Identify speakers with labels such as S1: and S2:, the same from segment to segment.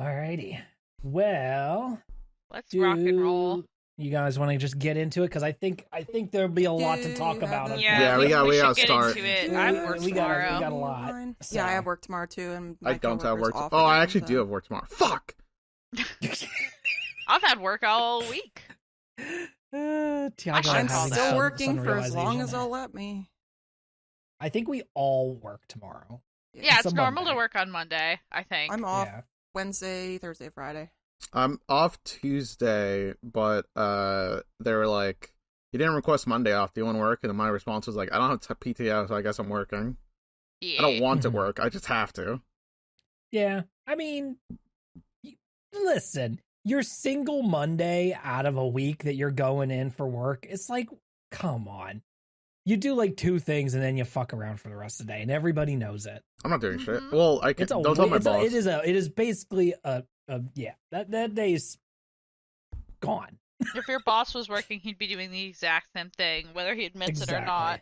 S1: Alrighty. Well,
S2: Let's rock and roll.
S1: you guys want to just get into it? Because I think there'll be a lot to talk about.
S3: Yeah,
S2: we
S3: we
S2: should
S3: gotta
S2: get
S3: start.
S2: into it. I have work
S1: we
S2: tomorrow.
S1: got a lot. So.
S4: Yeah, I have work tomorrow too, and my
S3: I don't have
S4: coworker's
S3: work.
S4: off
S3: Oh, I
S4: again,
S3: actually
S4: so.
S3: do have work tomorrow. Fuck!
S2: I've had work all week.
S1: Tiago
S2: I'm
S4: I'm
S1: having
S4: still
S1: some
S4: working for as long
S1: realization
S4: as
S1: there.
S4: they'll let me.
S1: I think we all work tomorrow.
S2: Yeah,
S1: It's
S2: it's
S1: a
S2: normal
S1: Monday.
S2: to work on Monday, I think.
S4: I'm off
S1: Yeah.
S4: Wednesday, Thursday, Friday.
S3: I'm off Tuesday, but they were like, "You didn't request Monday off. Do you want to work?" And then my response was like, "I don't have PTO, so I guess I'm working.
S2: Yeah.
S3: I don't want to
S1: Mhm.
S3: work. I just have to."
S1: Yeah. I mean, listen, your single Monday out of a week that you're going in for work, it's like, come on. You do like two things and then you fuck around for the rest of the day, and everybody knows it.
S3: I'm not doing shit.
S2: Mhm.
S3: Well, I can.
S1: It's a
S3: Don't tell my
S1: it's a-
S3: boss.
S1: it is basically yeah, that day's gone.
S2: If your boss was working, he'd be doing the exact same thing, whether he admits it or not.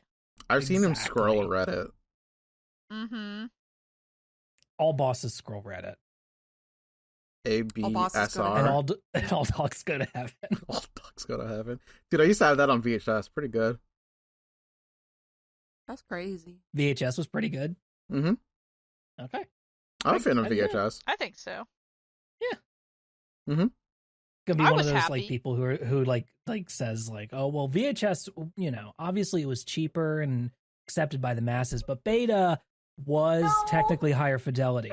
S3: I've seen him
S1: Exactly.
S3: scroll Reddit.
S2: Mm-hmm.
S1: All bosses scroll Reddit,
S4: All bosses go to
S3: ABSR.
S1: and all dogs go to heaven.
S3: All dogs go to heaven. Dude, I used to have that on VHS. Pretty good.
S4: That's crazy.
S1: VHS was pretty good.
S3: Mm-hmm.
S1: Okay.
S3: I'm a fan of
S1: I get it.
S3: VHS.
S2: I think so.
S1: Gonna be
S2: I
S1: one of
S2: was
S1: those
S2: happy.
S1: like people who like says like, oh well, VHS, obviously it was cheaper and accepted by the masses, but beta was technically higher fidelity.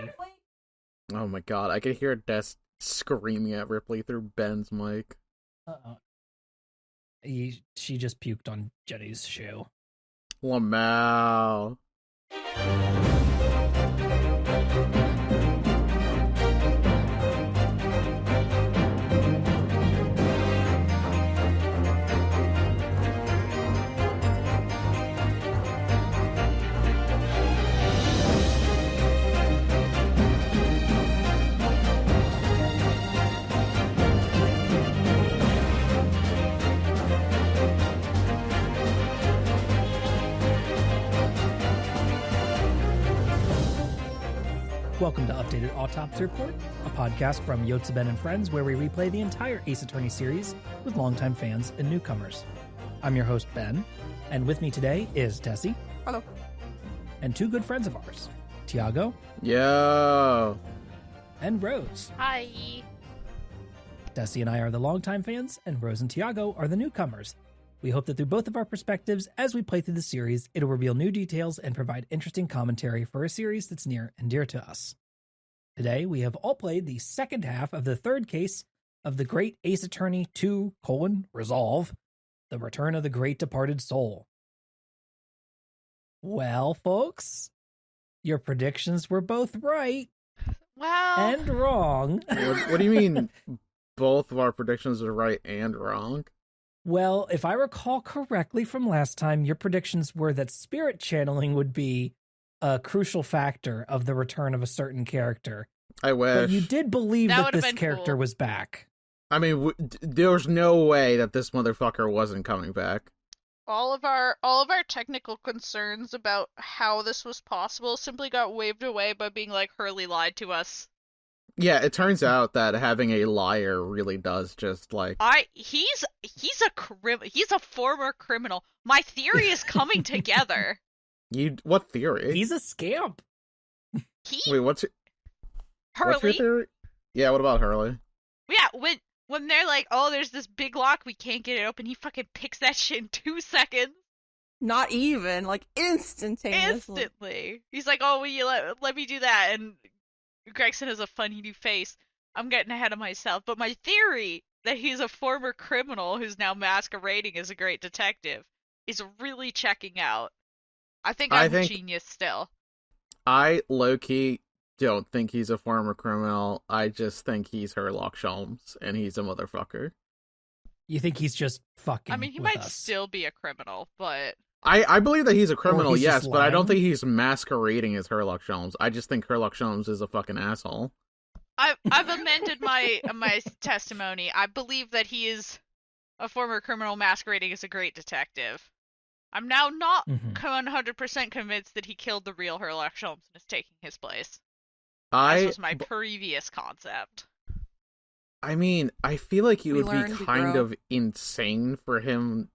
S3: Oh my god, I could hear Des screaming at Ripley through Ben's mic.
S1: Uh-oh. She just puked on Jenny's shoe.
S3: Lamau.
S1: Welcome to Updated Autopsy Report, a podcast from Yotsuben and Friends where we replay the entire Ace Attorney series with longtime fans and newcomers. I'm your host, Ben, and with me today is Dessy.
S4: Hello.
S1: And two good friends of ours, Tiago
S3: Yo.
S1: and Rose.
S2: Hi.
S1: Dessy and I are the longtime fans, and Rose and Tiago are the newcomers. We hope that through both of our perspectives as we play through the series, it'll reveal new details and provide interesting commentary for a series that's near and dear to us. Today, we have all played the second half of the third case of the Great Ace Attorney 2, Resolve, The Return of the Great Departed Soul. Well, folks, your predictions were both right
S2: Well,
S1: and wrong.
S3: What do you mean both of our predictions are right and wrong?
S1: Well, if I recall correctly from last time, your predictions were that spirit channeling would be a crucial factor of the return of a certain character.
S3: I wish.
S1: But you did believe
S2: That
S1: that
S2: would've
S1: this
S2: been
S1: character
S2: cool.
S1: was back.
S3: I mean, there's no way that this motherfucker wasn't coming back.
S2: all of our technical concerns about how this was possible simply got waved away by being like Hurley lied to us.
S3: Yeah, it turns out that having a liar really does just like
S2: He's a former criminal. My theory is coming together.
S3: What theory?
S1: He's a scamp.
S3: Wait, what's your
S2: Hurley.
S3: theory? Yeah, what about Hurley?
S2: Yeah, when they're like, oh, there's this big lock, we can't get it open. He fucking picks that shit in 2 seconds.
S4: Not even, like, instantaneously.
S2: Instantly. He's like, oh, will you let me do that? And Gregson has a funny new face. I'm getting ahead of myself. But my theory that he's a former criminal who's now masquerading as a great detective is really checking out. I think I'm a genius still.
S3: I low-key don't think he's a former criminal. I just think he's Sherlock Holmes, and he's a motherfucker.
S1: You think he's just fucking
S2: I mean, he
S1: with
S2: might
S1: us.
S2: still be a criminal, but
S3: I believe that he's a criminal,
S1: he's
S3: yes,
S1: just
S3: but I don't
S1: lying?
S3: think he's masquerading as Sherlock Holmes. I just think Sherlock Holmes is a fucking asshole.
S2: I've amended my testimony. I believe that he is a former criminal masquerading as a great detective. I'm now not
S1: Mhm.
S2: 100% convinced that he killed the real Sherlock Holmes and is taking his place. As was my previous concept.
S3: I mean, I feel like it
S4: We
S3: would be
S4: learned to
S3: kind
S4: grow.
S3: of insane for him.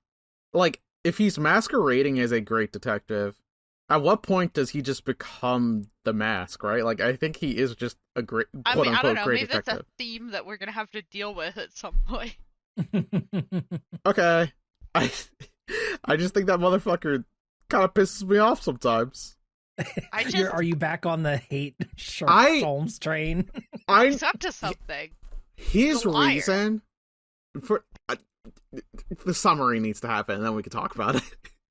S3: Like, if he's masquerading as a great detective, at what point does he just become the mask, right? Like, I think he is just a great,
S2: I mean, I
S3: quote-unquote,
S2: don't know.
S3: great
S2: Maybe that's
S3: detective.
S2: a theme that we're gonna have to deal with at some point.
S3: Okay. I just think that motherfucker kind of pisses me off sometimes.
S1: Are you back on the hate Holmes train?
S2: He's up to something.
S3: His
S2: He's a liar.
S3: reason for the summary needs to happen, and then we can talk about it.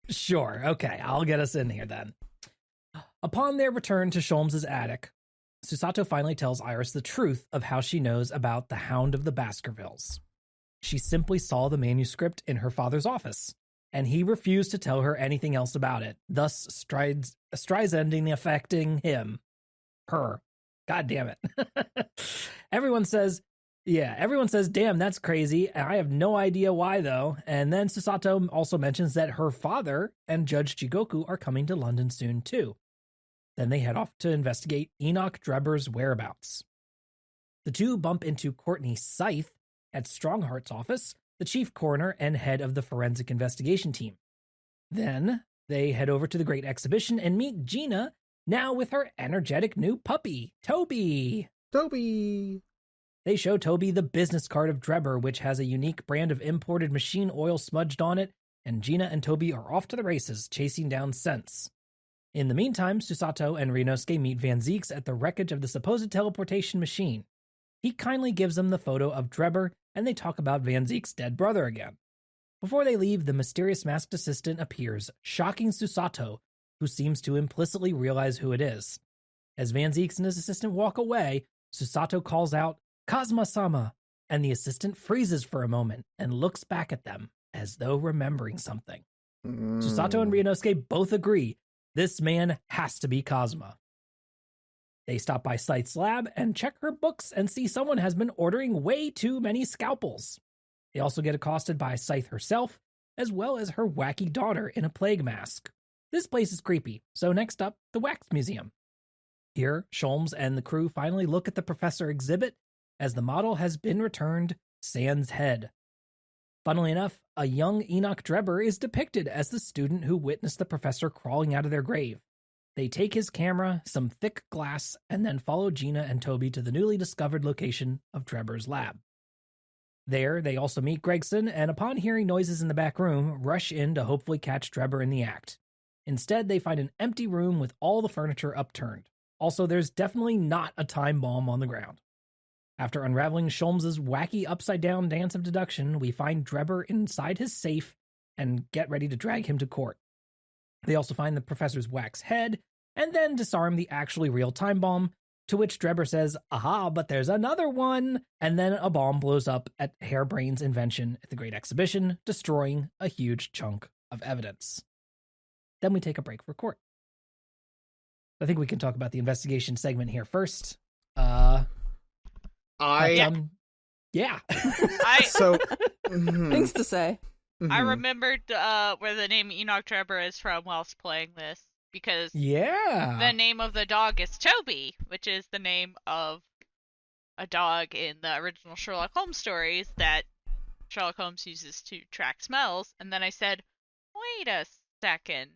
S1: Sure. Okay, I'll get us in here then. Upon their return to Sholmes' attic, Susato finally tells Iris the truth of how she knows about the Hound of the Baskervilles. She simply saw the manuscript in her father's office, and he refused to tell her anything else about it, thus Streisanding affecting her. God damn it. Everyone says, damn, that's crazy. I have no idea why, though. And then Susato also mentions that her father and Judge Jigoku are coming to London soon, too. Then they head off to investigate Enoch Drebber's whereabouts. The two bump into Courtney Scythe at Strongheart's office, the chief coroner and head of the forensic investigation team. Then they head over to the Great Exhibition and meet Gina, now with her energetic new puppy, Toby. They show Toby the business card of Drebber, which has a unique brand of imported machine oil smudged on it, and Gina and Toby are off to the races, chasing down scents. In the meantime, Susato and Ryunosuke meet Van Zieks at the wreckage of the supposed teleportation machine. He kindly gives them the photo of Drebber, and they talk about Van Zieks' dead brother again. Before they leave, the mysterious masked assistant appears, shocking Susato, who seems to implicitly realize who it is. As Van Zieks and his assistant walk away, Susato calls out, "Kazuma-sama," and the assistant freezes for a moment and looks back at them, as though remembering something. Susato and Ryunosuke both agree this man has to be Kazuma. They stop by Scythe's lab and check her books and see someone has been ordering way too many scalpels. They also get accosted by Scythe herself, as well as her wacky daughter in a plague mask. This place is creepy, so next up, the Wax Museum. Here, Sholmes and the crew finally look at the professor exhibit, as the model has been returned, sans head. Funnily enough, a young Enoch Drebber is depicted as the student who witnessed the professor crawling out of their grave. They take his camera, some thick glass, and then follow Gina and Toby to the newly discovered location of Drebber's lab. There, they also meet Gregson, and upon hearing noises in the back room, rush in to hopefully catch Drebber in the act. Instead, they find an empty room with all the furniture upturned. Also, there's definitely not a time bomb on the ground. After unraveling Sholmes' wacky upside-down dance of deduction, we find Drebber inside his safe and get ready to drag him to court. They also find the professor's wax head, and then disarm the actually real time bomb, to which Drebber says, "Aha, but there's another one!" And then a bomb blows up at Harebrain's invention at the Great Exhibition, destroying a huge chunk of evidence. Then we take a break for court. I think we can talk about the investigation segment here first. Yeah.
S4: Things to say.
S2: I remembered where the name Enoch Drebber is from whilst playing this, because the name of the dog is Toby, which is the name of a dog in the original Sherlock Holmes stories that Sherlock Holmes uses to track smells. And then I said, wait a second.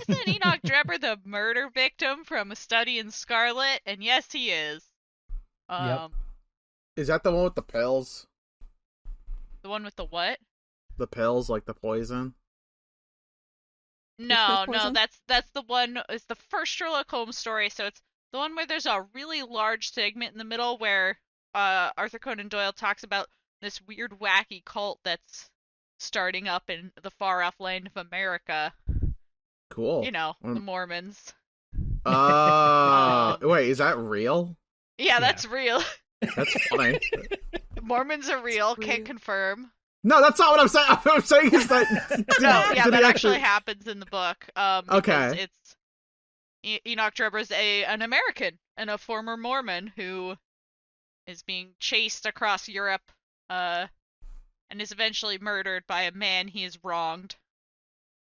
S2: Isn't Enoch Drebber the murder victim from A Study in Scarlet? And yes, he is.
S1: Yep.
S3: Is that the one with the pills?
S2: The one with the what?
S3: The pills, like the poison?
S2: No, that's the one. It's the first Sherlock Holmes story, so it's the one where there's a really large segment in the middle where Arthur Conan Doyle talks about this weird, wacky cult that's starting up in the far-off land of America.
S3: Cool.
S2: You know, the Mormons.
S3: Wait, is that real?
S2: Yeah, that's real.
S3: That's funny.
S2: Mormons are real. Can't confirm.
S3: No, that's not what I'm saying. What I'm saying is that...
S2: that actually happens in the book.
S3: Okay.
S2: It's Enoch Drebber's an American and a former Mormon who is being chased across Europe and is eventually murdered by a man he has wronged.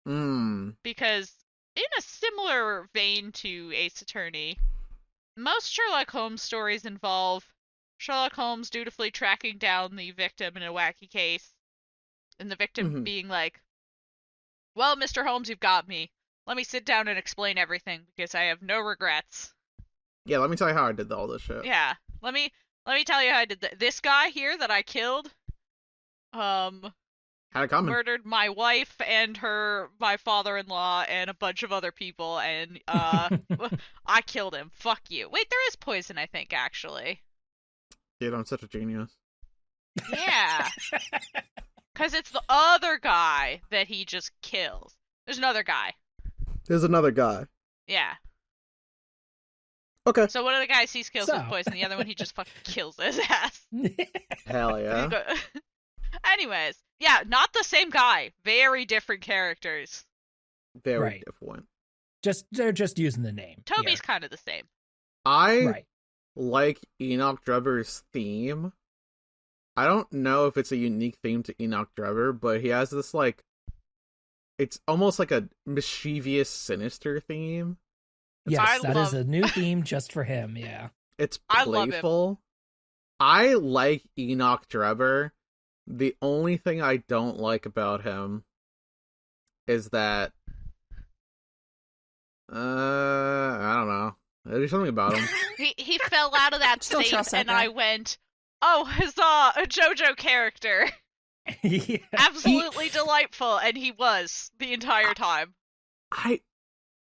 S2: Because in a similar vein to Ace Attorney, most Sherlock Holmes stories involve Sherlock Holmes dutifully tracking down the victim in a wacky case, and the victim
S3: Mhm.
S2: being like, well, Mr. Holmes, you've got me. Let me sit down and explain everything, because I have no regrets.
S3: Yeah, let me tell you how I did all this shit.
S2: Yeah, let me tell you how I did that. This guy here that I killed,
S3: Had it coming.
S2: murdered my wife and my father-in-law and a bunch of other people, and I killed him. Fuck you. Wait, there is poison, I think, actually.
S3: Dude, I'm such a genius.
S2: Yeah. Because it's the other guy that he just kills. There's another guy.
S3: There's another guy.
S2: Yeah.
S3: Okay.
S2: So one of the guys he kills with poison, the other one he just fucking kills his ass.
S3: Hell yeah.
S2: Anyways, yeah, not the same guy. Very different characters.
S3: Very
S1: Right.
S3: different.
S1: They're just using the name.
S2: Toby's kind of the same.
S3: I like Enoch Drebber's theme. I don't know if it's a unique theme to Enoch Drebber, but he has this, like, it's almost like a mischievous, sinister theme.
S1: Yes, that is a new theme just for him, yeah.
S3: It's
S2: I love him.
S3: playful. I like Enoch Drebber. The only thing I don't like about him is that I don't know. There's something about him.
S2: He fell out of that
S4: Still
S2: safe,
S4: trust that
S2: and
S4: guy.
S2: I went, oh, huzzah, a JoJo character.
S1: Yeah.
S2: Absolutely delightful, and he was the entire time.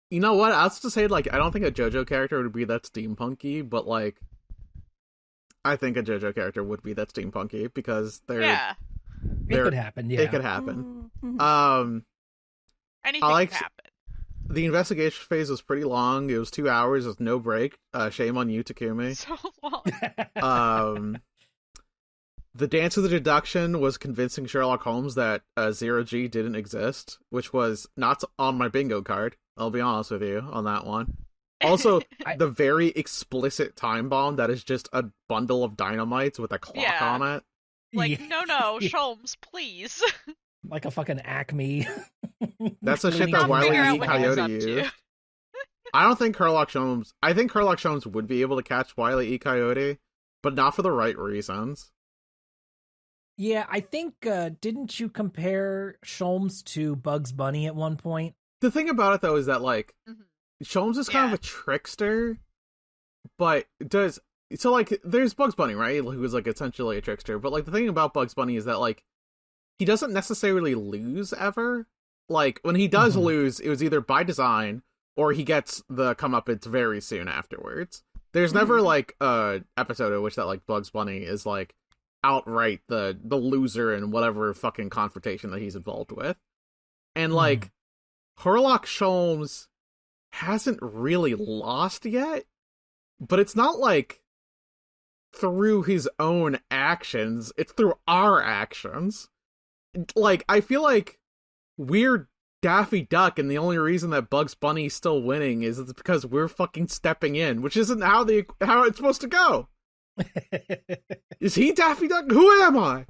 S3: You know what? I was to say, like, I don't think a JoJo character would be that steampunky, but, like, I think a JoJo character would be that steampunky because
S2: Yeah,
S1: It could happen, yeah.
S3: It could happen.
S4: Mhm.
S2: anything
S3: like-
S2: could happen.
S3: The investigation phase was pretty long. It was 2 hours with no break. Shame on you, Takumi.
S2: So long.
S3: The dance of the deduction was convincing Sherlock Holmes that Zero G didn't exist, which was not on my bingo card. I'll be honest with you on that one. Also, the very explicit time bomb that is just a bundle of dynamites with a clock
S2: Yeah.
S3: on it.
S2: Like,
S1: Yeah.
S2: no, Sholmes, please.
S1: Like a fucking Acme.
S3: That's the shit
S1: Cleaning
S3: that
S2: I'll
S3: Wile
S2: figure
S3: E.
S2: out what he's up
S3: Coyote
S2: to.
S3: used. I don't think Sherlock Holmes... I think Sherlock Holmes would be able to catch Wile E. Coyote, but not for the right reasons.
S1: Yeah, I think, didn't you compare Sholmes to Bugs Bunny at one point?
S3: The thing about it, though, is that, like,
S2: Mhm.
S3: Sholmes is kind
S2: Yeah.
S3: of a trickster, but does... So, like, there's Bugs Bunny, right? Who's, like, essentially a trickster, but, like, the thing about Bugs Bunny is that, like, he doesn't necessarily lose ever. Like, when he does
S1: Mhm.
S3: lose, it was either by design, or he gets the comeuppance very soon afterwards. There's never, like, a episode in which that, like, Bugs Bunny is, like, outright the loser in whatever fucking confrontation that he's involved with. And, like, Sherlock Holmes hasn't really lost yet, but it's not, like, through his own actions, it's through our actions. Like, I feel like we're Daffy Duck, and the only reason that Bugs Bunny's still winning is it's because we're fucking stepping in, which isn't how it's supposed to go. Is he Daffy Duck? Who am I?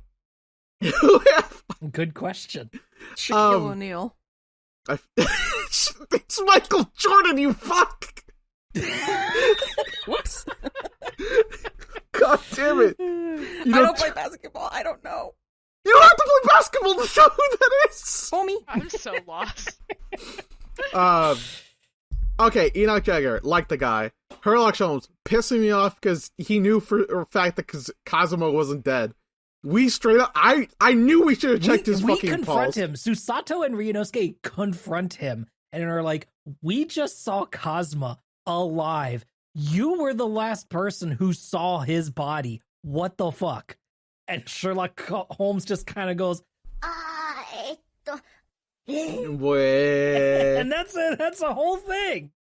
S3: Who am
S1: Good question.
S4: Shaquille O'Neal.
S3: I? It's Michael Jordan, you fuck!
S4: Whoops.
S3: God damn it!
S4: I
S3: You
S4: don't play basketball. I don't know.
S3: You don't have to play basketball to know who that is.
S4: Homie.
S2: I'm so lost.
S3: Okay, Enoch Jagger, like the guy. Sherlock Holmes, pissing me off because he knew for a fact that Cosimo wasn't dead. We straight up, I knew we should have checked his
S1: we
S3: fucking
S1: confront
S3: pulse.
S1: him. Susato and Ryunosuke confront him and are like, we just saw Cosma alive. You were the last person who saw his body. What the fuck? And Sherlock Holmes just kind of goes,
S3: Wait.
S1: and that's it. That's the whole thing.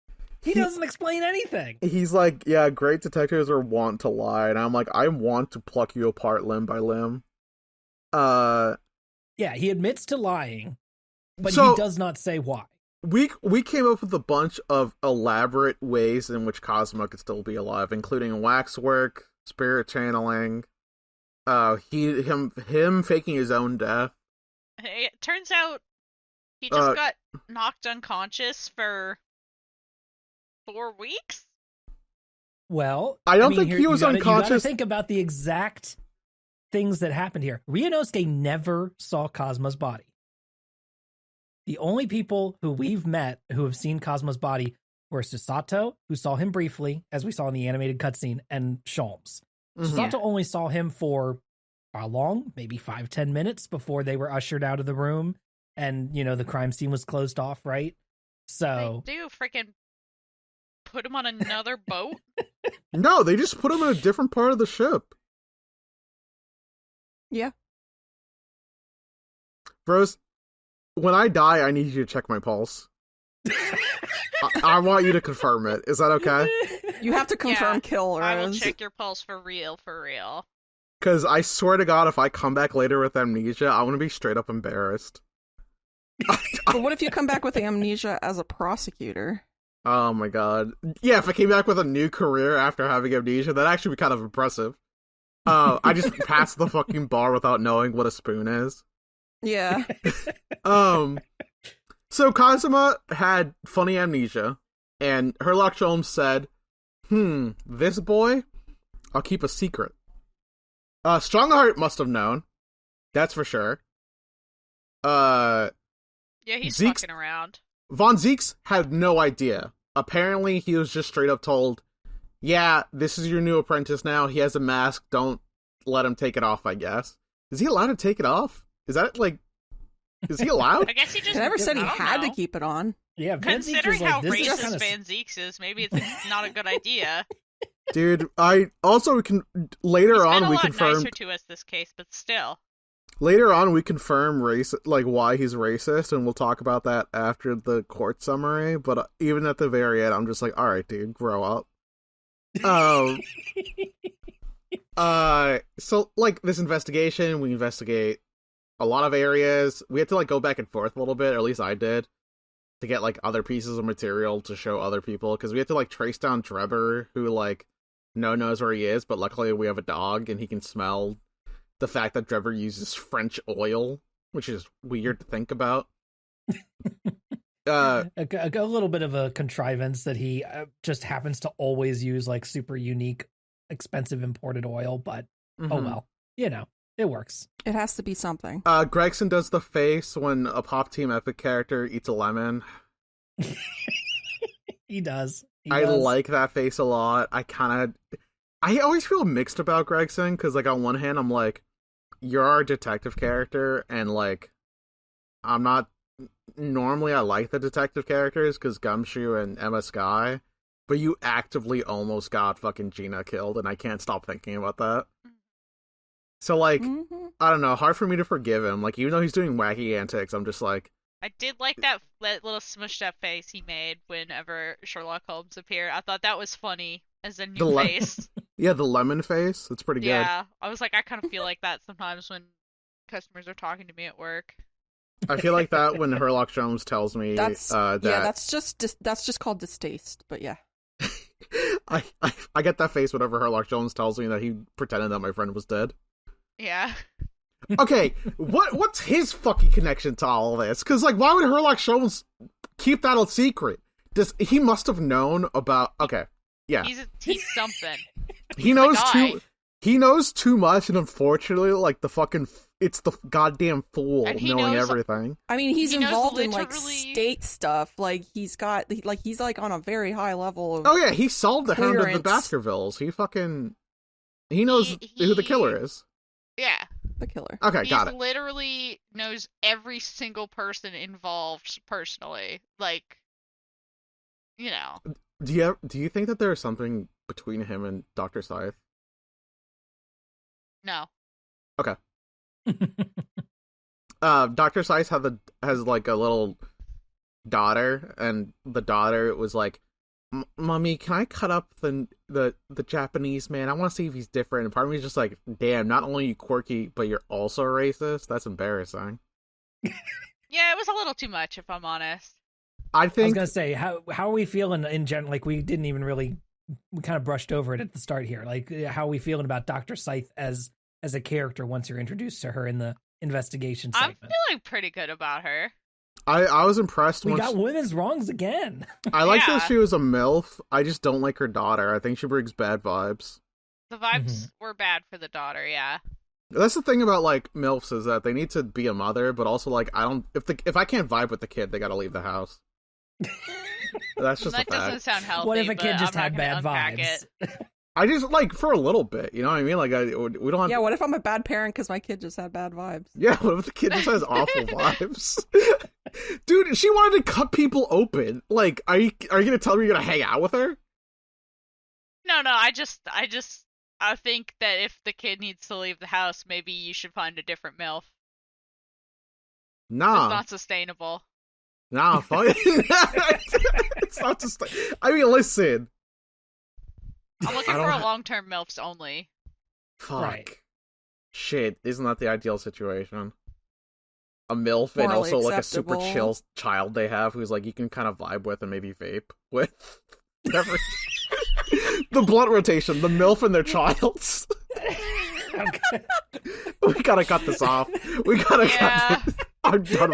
S1: He doesn't explain anything.
S3: He's like, yeah, great detectives are wont to lie, and I'm like, I want to pluck you apart limb by limb.
S1: Yeah, he admits to lying, but
S3: So-
S1: he does not say why.
S3: We came up with a bunch of elaborate ways in which Cosmo could still be alive, including waxwork, spirit channeling, him faking his own death.
S2: Hey, it turns out he just got knocked unconscious for 4 weeks?
S1: Well,
S3: I don't think he was
S1: you gotta
S3: unconscious.
S1: think about the exact things that happened here. Ryunosuke never saw Cosmo's body. The only people who we've met who have seen Cosmo's body were Susato, who saw him briefly, as we saw in the animated cutscene, and Sholmes. Susato only saw him for how long? Maybe 5-10 minutes before they were ushered out of the room and, the crime scene was closed off, right? So
S2: They do freaking put him on another boat?
S3: No, they just put him in a different part of the ship.
S4: Yeah.
S3: Rose, when I die, I need you to check my pulse. I want you to confirm it. Is that okay?
S4: You have to confirm
S2: Yeah,
S4: kill, Rose.
S2: I will check your pulse for real.
S3: Because I swear to God, if I come back later with amnesia, I'm going to be straight up embarrassed.
S4: But what if you come back with amnesia as a prosecutor?
S3: Oh my God. Yeah, if I came back with a new career after having amnesia, that'd actually be kind of impressive. I just passed the fucking bar without knowing what a spoon is.
S4: Yeah.
S3: So Kazuma had funny amnesia, and Herlock Sholmes said, this boy, I'll keep a secret. Strongheart must have known. That's for sure.
S2: Yeah, he's
S3: Zeke's-
S2: fucking around.
S3: Von Zeeks had no idea. Apparently, he was just straight up told, yeah, this is your new apprentice now. He has a mask. Don't let him take it off, I guess. Is he allowed to take it off? Is that, is he allowed?
S2: I guess he just
S4: He never said he
S2: I don't
S4: had
S2: know.
S4: to keep it on.
S1: yeah, Van Zeek was
S2: Considering how
S1: this is
S2: racist
S1: kinda...
S2: Van Zeeks is, maybe it's not a good idea.
S3: Dude, I also we can later
S2: He's been
S3: on
S2: a
S3: we
S2: lot
S3: confirmed
S2: nicer to us this case, but still.
S3: later on we confirm race why he's racist, and we'll talk about that after the court summary. But even at the very end, I'm just like, all right, dude, grow up. So this investigation, we investigate a lot of areas. We had to go back and forth a little bit, or at least I did, to get other pieces of material to show other people, because we had to trace down Drebber, who no knows where he is, but luckily we have a dog and he can smell the fact that Drebber uses French oil, which is weird to think about.
S1: a little bit of a contrivance that he just happens to always use super unique, expensive imported oil, but oh well, it works.
S4: It has to be something.
S3: Gregson does the face when a Pop Team Epic character eats a lemon.
S1: He does.
S3: I like that face a lot. I always feel mixed about Gregson, because on one hand I'm like, you're our detective character, and I'm not normally, I like the detective characters because Gumshoe and Emma Sky, but you actively almost got fucking Gina killed, and I can't stop thinking about that. So I don't know, hard for me to forgive him. Even though he's doing wacky antics, I'm just like,
S2: I did like that little smushed up face he made whenever Sherlock Holmes appeared. I thought that was funny as a new face.
S3: Yeah, the lemon face. It's pretty good.
S2: Yeah, I was like, I kind of feel like that sometimes when customers are talking to me at work.
S3: I feel like that when Herlock Sholmes tells me that.
S4: Yeah, that's just called distaste. But yeah,
S3: I get that face whenever Herlock Sholmes tells me that he pretended that my friend was dead.
S2: Yeah.
S3: Okay, what's his fucking connection to all this? Because why would Herlock Sholmes keep that a secret? He must have known about? Okay, yeah,
S2: he's something.
S3: He knows
S2: guy.
S3: He knows too much, and unfortunately, it's the goddamn fool knowing everything.
S4: I mean, he's involved in
S2: literally...
S4: state stuff. He's on a very high level of.
S3: Oh yeah, he solved the Hound of the
S4: clearance.
S3: Baskervilles. He knows who the killer is.
S2: Yeah.
S4: The killer.
S3: Okay, got it.
S2: He literally knows every single person involved personally.
S3: Do you think that there's something between him and Dr. Scythe?
S2: No.
S3: Okay. Dr. Scythe has a little daughter, and the daughter was like, Mommy, can I cut up the Japanese man? I want to see if he's different. And part of me is just like, damn, not only are you quirky, but you're also racist? That's embarrassing.
S2: Yeah, it was a little too much, if I'm honest.
S3: I
S1: was
S3: think...
S1: gonna say, how are we feeling in general? We didn't even really... We kind of brushed over it at the start here. How are we feeling about Dr. Scythe as a character once you're introduced to her in the investigation segment?
S2: I'm feeling pretty good about her.
S3: I was impressed
S1: We
S3: when
S1: got women's wrongs again.
S3: I like
S2: Yeah.
S3: that she was a MILF. I just don't like her daughter. I think she brings bad vibes.
S2: The vibes were bad for the daughter, yeah.
S3: That's the thing about like MILFs is that they need to be a mother, but also like I don't if I can't vibe with the kid, they gotta leave the house. That's just
S2: That
S3: a
S2: doesn't
S3: fact.
S2: sound healthy.
S1: What if a kid
S2: but
S1: just
S2: I'm
S1: had
S2: not gonna
S1: bad
S2: unpack
S1: vibes?
S2: It.
S3: I just like for a little bit, you know what I mean? Like we don't have
S4: Yeah, what if I'm a bad parent because my kid just had bad vibes?
S3: Yeah, what if the kid just has awful vibes? Dude, she wanted to cut people open. Like, are you gonna tell her you're gonna hang out with her?
S2: No, I think that if the kid needs to leave the house, maybe you should find a different MILF. It's
S3: Nah.
S2: not sustainable.
S3: Nah, fuck. It's not just I mean, listen.
S2: I'm looking
S3: I
S2: for
S3: don't
S2: a long-term MILFs only.
S3: Fuck.
S1: Right.
S3: Shit, isn't that the ideal situation? A MILF and
S4: Morally
S3: also like a super
S4: acceptable.
S3: chill child they have who's like you can kind of vibe with and maybe vape with. Never. The blunt rotation, the MILF and their child.
S1: Okay.
S3: We gotta cut this off. We gotta
S2: Yeah.
S3: cut this. I'm done.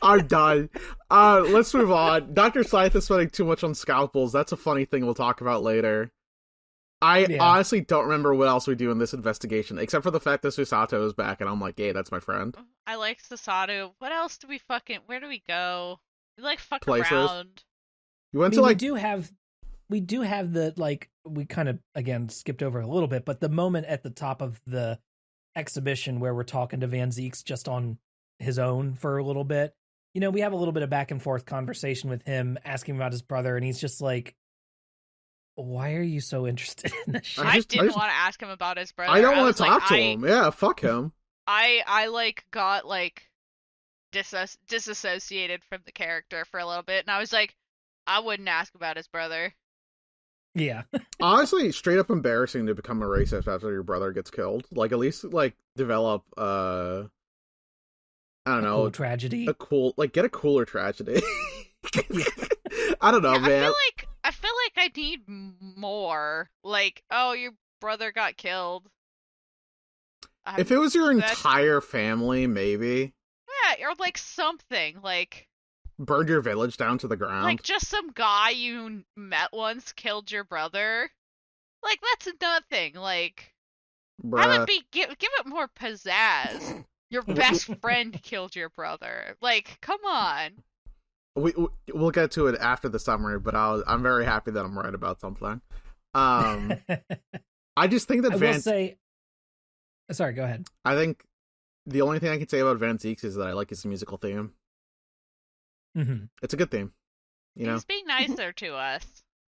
S3: I'm done. Let's move on. Dr. Scythe is spending too much on scalpels. That's a funny thing we'll talk about later. I
S1: Yeah.
S3: honestly don't remember what else we do in this investigation, except for the fact that Susato is back, and I'm like, hey, that's my friend.
S2: I like Susato. What else do we where do we go? We like fuck
S3: Places.
S2: around.
S3: You
S1: I
S3: went
S1: mean,
S3: to like
S1: we do have the, like, we kind of again skipped over a little bit, but the moment at the top of the exhibition where we're talking to Van Zeeks just on his own for a little bit. You know, we have a little bit of back and forth conversation with him, asking about his brother, and he's just like, why are you so interested in this shit?
S3: I
S2: I
S3: just-
S2: didn't want to ask him about his brother.
S3: I don't want
S2: was
S3: to
S2: like,
S3: talk to him. Yeah, fuck him.
S2: I like got like disassociated from the character for a little bit, and I was like, I wouldn't ask about his brother.
S1: Yeah.
S3: Honestly, straight up embarrassing to become a racist after your brother gets killed. Like, at least like develop I don't know,
S1: Cool tragedy.
S3: get a cooler tragedy. I don't know,
S2: Yeah,
S3: man.
S2: I feel like I need more. Like, oh, your brother got killed.
S3: If it was your
S2: that's-
S3: entire family, maybe
S2: Yeah, or like something like
S3: burned your village down to the ground.
S2: like just some guy you met once killed your brother. Like that's nothing. Like I
S3: Bruh.
S2: would be give it more pizzazz. Your best friend killed your brother. Like, come on.
S3: We'll get to it after the summary, but I'm very happy that I'm right about something. I just think that
S1: I will say, sorry, go ahead.
S3: I think the only thing I can say about Van Zeeks is that I like his musical theme.
S1: Mm-hmm.
S3: It's a good theme. You know,
S2: He's being nicer to us.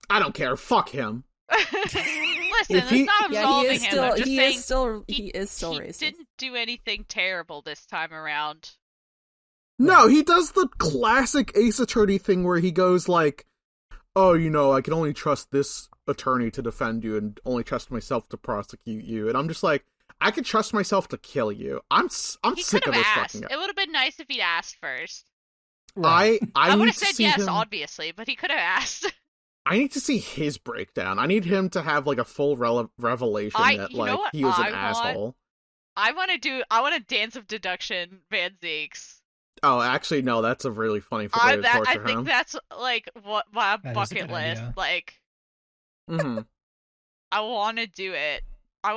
S3: I don't care. Fuck him.
S2: Listen,
S3: If he-
S2: it's not
S4: Yeah,
S2: absolving
S4: he is
S2: him.
S4: still
S2: I'm just saying
S4: he is still
S2: he
S4: racist.
S2: didn't do anything terrible this time around.
S3: No, he does the classic Ace Attorney thing where he goes like, "Oh, you know, I can only trust this attorney to defend you, and only trust myself to prosecute you." And I'm just like, I can trust myself to kill you. I'm
S2: He
S3: sick
S2: could
S3: of
S2: have
S3: this
S2: asked.
S3: fucking guy.
S2: It would have been nice if he'd asked first.
S1: Right.
S3: I
S2: would
S3: need
S2: have
S3: to
S2: said
S3: see
S2: yes,
S3: him.
S2: obviously, but he could have asked.
S3: I need to see his breakdown. I need him to have like a full revelation that
S2: you know
S3: like
S2: what
S3: he was an
S2: I want?
S3: asshole.
S2: I want a dance of deduction, Van Zeeks.
S3: Oh, actually, no. That's a really funny way to torture
S2: I
S3: him.
S2: think that's like what my
S1: That is a
S2: bucket
S1: good
S2: list.
S1: idea.
S2: Like,
S3: Mhm.
S2: I want to do it. I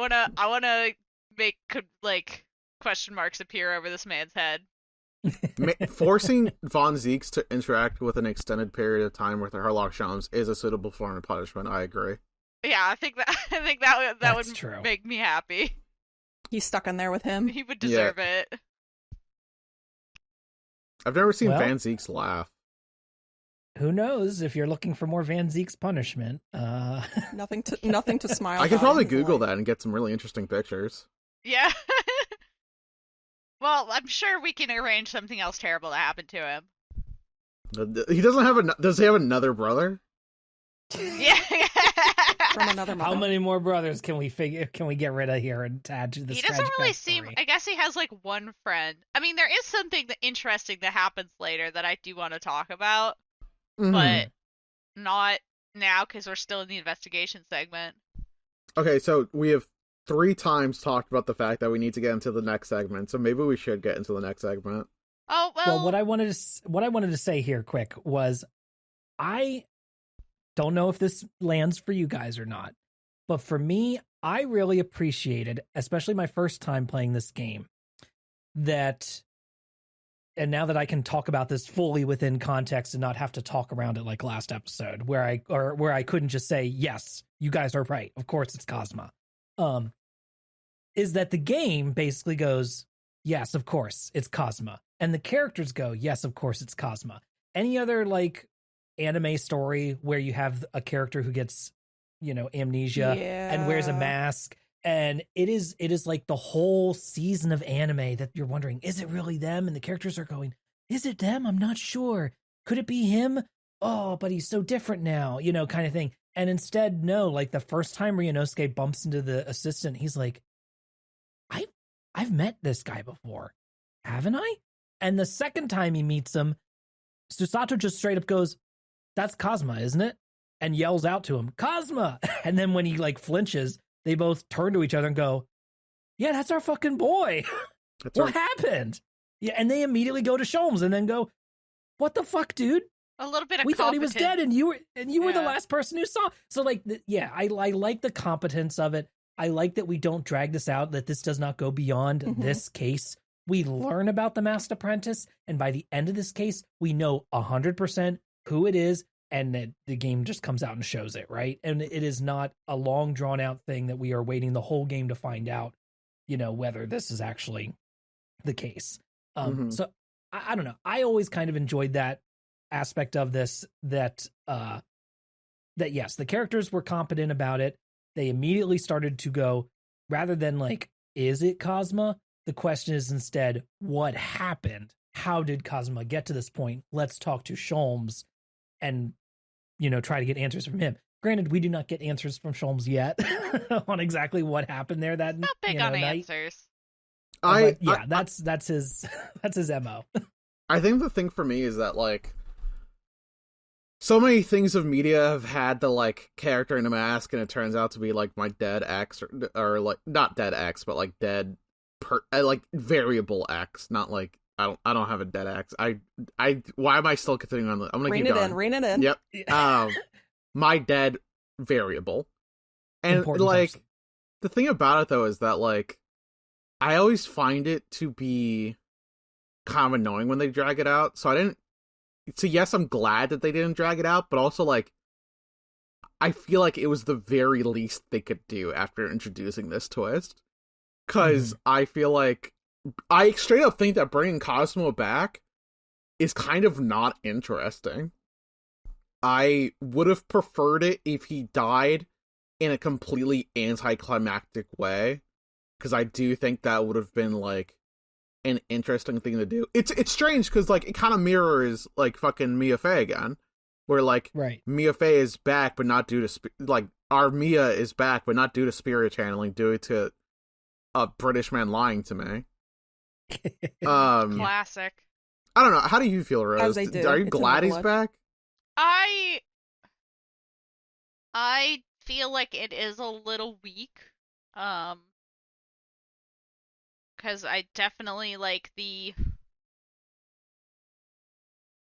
S2: wanna make like question marks appear over this man's head.
S3: Forcing Von Zeeks to interact with an extended period of time with Herlock Sholmes is a suitable form of punishment. I agree.
S2: Yeah, I think that
S1: That's
S2: would
S1: true.
S2: make me happy.
S4: He's stuck in there with him.
S2: He would deserve it.
S3: I've never seen
S1: Well-
S3: Van Zeeks laugh.
S1: Who knows if you're looking for more Van Zeek's punishment?
S4: Nothing to smile.
S3: I could
S4: about
S3: probably
S4: in his
S3: Google
S4: life.
S3: that and get some really interesting pictures.
S2: Yeah. Well, I'm sure we can arrange something else terrible to happen to him.
S3: He doesn't have a. Does he have another brother?
S2: Yeah.
S4: From another mother.
S1: How many more brothers can we get rid of here and add to this?
S2: He doesn't
S1: tragic
S2: really seem.
S1: backstory?
S2: I guess he has like one friend. I mean, there is something interesting that happens later that I do want to talk about,
S3: Mhm.
S2: but not now because we're still in the investigation segment.
S3: Okay, so we have 3 times talked about the fact that we need to get into the next segment, so maybe we should get into the next segment.
S2: Oh
S1: Well, what I wanted to say here, quick, was I don't know if this lands for you guys or not, but for me, I really appreciated, especially my first time playing this game, that, and now that I can talk about this fully within context and not have to talk around it like last episode, where I couldn't just say, yes, you guys are right, of course it's Cosma, is that the game basically goes, yes, of course it's Cosma, and the characters go, yes, of course it's Cosma. Any other like anime story where you have a character who gets, amnesia and wears a mask, and it is like the whole season of anime that you're wondering, is it really them? And the characters are going, is it them? I'm not sure. Could it be him? Oh, but he's so different now, kind of thing. And instead, no, like the first time Ryunosuke bumps into the assistant, he's like, I've met this guy before, haven't I? And the second time he meets him, Susato just straight up goes, that's Cosma, isn't it? And yells out to him, Cosma! And then when he like flinches, they both turn to each other and go, yeah, that's our fucking boy. What happened? Yeah, and they immediately go to Sholmes and then go, what the fuck, dude?
S2: A little bit of
S1: we thought he was dead, and you were the
S2: Yeah.
S1: last person who saw. So like, I like the competence of it. I like that we don't drag this out, that this does not go beyond this case. We learn about the Masked Apprentice, and by the end of this case, we know 100% who it is, and that the game just comes out and shows it, right? And it is not a long, drawn-out thing that we are waiting the whole game to find out, whether this is actually the case. So, I don't know. I always kind of enjoyed that aspect of this, that yes, the characters were competent about it. They immediately started to go, rather than like, is it Cosma? The question is instead, what happened? How did Cosma get to this point? Let's talk to Sholmes and, try to get answers from him. Granted, we do not get answers from Sholmes yet on exactly what happened there that
S2: Not big on
S1: night.
S2: answers.
S1: That's his MO.
S3: I think the thing for me is that, like, so many things of media have had the, like, character in a mask, and it turns out to be, like, my dead ex, or like, not dead ex, but, like, dead, like, variable ex, not, like, I don't have a dead ex. Why am I still continuing on? I'm gonna keep going.
S4: Rein it in.
S3: Yep. My dead variable. And,
S1: Important
S3: like,
S1: person.
S3: the thing about it, though, is that, like, I always find it to be kind of annoying when they drag it out, so yes, I'm glad that they didn't drag it out, but also, like, I feel like it was the very least they could do after introducing this twist. Because I feel like, I straight up think that bringing Cosmo back is kind of not interesting. I would have preferred it if he died in a completely anticlimactic way, because I do think that would have been, like, an interesting thing to do. It's strange because, like, it kind of mirrors, like, fucking Mia Fey again, where, like,
S1: Right.
S3: Mia Fey is back, but not due to like, our Mia is back, but not due to spirit channeling, due to a British man lying to me.
S2: Classic.
S3: I don't know. How do you feel, Rose?
S4: As they do.
S3: Are you
S4: It's
S3: glad he's
S4: inevitable.
S3: back?
S2: I feel like it is a little weak. Because I definitely like the...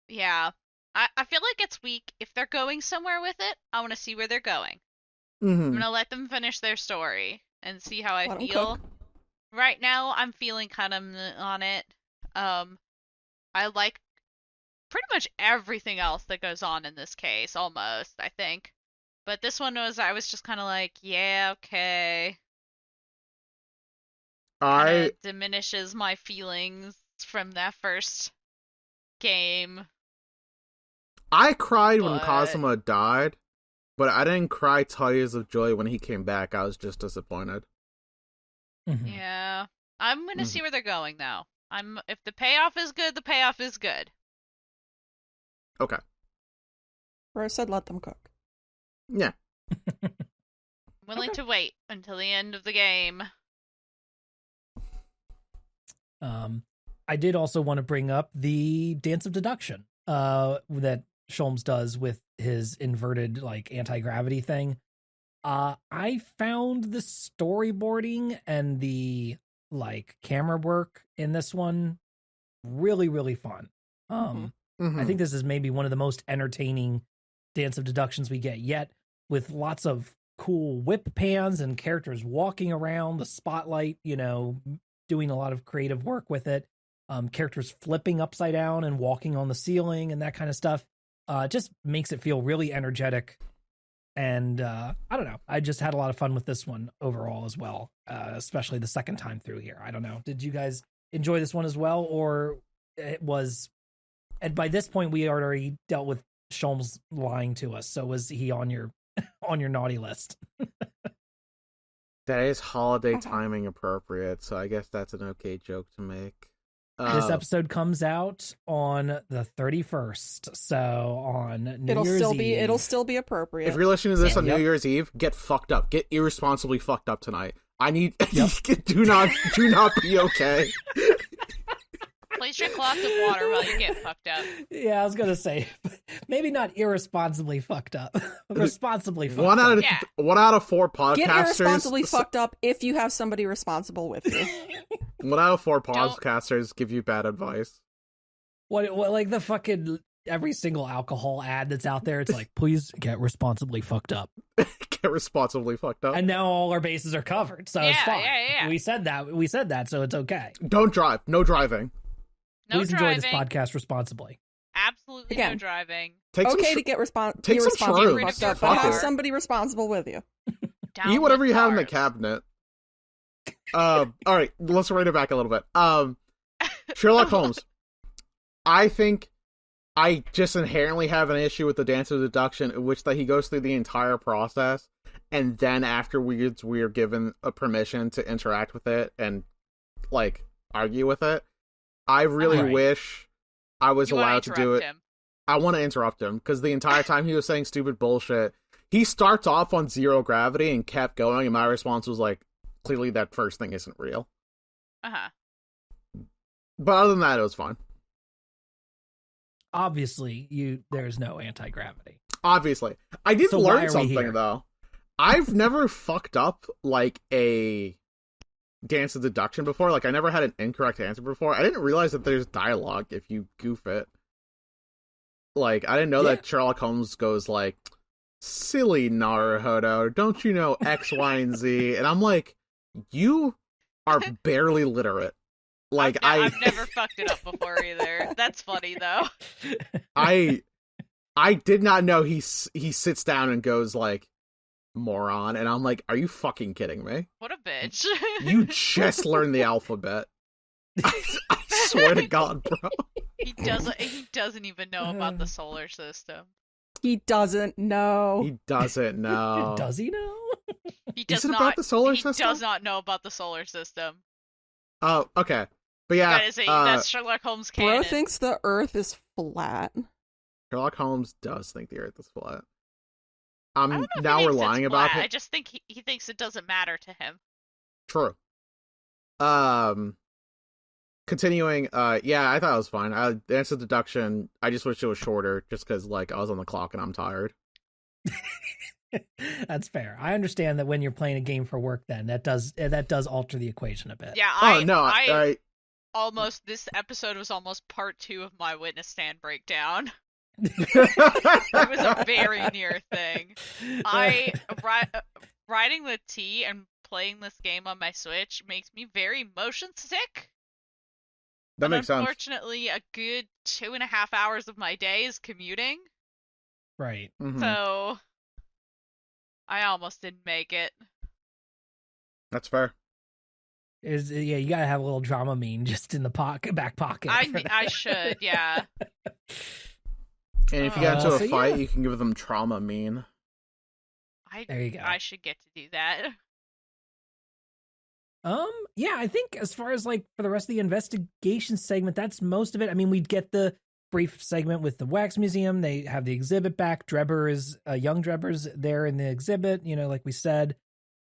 S2: Yeah. I feel like it's weak. If they're going somewhere with it, I want to see where they're going. I'm gonna let them finish their story and see how I
S4: Let 'em
S2: feel.
S4: cook.
S2: Right now, I'm feeling kind of on it. I like pretty much everything else that goes on in this case, almost, I think. But this one I was just kind of like, yeah, okay. Kind of diminishes my feelings from that first game.
S3: I cried when
S2: But-
S3: Cosmo died, but I didn't cry tears of joy when he came back. I was just disappointed.
S2: Yeah. I'm gonna see where they're going, though. If the payoff is good, the payoff is good.
S3: Okay.
S4: Rose said let them cook.
S3: Yeah.
S2: Willing
S4: Okay.
S2: to wait until the end of the game.
S1: I did also want to bring up the dance of deduction that Sholmes does with his inverted, like, anti-gravity thing. I found the storyboarding and the, like, camera work in this one really, really fun. I think this is maybe one of the most entertaining Dance of Deductions we get yet, with lots of cool whip pans and characters walking around the spotlight, doing a lot of creative work with it. Characters flipping upside down and walking on the ceiling and that kind of stuff. Just makes it feel really energetic. And I don't know. I just had a lot of fun with this one overall as well, especially the second time through here. I don't know. Did you guys enjoy this one as well? Or it was... And by this point, we had already dealt with Sholmes lying to us. So was he on your naughty list?
S3: That is holiday timing appropriate, so I guess that's an okay joke to make.
S1: This episode comes out on the 31st, so on New Year's Eve.
S4: It'll still be appropriate.
S3: If you're listening to this on New Year's Eve, get fucked up. Get irresponsibly fucked up tonight. I need... do not be okay.
S2: Please drink lots of water while you get fucked up.
S1: Yeah, I was gonna say, maybe not irresponsibly fucked up, responsibly fucked
S3: one
S1: up.
S3: One out of 4 podcasters...
S4: Get irresponsibly fucked up if you have somebody responsible with you.
S3: 1 out of 4 podcasters give you bad advice.
S1: What like the fucking every single alcohol ad that's out there, it's like, please get responsibly fucked up.
S3: Get responsibly fucked up.
S1: And now all our bases are covered, so it's fine.
S2: Yeah.
S1: We said that, so it's okay.
S3: Don't drive. No driving.
S1: Please enjoy this podcast responsibly.
S2: Absolutely no driving.
S4: Okay to get irresponsibly fucked up, but have somebody responsible with you.
S3: Eat whatever you have in the cabinet. All right, let's rein it back a little bit. Sherlock Holmes. I think I just inherently have an issue with the Dance of Deduction, in which that he goes through the entire process, and then afterwards we are given a permission to interact with it and like argue with it. I really wish I was allowed to do it. I want to interrupt him, because the entire time he was saying stupid bullshit, he starts off on 0 gravity and kept going, and my response was like, clearly that first thing isn't real. But other than that, it was fun.
S1: Obviously, there's no anti-gravity.
S3: Obviously. I did learn something, though. I've never fucked up, like, a Dance of Deduction before. Like, I never had an incorrect answer before. I didn't realize that there's dialogue if you goof it. Like, I didn't know that Sherlock Holmes goes, like, silly Naruhodo, don't you know X, Y, and Z? And I'm like, you are barely literate. Like,
S2: I've never fucked it up before either. That's funny, though.
S3: I did not know he sits down and goes, like, moron, and I'm like, are you fucking kidding me?
S2: What a bitch.
S3: You just learned the alphabet. I swear to God, bro.
S2: He doesn't even know about the solar system.
S4: He doesn't know.
S3: He doesn't know.
S1: Does he know?
S2: He does
S3: Is it
S2: not,
S3: about the solar system?
S2: He does not know about the solar system.
S3: Oh, okay. But yeah,
S2: that's Sherlock Holmes canon.
S4: Bro thinks the Earth is flat.
S3: Sherlock Holmes does think the Earth is flat.
S2: Now
S3: we're lying about it.
S2: I just think he thinks it doesn't matter to him.
S3: True. Continuing, yeah, I thought it was fine. Dance of Deduction, I just wish it was shorter, just because, like, I was on the clock and I'm tired.
S1: That's fair. I understand that when you're playing a game for work, then that does alter the equation a bit.
S2: Yeah, this episode was almost part 2 of my witness stand breakdown. It was a very near thing. Riding the T and playing this game on my Switch makes me very motion sick.
S3: That makes sense.
S2: Unfortunately, a good 2.5 hours of my day is commuting.
S1: Right.
S3: Mm-hmm.
S2: So I almost didn't make it.
S3: That's fair.
S1: You gotta have a little drama mean just in the back pocket.
S2: I should, yeah.
S3: And if you get into a fight, you can give them trauma mean.
S1: There you go.
S2: I should get to do that.
S1: Yeah, I think as far as like for the rest of the investigation segment, that's most of it. I mean, we'd get the brief segment with the wax museum. They have the exhibit back. Young Drebber's there in the exhibit, like we said.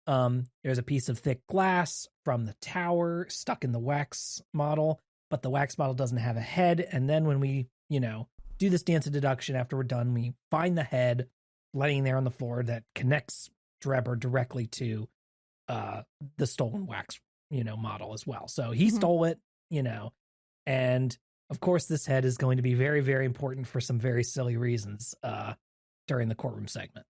S1: There's a piece of thick glass from the tower stuck in the wax model, but the wax model doesn't have a head. And then when we, do this Dance of Deduction after we're done, we find the head laying there on the floor that connects Drebber directly to the stolen wax, model as well. So he stole it, and Of course, this head is going to be very, very important for some very silly reasons during the courtroom segment.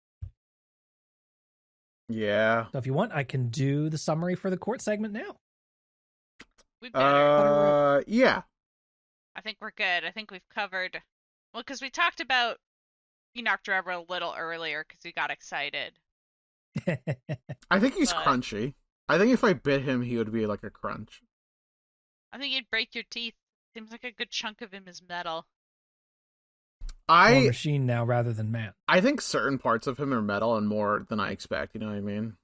S3: Yeah.
S1: So if you want, I can do the summary for the court segment now.
S2: We better.
S3: Yeah.
S2: I think we're good. I think we've covered. Well, because we talked about Enoch Drebber a little earlier because we got excited.
S3: I think he's
S2: But-
S3: crunchy. I think if I bit him, he would be like a crunch.
S2: I think you'd break your teeth. Seems like a good chunk of him is metal.
S1: More
S3: I
S1: machine now rather than man.
S3: I think certain parts of him are metal and more than I expect. You know what I mean?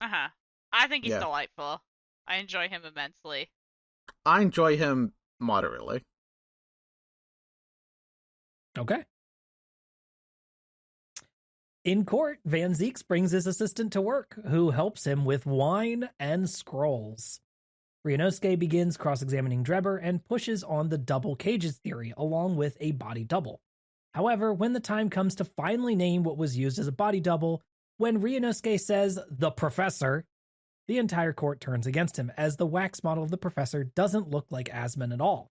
S2: Uh-huh. I think he's
S3: Yeah.
S2: delightful. I enjoy him immensely.
S3: I enjoy him moderately.
S1: Okay. In court, Van Zieks brings his assistant to work, who helps him with wine and scrolls. Ryunosuke begins cross-examining Drebber and pushes on the double cages theory, along with a body double. However, when the time comes to finally name what was used as a body double, when Ryunosuke says, "the professor," the entire court turns against him, as the wax model of the professor doesn't look like Asman at all.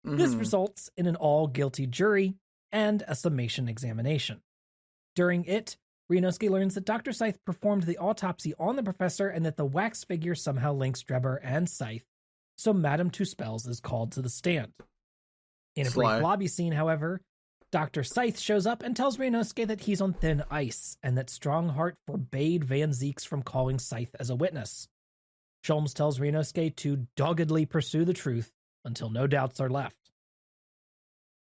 S1: This
S3: Mhm.
S1: results in an all-guilty jury and a summation examination. During it, Ryunosuke learns that Dr. Scythe performed the autopsy on the professor and that the wax figure somehow links Drebber and Scythe, so Madame Two Spells is called to the stand. In a
S3: Sly.
S1: brief lobby scene, however, Dr. Scythe shows up and tells Ryunosuke that he's on thin ice and that Strongheart forbade Van Zieks from calling Scythe as a witness. Sholmes tells Ryunosuke to doggedly pursue the truth until no doubts are left.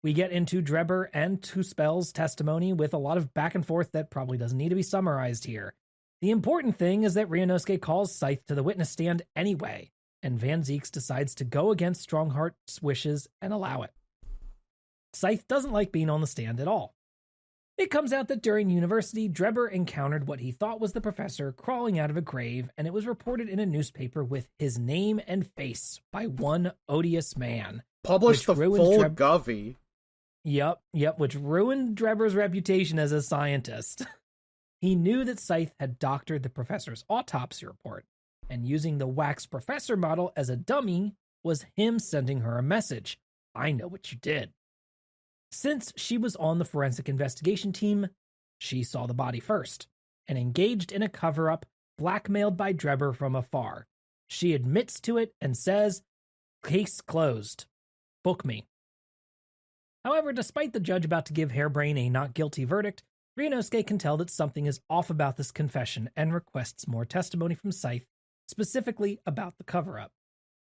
S1: We get into Drebber and Two Spells' testimony with a lot of back and forth that probably doesn't need to be summarized here. The important thing is that Ryunosuke calls Scythe to the witness stand anyway, and Van Zieks decides to go against Strongheart's wishes and allow it. Scythe doesn't like being on the stand at all. It comes out that during university, Drebber encountered what he thought was the professor crawling out of a grave, and it was reported in a newspaper with his name and face by one odious man.
S3: Published the
S1: which ruined
S3: full
S1: Dreb-
S3: Govey.
S1: Yep, which ruined Drebber's reputation as a scientist. He knew that Scythe had doctored the professor's autopsy report, and using the wax professor model as a dummy was him sending her a message. I know what you did. Since she was on the forensic investigation team, she saw the body first, and engaged in a cover-up blackmailed by Drebber from afar. She admits to it and says, "Case closed. Book me." However, despite the judge about to give Hairbrain a not guilty verdict, Ryunosuke can tell that something is off about this confession and requests more testimony from Scythe, specifically about the cover-up.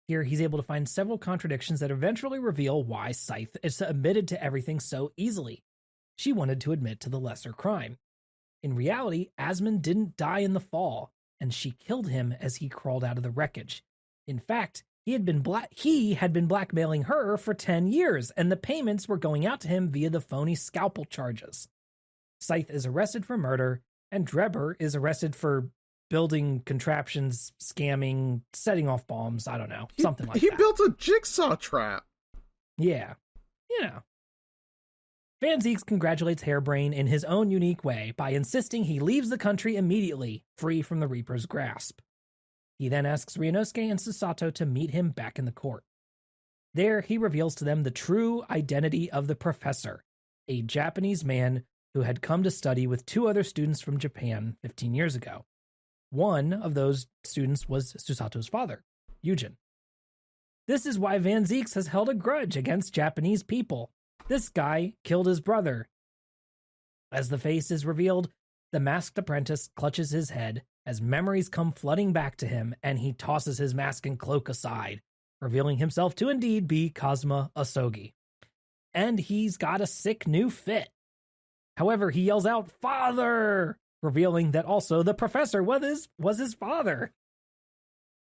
S1: Here, he's able to find several contradictions that eventually reveal why Scythe is admitted to everything so easily. She wanted to admit to the lesser crime. In reality, Asman didn't die in the fall, and she killed him as he crawled out of the wreckage. In fact, he had been blackmailing her for 10 years, and the payments were going out to him via the phony scalpel charges. Scythe is arrested for murder, and Drebber is arrested for building contraptions, scamming, setting off bombs, I don't know, something like that.
S3: He built a jigsaw trap.
S1: Yeah. Van Zieks congratulates Hairbrain in his own unique way by insisting he leaves the country immediately, free from the Reaper's grasp. He then asks Ryunosuke and Susato to meet him back in the court. There, he reveals to them the true identity of the professor, a Japanese man who had come to study with two other students from Japan 15 years ago. One of those students was Susato's father, Eugen. This is why Van Zieks has held a grudge against Japanese people. This guy killed his brother. As the face is revealed, the masked apprentice clutches his head as memories come flooding back to him, and he tosses his mask and cloak aside, revealing himself to indeed be Kazuma Asogi. And he's got a sick new fit. However, he yells out, "Father!" revealing that also the professor was his father.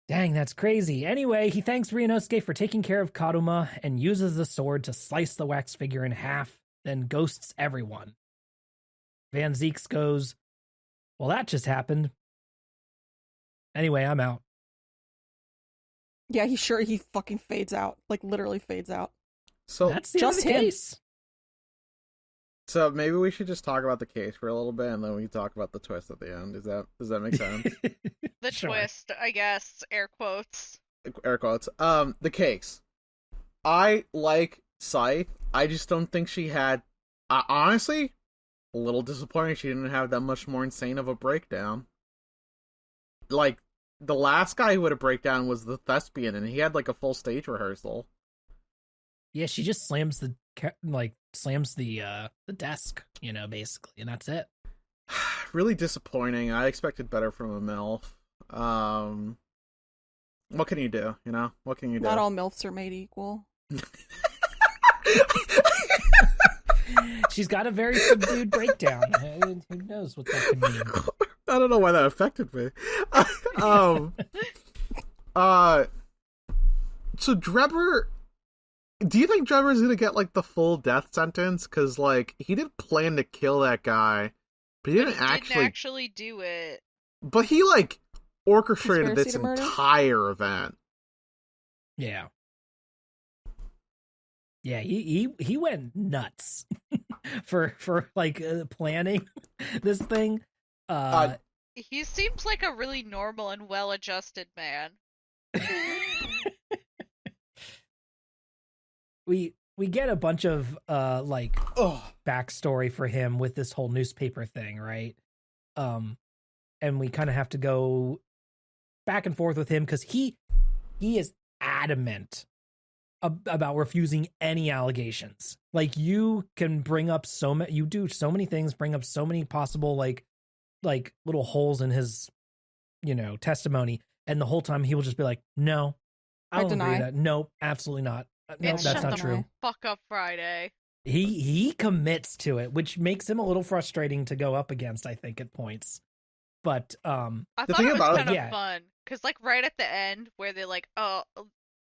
S1: Dang, that's crazy. Anyway, he thanks Ryunosuke for taking care of Karuma and uses the sword to slice the wax figure in half, then ghosts everyone. Van Zieks goes, "Well, that just happened. Anyway, I'm out."
S4: Yeah, he fucking fades out. Like, literally fades out.
S3: So
S1: That's the
S4: just
S1: end of the
S4: him.
S1: case.
S3: So maybe we should just talk about the case for a little bit, and then we talk about the twist at the end. Does that make sense?
S2: The
S1: Sure.
S2: twist, I guess, air quotes.
S3: Air quotes. The case. I like Scythe. I just don't think she had... honestly, a little disappointing she didn't have that much more insane of a breakdown. Like, the last guy who had a breakdown was the thespian, and he had, like, a full stage rehearsal.
S1: Yeah, she just slams the desk, you know, basically, and that's it.
S3: Really disappointing. I expected better from a MILF. What can you do, you know? What can you do?
S4: Not all MILFs are made equal.
S1: She's got a very subdued breakdown. Who knows what that could mean?
S3: I don't know why that affected me. So Drebber, do you think Drebber's gonna get, like, the full death sentence? Because, like, he did plan to kill that guy, but he didn't
S2: actually do it.
S3: But he, like, orchestrated
S4: Conspiracy
S3: this
S4: to murder?
S3: entire event.
S1: Yeah. Yeah, he went nuts for like planning this thing.
S2: He seems like a really normal and well-adjusted man.
S1: We get a bunch of backstory for him with this whole newspaper thing, right? And we kind of have to go back and forth with him because he is adamant about refusing any allegations. Like, you can bring up you do so many things, bring up so many possible like little holes in his, you know, testimony, and the whole time he will just be like, no, I don't agree with that. Nope, absolutely not. No, that's not true.
S2: Fuck up Friday.
S1: He commits to it, which makes him a little frustrating to go up against, I think, at points. But
S2: I thought it was kind of fun because, like, right at the end where they're like, oh,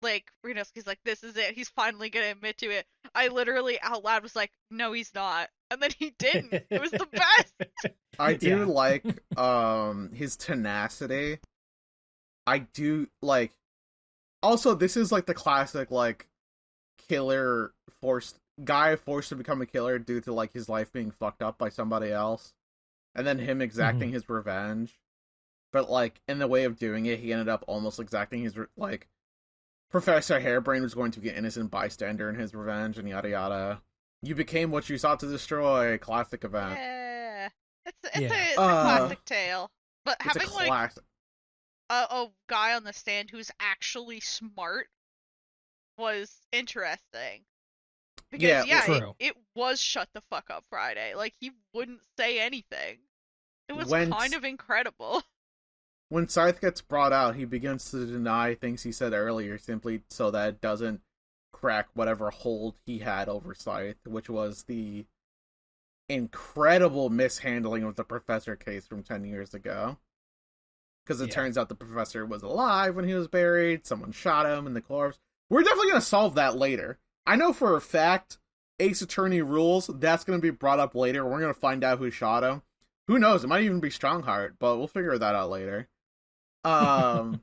S2: like, Renoski's like, this is it, he's finally gonna admit to it. I literally out loud was like, no, he's not, and then he didn't. It was the best.
S3: I do like his tenacity. I do like. Also, this is like the classic like killer forced to become a killer due to like his life being fucked up by somebody else, and then him exacting his revenge. But like in the way of doing it, he ended up almost exacting his like. Professor Harebrain was going to be an innocent bystander in his revenge, and yada yada. You became what you sought to destroy. Classic event.
S2: Yeah, it's a classic tale. But having like a guy on the stand who's actually smart was interesting. Because it was shut the fuck up Friday. Like, he wouldn't say anything. It was kind of incredible.
S3: When Scythe gets brought out, he begins to deny things he said earlier simply so that it doesn't crack whatever hold he had over Scythe, which was the incredible mishandling of the professor case from 10 years ago. Because it turns out the professor was alive when he was buried, someone shot him in the corpse. We're definitely going to solve that later. I know for a fact, Ace Attorney rules, that's going to be brought up later. We're going to find out who shot him. Who knows, it might even be Strongheart, but we'll figure that out later. But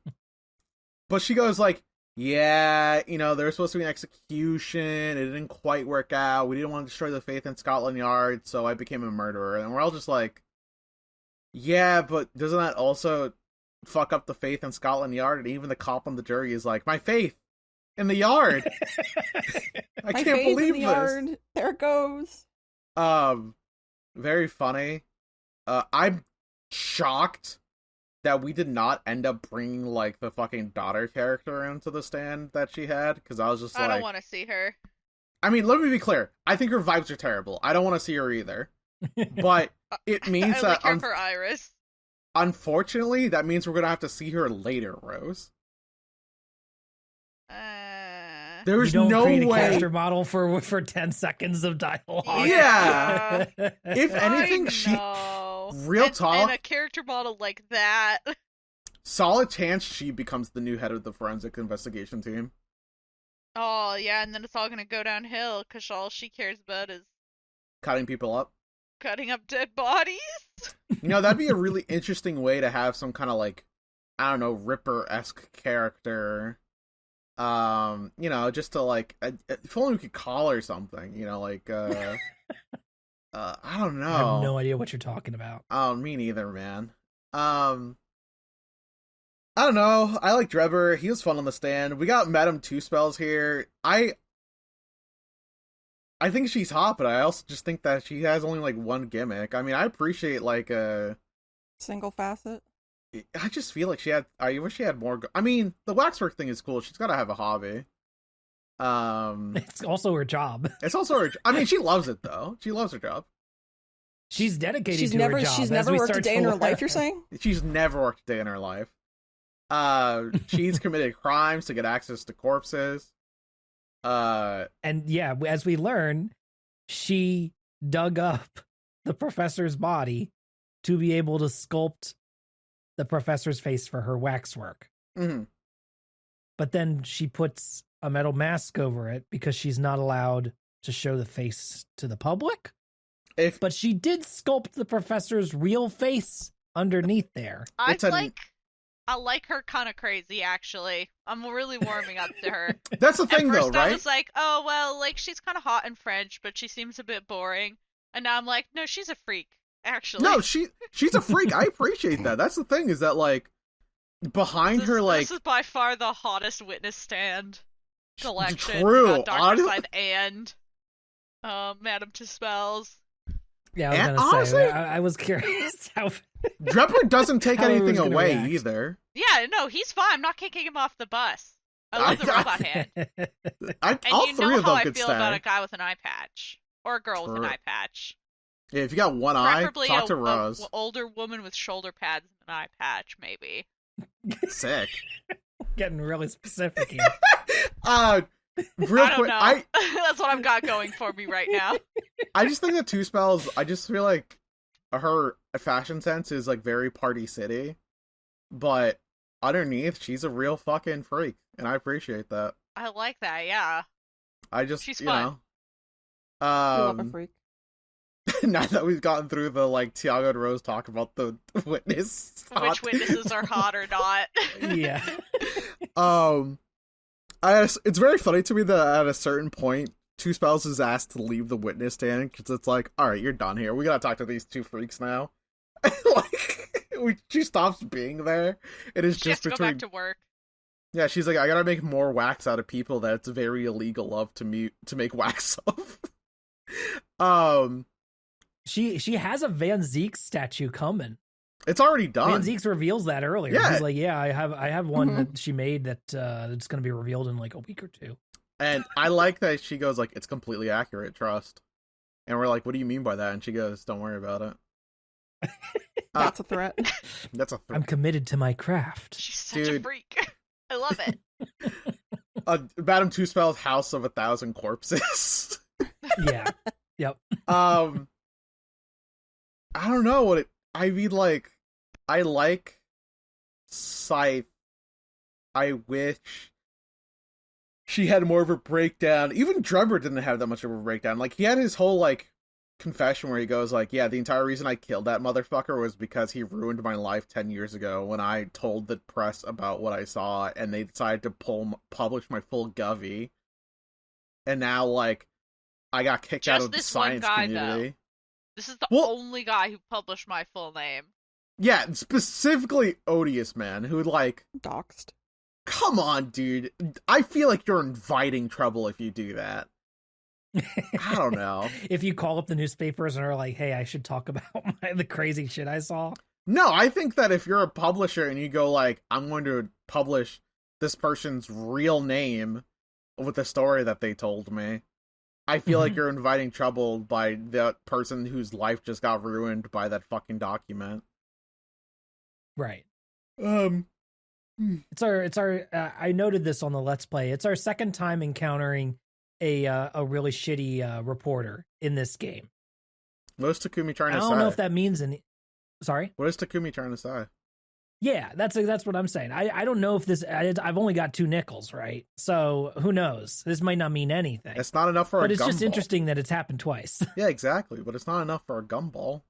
S3: she goes like, yeah, you know, there was supposed to be an execution, it didn't quite work out, we didn't want to destroy the faith in Scotland Yard, so I became a murderer. And we're all just like, yeah, but doesn't that also fuck up the faith in Scotland Yard? And even the cop on the jury is like, my faith in the yard. I can't believe this.
S4: Yard. There it goes.
S3: Very funny. I'm shocked that we did not end up bringing, like, the fucking daughter character into the stand that she had, because I was just like...
S2: I don't want to see her.
S3: I mean, let me be clear. I think her vibes are terrible. I don't want to see her either. But it means
S2: I like her for Iris.
S3: Unfortunately, that means we're going to have to see her later, Rose. There's no
S1: create
S3: way.
S1: A character model for 10 seconds of dialogue.
S3: Yeah. If anything, real talk.
S2: And a character model like that.
S3: Solid chance she becomes the new head of the forensic investigation team.
S2: Oh yeah, and then it's all gonna go downhill because all she cares about is
S3: cutting people up,
S2: cutting up dead bodies.
S3: You know, that'd be a really interesting way to have some kind of like, I don't know, Ripper-esque character. You know, just to like, if only we could call her something, you know, like, I don't know.
S1: I have no idea what you're talking about.
S3: Oh, me neither, man. I don't know. I like Drebber. He was fun on the stand. We got Madame Two Spells here. I I think she's hot, but I also just think that she has only like one gimmick. I mean, I appreciate like a
S4: Single facet.
S3: I just feel like she had. I wish she had more. I mean, the waxwork thing is cool. She's got to have a hobby.
S1: It's also her job.
S3: It's also her. I mean, she loves it though. She loves her job.
S1: She's dedicated
S4: She's
S1: to
S4: never
S1: her job.
S4: she's
S1: as
S4: never
S1: we
S4: worked a
S1: start
S4: day
S1: to
S4: in her
S1: learn.
S4: life, you're saying?
S3: She's never worked a day in her life. She's committed crimes to get access to corpses.
S1: And yeah, as we learn, she dug up the professor's body to be able to sculpt the professor's face for her waxwork.
S3: Mhm.
S1: But then she puts a metal mask over it because she's not allowed to show the face to the public. But she did sculpt the professor's real face underneath there.
S2: I like her kind of crazy, actually. I'm really warming up to her.
S3: That's the thing,
S2: At first
S3: though, right?
S2: I was like, oh, well, like, she's kind of hot in French, but she seems a bit boring. And now I'm like, no, she's a freak, actually.
S3: No, she's a freak. I appreciate that. That's the thing, is that, like, behind her, like...
S2: This is by far the hottest witness stand collection.
S3: True.
S2: Darker Side and Madame Tussauds.
S1: Yeah, I was
S3: And
S1: gonna
S3: honestly,
S1: say, I was curious how...
S3: Drebber doesn't take
S1: How he
S3: anything
S1: was gonna
S3: away,
S1: react.
S3: either.
S2: Yeah, no, he's fine. I'm not kicking him off the bus. I love the robot hand. And
S3: All
S2: you
S3: three
S2: know
S3: of
S2: how
S3: them
S2: I
S3: could
S2: feel
S3: stay.
S2: about a guy with an eye patch. Or a girl with an
S3: True.
S2: eye patch.
S3: Yeah, if you got one eye,
S2: Preferably
S3: talk to
S2: a
S3: Rose.
S2: older woman with shoulder pads and an eye patch, maybe.
S3: Sick.
S1: Getting really specific here.
S3: Real
S2: I don't
S3: quick,
S2: know. That's what I've got going for me right now.
S3: I just think that Two Spells, I just feel like her fashion sense is like very Party City, but underneath she's a real fucking freak, and I appreciate that.
S2: I like that, yeah.
S3: I just,
S2: She's
S3: you
S2: fun.
S3: know,
S4: You love a freak.
S3: now that we've gotten through the like Tiago and Rose talk about the witness,
S2: Which witnesses are hot or not.
S1: Yeah.
S3: It's very funny to me that at a certain point, Two Spells is asked to leave the witness stand because it's like, all right, you're done here. We gotta talk to these two freaks now. She stops being there. It is
S2: She has
S3: just
S2: to go
S3: between.
S2: back to work.
S3: Yeah, she's like, I gotta make more wax out of people that it's very illegal of to make wax of.
S1: She has a Van Zeek statue coming.
S3: It's already done.
S1: Van Zeek reveals that earlier.
S3: Yeah.
S1: He's like, yeah, I have one
S4: Mhm.
S1: that she made that it's going to be revealed in like a week or two.
S3: And I like that she goes like, it's completely accurate, trust. And we're like, what do you mean by that? And she goes, don't worry about it.
S4: That's a threat.
S3: That's a
S1: I'm committed to my craft.
S2: She's such a
S3: Dude.
S2: freak. I love it.
S3: Madame Two Spells' House of 1,000 Corpses.
S1: Yeah. Yep.
S3: I don't know what I mean, like, I like Scythe. I wish she had more of a breakdown. Even Drummer didn't have that much of a breakdown. Like, he had his whole, like, confession where he goes, like, yeah, the entire reason I killed that motherfucker was because he ruined my life 10 years ago when I told the press about what I saw, and they decided to publish my full Govy. And now, like, I got kicked out
S2: Just
S3: of the
S2: this one
S3: science
S2: guy,
S3: community.
S2: though. This is the
S3: Well-
S2: only guy who published my full name.
S3: Yeah, specifically Odious Man, who, like,
S4: Doxed.
S3: come on, dude. I feel like you're inviting trouble if you do that. I don't know.
S1: If you call up the newspapers and are like, hey, I should talk about the crazy shit I saw.
S3: No, I think that if you're a publisher and you go, like, I'm going to publish this person's real name with the story that they told me, I feel like you're inviting trouble by that person whose life just got ruined by that fucking document.
S1: Right.
S3: It's
S1: It's our I noted this on the Let's Play. It's our second time encountering a really shitty reporter in this game.
S3: What is Takumi trying
S1: I
S3: to say?
S1: don't know if that means any. Sorry?
S3: What is Takumi trying to say?
S1: Yeah, that's what I'm saying. I don't know if this. I've only got 2 nickels, right? So who knows? This might not mean anything.
S3: It's not enough for a
S1: but it's
S3: gumball.
S1: just interesting that it's happened twice.
S3: Yeah, exactly. But it's not enough for a gumball.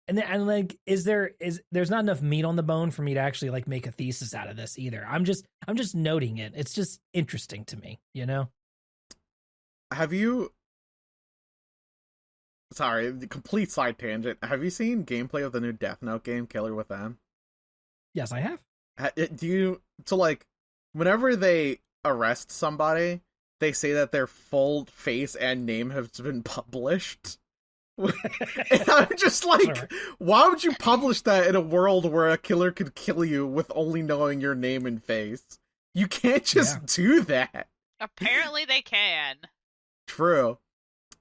S1: And like, there's not enough meat on the bone for me to actually like make a thesis out of this either. I'm just noting it. It's just interesting to me, you know?
S3: Have you... Sorry, the complete side tangent. Have you seen gameplay of the new Death Note game, Killer Within?
S1: Yes, I have.
S3: Do you... So, like, whenever they arrest somebody, they say that their full face and name have been published. And I'm just like,
S1: Sorry.
S3: why would you publish that in a world where a killer could kill you with only knowing your name and face? You can't just do that.
S2: Apparently they can.
S3: True.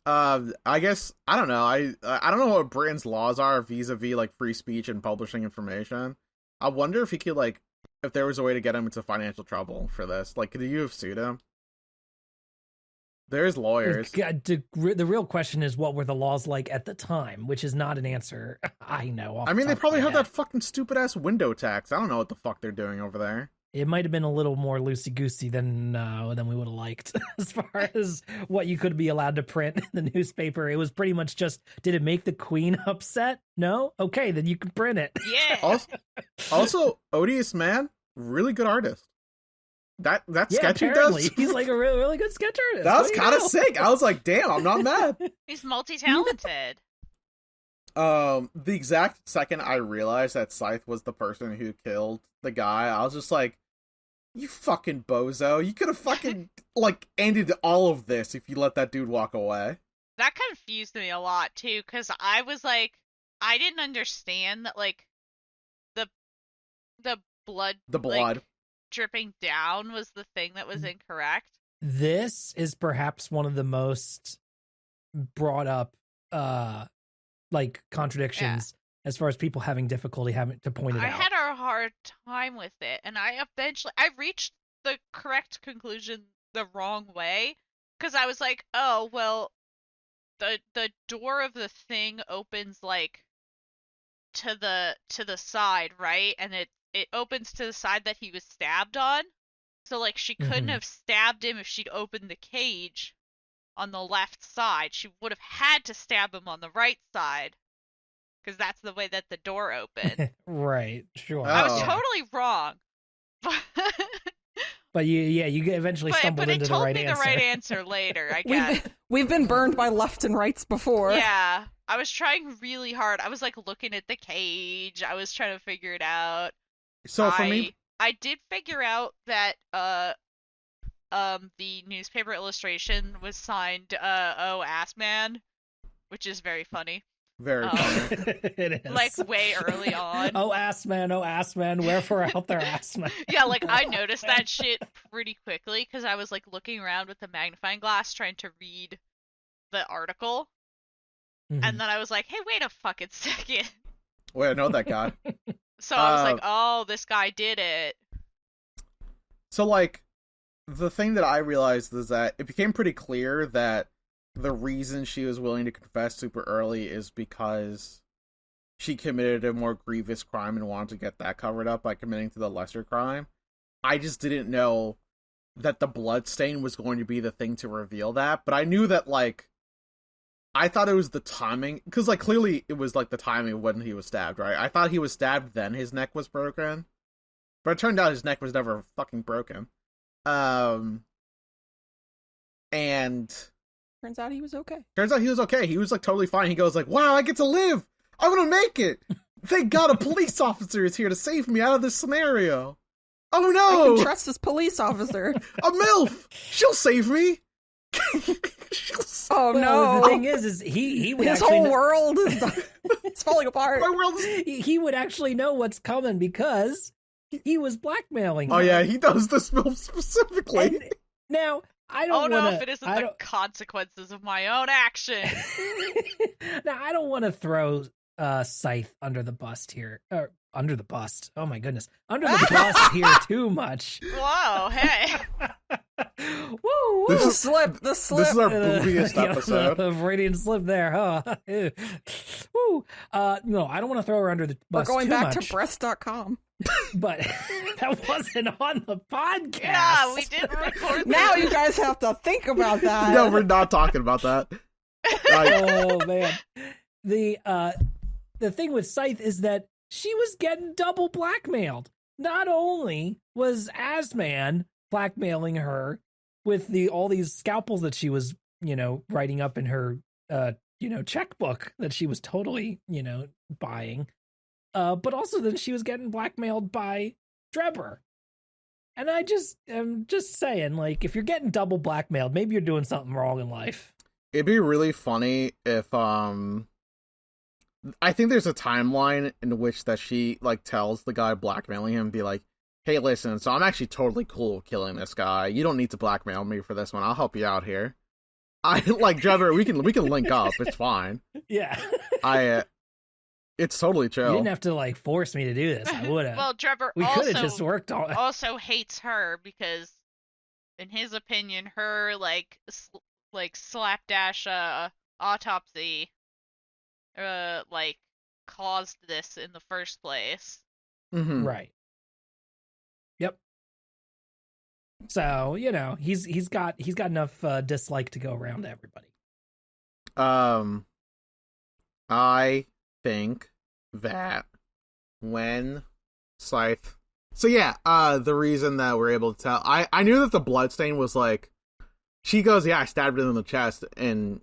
S3: I guess I don't know. I don't know what Britain's laws are vis-a-vis like free speech and publishing information. I wonder if he could like if there was a way to get him into financial trouble for this. Like, could you have sued him? There's lawyers.
S1: The real question is, what were the laws like at the time? Which is not an answer I know.
S3: I mean, they probably have that fucking stupid ass window tax. I don't know what the fuck they're doing over there.
S1: It might have been a little more loosey-goosey than we would have liked as far as what you could be allowed to print in the newspaper. It was pretty much just, did it make the queen upset? No? Okay, then you can print it.
S2: Yeah.
S3: Also, Odious Man, really good artist. That sketch he
S1: apparently.
S3: does,
S1: He's like a really, really good sketch artist.
S3: that was kind of sick. I was like, damn, I'm not mad.
S2: He's multi-talented.
S3: The exact second I realized that Scythe was the person who killed the guy, I was just like, you fucking bozo. You could have fucking, like, ended all of this if you let that dude walk away.
S2: That confused me a lot, too, because I was like, I didn't understand that, like, the blood...
S3: The blood.
S2: Like, dripping down was the thing that was incorrect.
S1: This is perhaps one of the most brought up, like, contradictions as far as people having difficulty having to point it
S2: I
S1: out.
S2: had a hard time with it, and I reached the correct conclusion the wrong way, because I was like, oh, well, the door of the thing opens, like, to the side, right? And it opens to the side that he was stabbed on. So, like, she couldn't have stabbed him if she'd opened the cage on the left side. She would have had to stab him on the right side, because that's the way that the door opened.
S1: Right, sure.
S2: I was
S3: Oh.
S2: totally wrong.
S1: But you eventually stumbled
S2: but it
S1: into the
S2: told
S1: right
S2: me
S1: answer.
S2: the right answer later, I guess.
S4: We've been burned by left and rights before.
S2: Yeah. I was trying really hard. I was, like, looking at the cage. I was trying to figure it out.
S3: So for me,
S2: I did figure out that the newspaper illustration was signed Oh Ass Man, which is very funny.
S3: very funny.
S1: It is.
S2: Like, way early on.
S1: oh ass man, wherefore out there ass man.
S2: Yeah, like, I noticed that shit pretty quickly because I was, like, looking around with the magnifying glass trying to read the article.
S1: Mhm.
S2: And then I was like, hey, wait a fucking second.
S3: Wait, I know that guy.
S2: So I was like, oh, this guy did it.
S3: So, like, the thing that I realized is that it became pretty clear that the reason she was willing to confess super early is because she committed a more grievous crime and wanted to get that covered up by committing to the lesser crime. I just didn't know that the bloodstain was going to be the thing to reveal that, but I knew that, like, I thought it was the timing, because, like, clearly it was, like, the timing of when he was stabbed, right? I thought he was stabbed, then his neck was broken. But it turned out his neck was never fucking broken. And...
S4: Turns out he was okay.
S3: He was, like, totally fine. He goes, like, wow, I get to live! I'm gonna make it! Thank God a police officer is here to save me out of this scenario! Oh
S4: I
S3: no!
S4: can trust this police officer.
S3: A MILF! She'll save me!
S4: Oh
S1: Well,
S4: no!
S1: the thing is he would
S4: His
S1: actually
S4: whole world is it's falling apart.
S3: My world is...
S1: he would actually know what's coming because he was blackmailing
S3: Oh
S1: her.
S3: yeah, he does this MILF specifically.
S1: And now I
S2: Oh
S1: don't
S2: no,
S1: want
S2: if it
S1: to.
S2: isn't the consequences of my own action.
S1: Now I don't want to throw Scythe under the bus here. Under the bus. Oh my goodness. Under the bus here too much.
S2: Whoa, hey.
S1: Woo, woo.
S3: This
S4: The
S3: is-
S4: slip.
S3: This is our boobiest episode.
S1: The Freudian slip there, huh? Woo. No, I don't want to throw her under the
S4: We're
S1: bus
S4: going
S1: too
S4: back
S1: much,
S4: to breast.com.
S1: but that wasn't on the podcast.
S2: Yeah, we didn't record
S4: Now
S2: this.
S4: you guys have to think about that.
S3: No, we're not talking about that. Like,
S1: Oh man. The thing with Scythe is that she was getting double blackmailed. Not only was Asman blackmailing her with all these scalpels that she was, writing up in her checkbook that she was totally, buying. But also then she was getting blackmailed by Drebber. And I'm just saying, like, if you're getting double blackmailed, maybe you're doing something wrong in life.
S3: It'd be really funny if I think there's a timeline in which that she like tells the guy blackmailing him, be like, "Hey, listen, so I'm actually totally cool with killing this guy. You don't need to blackmail me for this one. I'll help you out here. I like Trevor. We can link up. It's fine.
S1: Yeah.
S3: It's totally chill.
S1: You didn't have to like force me to do this. I would have.
S2: Well, Trevor
S1: We could have just worked on it.
S2: also hates her because, in his opinion, her like slapdash autopsy like caused this in the first place.
S3: Mm-hmm.
S1: Right. Yep. So, you know, he's got enough dislike to go around to everybody.
S3: I think that when Scythe, so yeah, the reason that we're able to tell, I knew that the bloodstain was like, she goes, yeah, I stabbed him in the chest, and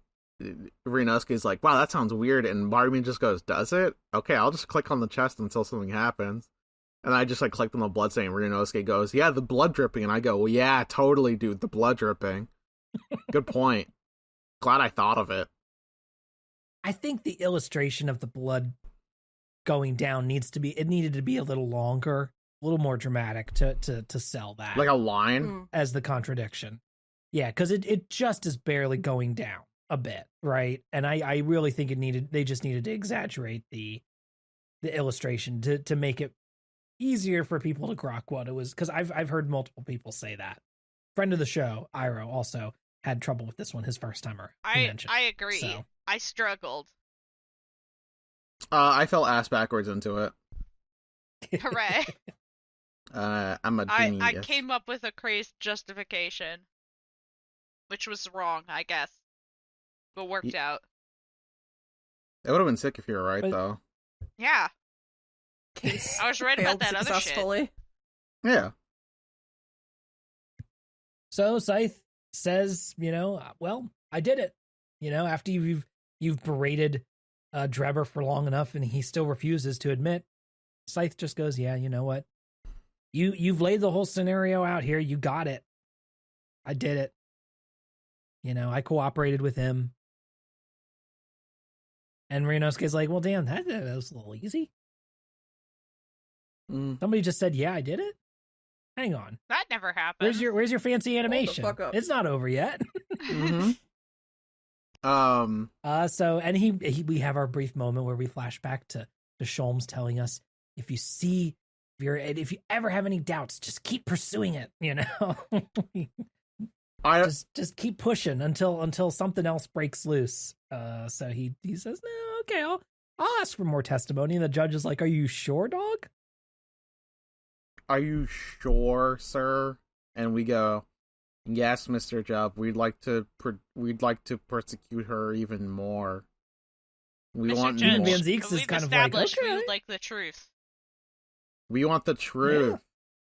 S3: Ryunosuke's like, wow, that sounds weird, and Marmin just goes, does it? Okay, I'll just click on the chest until something happens. And I just like clicked on the bloodstain, and Ryunosuke goes, yeah, the blood dripping, and I go, well, yeah, totally, dude, the blood dripping. Good point. Glad I thought of it.
S1: I think the illustration of the blood going down needed to be a little longer, a little more dramatic to sell that.
S3: Like a line?
S1: As the contradiction. Yeah, because it just is barely going down a bit, right? And I really think they just needed to exaggerate the illustration to make it easier for people to grok what it was, because I've heard multiple people say that. Friend of the show, Iro, also had trouble with this one his first timer.
S2: I agree.
S1: So.
S2: I struggled.
S3: I fell ass backwards into it.
S2: Hooray.
S3: I'm a genius.
S2: I came up with a crazed justification, which was wrong, I guess, but worked out.
S3: It would have been sick if you were right, though.
S2: Yeah.
S4: Case
S2: I was right about that other
S4: successfully.
S3: Shit. Yeah.
S1: So Scythe says, you know, well, I did it. You know, after you've berated Drebber for long enough and he still refuses to admit, Scythe just goes, yeah, you know what? You've laid the whole scenario out here. You got it. I did it. You know, I cooperated with him. And Ryunosuke's like, well, damn, that was a little easy. Somebody just said, yeah, I did it. Hang on.
S2: That never happened.
S1: Where's your fancy animation?
S4: Hold the fuck up.
S1: It's not over yet.
S3: Mm-hmm.
S1: So, and we have our brief moment where we flash back to Sholmes telling us, if you ever have any doubts, just keep pursuing it, you know. just keep pushing until something else breaks loose. So he says, no, okay, I'll ask for more testimony. And the judge is like, are you sure, dog?
S3: Are you sure, sir? And we go, yes, Mr. Jubb. We'd like to persecute her even more. We
S2: Mr.
S3: want
S2: Judge,
S3: more.
S1: Van Zeeks is
S2: we've
S1: kind of like,
S2: established we
S1: okay.
S2: would like the truth.
S3: We want the truth.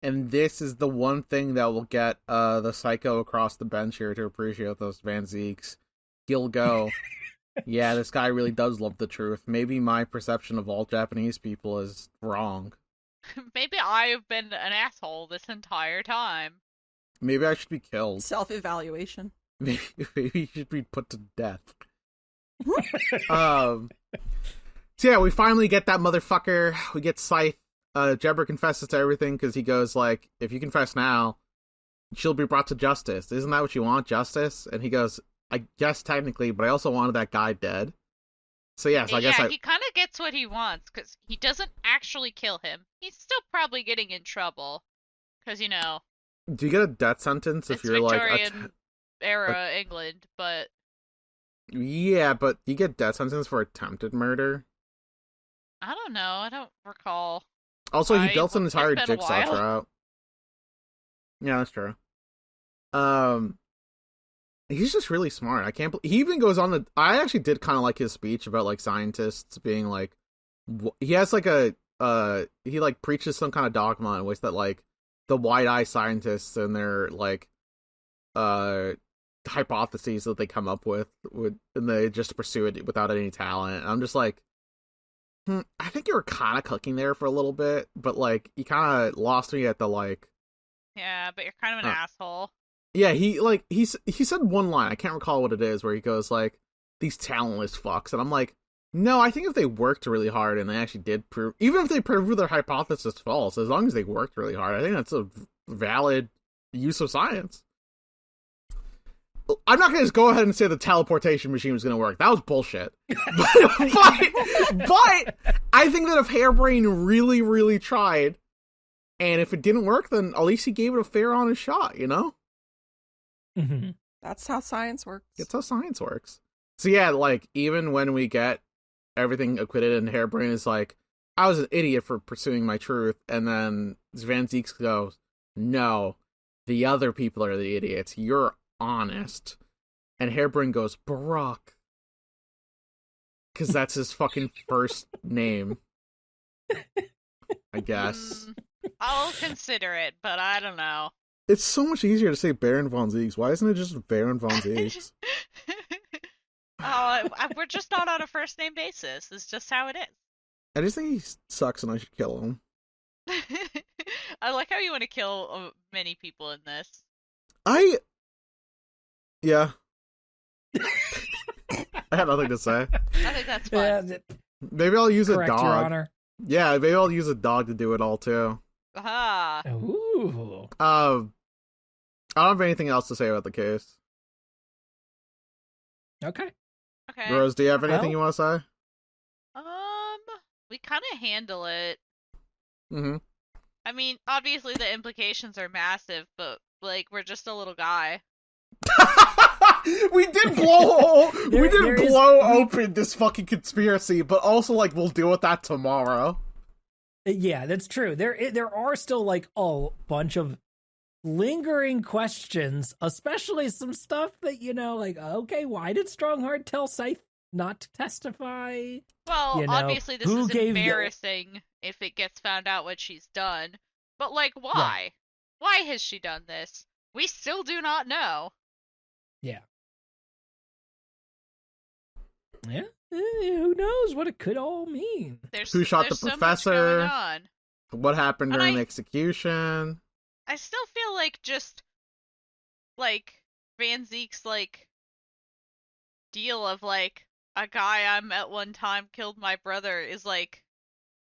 S3: Yeah. And this is the one thing that will get the psycho across the bench here to appreciate those Van Zeeks. He'll go, yeah, this guy really does love the truth. Maybe my perception of all Japanese people is wrong.
S2: Maybe I have been an asshole this entire time.
S3: Maybe I should be killed.
S4: Self-evaluation.
S3: Maybe you should be put to death. So yeah, we finally get that motherfucker. We get Scythe. Jebber confesses to everything because he goes like, if you confess now, she'll be brought to justice. Isn't that what you want, justice? And he goes, I guess technically, but I also wanted that guy dead. So yeah, so I guess
S2: he kind of gets what he wants because he doesn't actually kill him. He's still probably getting in trouble because, you know,
S3: do you get a death sentence if you're
S2: Victorian
S3: like
S2: era England? But
S3: yeah, but you get death sentence for attempted murder.
S2: I don't know. I don't recall.
S3: Also, he built an entire
S2: it's been a
S3: jigsaw
S2: while.
S3: trap. Yeah, that's true. He's just really smart. I can't believe he even goes on the. I actually did kind of like his speech about like scientists being like. He has like a he like preaches some kind of dogma in which that like the wide-eyed scientists and their like hypotheses that they come up with and they just pursue it without any talent. And I'm just like, I think you were kind of cooking there for a little bit, but like you kind of lost me at the like
S2: Yeah, but you're kind of an asshole.
S3: Yeah, he said one line, I can't recall what it is, where he goes like, "These talentless fucks," and I'm like, no, I think if they worked really hard and they actually did prove, even if they proved their hypothesis false, as long as they worked really hard, I think that's a valid use of science. I'm not going to just go ahead and say the teleportation machine was going to work. That was bullshit. but I think that if Hairbrain really, really tried, and if it didn't work, then at least he gave it a fair, honest shot, you know?
S1: Mm-hmm.
S4: That's how science works.
S3: That's how science works. So yeah, like, even when we get everything acquitted and Hairbrain is like, I was an idiot for pursuing my truth, and then Van Zieks goes, no, the other people are the idiots. You're honest. And Hairbrain goes, Barack. Because that's his fucking first name. I guess.
S2: I'll consider it, but I don't know.
S3: It's so much easier to say Baron von Zieks. Why isn't it just Baron von Zieks?
S2: We're just not on a first name basis. It's just how it is.
S3: I just think he sucks and I should kill him.
S2: I like how you want to kill many people in this.
S3: Yeah. I have nothing to say.
S2: I think that's fun.
S3: Maybe I'll use
S1: Correct,
S3: a dog.
S1: Your Honor.
S3: Yeah, maybe I'll use a dog to do it all too.
S2: Aha.
S1: Ooh.
S3: I don't have anything else to say about the case.
S1: Okay.
S2: Okay.
S3: Rose, do you have anything you want to say?
S2: We kind of handle it.
S3: Mm-hmm.
S2: I mean, obviously the implications are massive, but like we're just a little guy.
S3: We did blow open this fucking conspiracy, but also like we'll deal with that tomorrow.
S1: Yeah, that's true. There are still like a bunch of lingering questions, especially some stuff that, you know, like, okay, why did Strongheart tell Scythe not to testify?
S2: Well,
S1: you know,
S2: obviously this is embarrassing if it gets found out what she's done. But like, why?
S1: Right.
S2: Why has she done this? We still do not know.
S1: Yeah. Yeah. Who knows what it could all mean?
S3: Who shot the
S2: so much
S3: professor?
S2: going on.
S3: What happened during the execution?
S2: I still feel like just like Van Zieks like deal of like a guy I met one time killed my brother is like,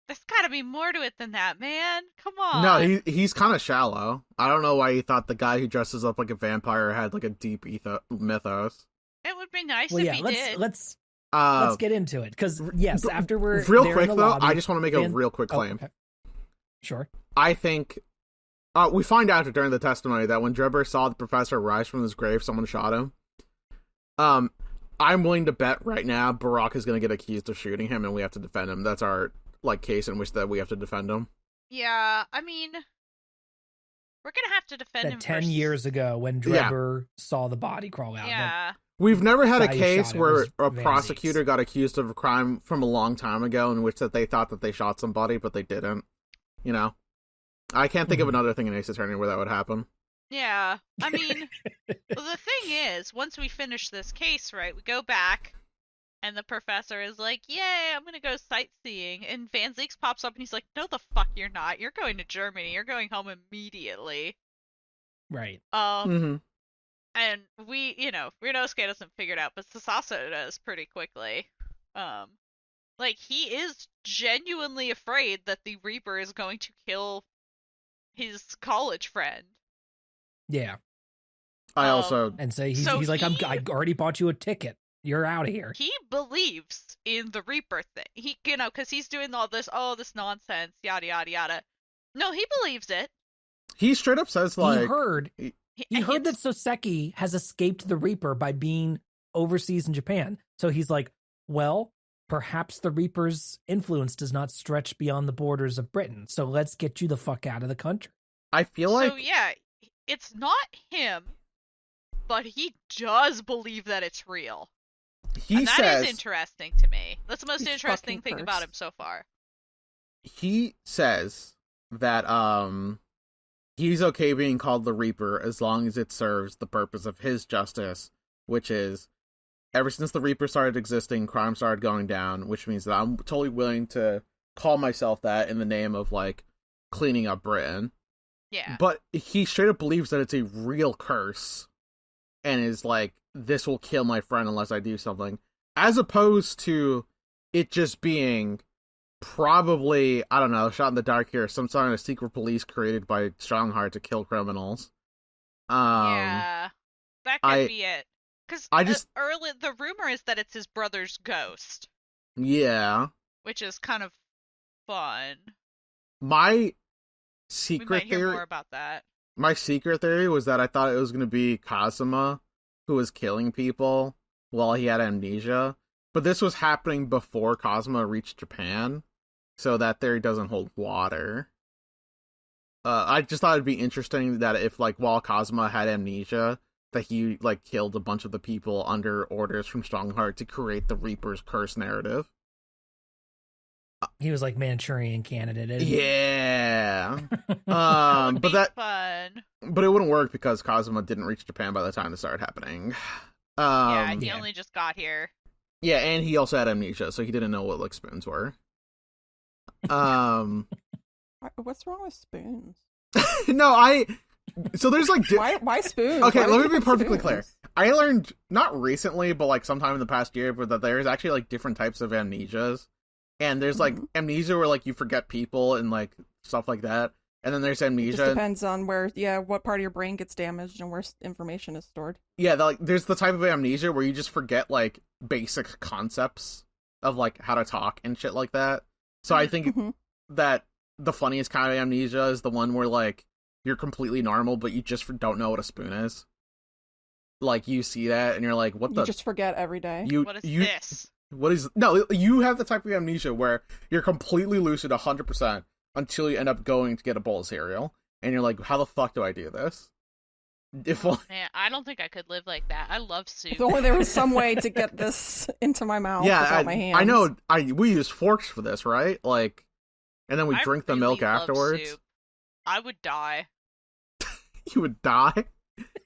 S2: there's gotta be more to it than that, man. Come on.
S3: No, he's kind of shallow. I don't know why he thought the guy who dresses up like a vampire had like a deep mythos.
S2: It would be nice
S1: well,
S2: if
S1: yeah,
S2: he did.
S1: Let's get into it, because yes, after we're
S3: real
S1: there
S3: quick
S1: in the
S3: though,
S1: lobby,
S3: I just want to make a real quick claim.
S1: Okay. Sure.
S3: I think we find out during the testimony that when Drebber saw the professor rise from his grave, someone shot him. I'm willing to bet right now Barack is going to get accused of shooting him, and we have to defend him. That's our like case in which that we have to defend him.
S2: Yeah, I mean, we're gonna have to defend him.
S1: 10 years ago when Drebber saw the body crawl out.
S2: Yeah.
S3: We've never had a
S1: guy who
S3: case
S1: shot it
S3: where
S1: was
S3: a
S1: Van
S3: prosecutor
S1: Zieks.
S3: got accused of a crime from a long time ago in which that they thought that they shot somebody, but they didn't. You know? I can't think of another thing in Ace Attorney where that would happen.
S2: Yeah, I mean, well, the thing is, once we finish this case, right, we go back, and the professor is like, yay, I'm gonna go sightseeing, and Van Zieks pops up, and he's like, no the fuck you're not, you're going to Germany, you're going home immediately.
S1: Right.
S2: And we, you know, Ryunosuke doesn't figure it out, but Sasaso does pretty quickly. Like, he is genuinely afraid that the Reaper is going to kill his college friend.
S1: Yeah.
S3: I also...
S1: And say he's like, I already bought you a ticket. You're out of here.
S2: He believes in the Reaper thing. He, you know, because he's doing all this, this nonsense, yada, yada, yada. No, he believes it.
S3: He straight up says, like...
S1: He heard that Soseki has escaped the Reaper by being overseas in Japan. So he's like, well, perhaps the Reaper's influence does not stretch beyond the borders of Britain. So let's get you the fuck out of the country.
S3: I feel like...
S2: So, yeah, it's not him, but he does believe that it's real. That is interesting to me. That's the most interesting thing about him so far.
S3: He says that, he's okay being called the Reaper as long as it serves the purpose of his justice, which is, ever since the Reaper started existing, crime started going down, which means that I'm totally willing to call myself that in the name of, like, cleaning up Britain.
S2: Yeah.
S3: But he straight up believes that it's a real curse and is like, this will kill my friend unless I do something. As opposed to it just being probably, I don't know, shot in the dark here, some sort of secret police created by Strongheart to kill criminals.
S2: Yeah. That could be it. Because early the rumor is that it's his brother's ghost.
S3: Yeah.
S2: Which is kind of fun.
S3: My secret
S2: we might hear
S3: theory
S2: more about that.
S3: My secret theory was that I thought it was going to be Kazuma who was killing people while he had amnesia. But this was happening before Kazuma reached Japan, so that theory doesn't hold water. I just thought it'd be interesting that if, like, while Kazuma had amnesia, that he, like, killed a bunch of the people under orders from Strongheart to create the Reaper's curse narrative.
S1: He was like Manchurian Candidate.
S3: Yeah.
S2: That would be fun.
S3: But it wouldn't work because Kazuma didn't reach Japan by the time this started happening.
S2: He only just got here.
S3: Yeah, and he also had amnesia, so he didn't know what, like, spoons were.
S4: What's wrong with spoons?
S3: So there's, like...
S4: Why spoons?
S3: Okay, let me be perfectly clear. I learned, not recently, but, like, sometime in the past year, but that there's actually, like, different types of amnesias. And there's, like, amnesia where, like, you forget people and, like, stuff like that. And then there's amnesia.
S4: It just depends on what part of your brain gets damaged and where information is stored.
S3: Yeah, there's the type of amnesia where you just forget, like, basic concepts of, like, how to talk and shit like that. So I think that the funniest kind of amnesia is the one where, like, you're completely normal, but you just don't know what a spoon is. Like, you see that, and you're like, what the...
S4: You just forget every day.
S2: What is this?
S3: What is... No, you have the type of amnesia where you're completely lucid 100% until you end up going to get a bowl of cereal, and you're like, how the fuck do I do this?
S2: Man, I don't think I could live like that. I love soup.
S4: If only there was some way to get this into my mouth without my hands.
S3: I know. We use forks for this, right? Like, and then we drink the milk afterwards.
S2: Soup. I would die.
S3: You would die?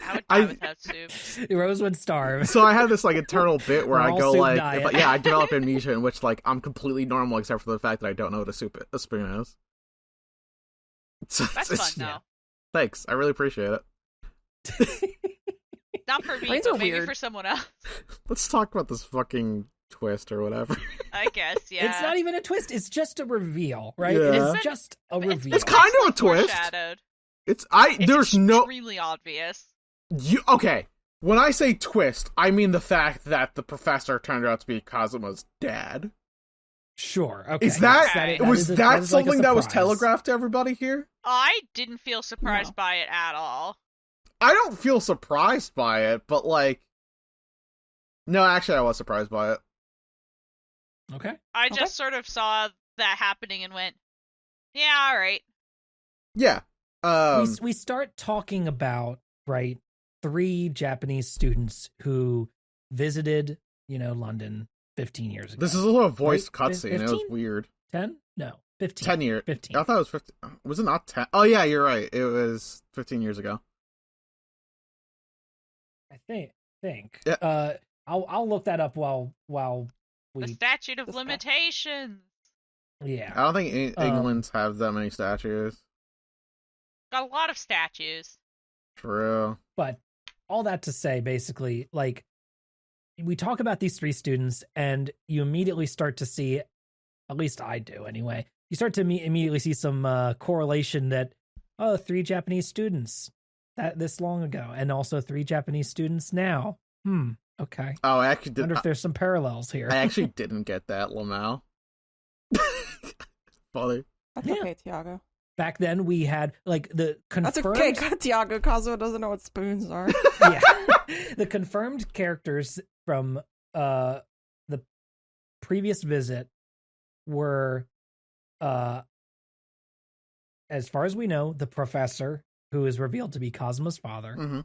S2: I would die without soup.
S1: Rose would starve.
S3: So I have this, like, internal bit where I go, like, I develop amnesia in which, like, I'm completely normal except for the fact that I don't know what a spoon is. So
S2: That's fun, though.
S3: Yeah. Thanks. I really appreciate it.
S2: Not for me,
S4: Brains
S2: but
S4: are
S2: maybe
S4: weird.
S2: for someone else.
S3: Let's talk about this fucking twist or whatever.
S2: I guess, yeah.
S1: It's not even a twist. It's just a reveal, right?
S3: Yeah.
S1: It's just a reveal.
S3: It's kind of a twist.
S2: Foreshadowed.
S3: There's
S2: extremely obvious.
S3: Okay. When I say twist, I mean the fact that the professor turned out to be Kazuma's dad.
S1: Sure. Okay.
S3: Was that something
S1: like
S3: that was telegraphed to everybody here?
S2: I didn't feel surprised by it at all.
S3: I don't feel surprised by it, but, like... No, actually, I was surprised by it.
S1: Okay.
S2: I just sort of saw that happening and went, yeah, alright.
S3: Yeah.
S1: We start talking about, right, 3 Japanese students who visited, London 15 years ago.
S3: This is a little voiced
S1: right?
S3: cutscene. It was weird.
S1: 10? No, 15.
S3: 10 years.
S1: 15.
S3: I thought it was 15. Was it not 10? Oh, yeah, you're right. It was 15 years ago.
S1: I think.
S3: Yeah.
S1: I'll look that up while we...
S2: The statute of limitations.
S1: Yeah.
S3: I don't think England's have that many statues.
S2: Got a lot of statues.
S3: True.
S1: But all that to say, basically, like, we talk about these 3 students, and you immediately start to see, at least I do anyway, you start to immediately see some correlation that, 3 Japanese students this long ago, and also 3 Japanese students now. Okay.
S3: Oh, I actually did.
S1: I wonder if there's some parallels here.
S3: I actually didn't get that, Lamau. Funny.
S4: That's okay, Tiago.
S1: Back then, we had, like, the confirmed...
S4: That's okay, Tiago. Kazuo doesn't know what spoons are.
S1: Yeah. The confirmed characters from the previous visit were, as far as we know, the professor, who is revealed to be Kazuma's father,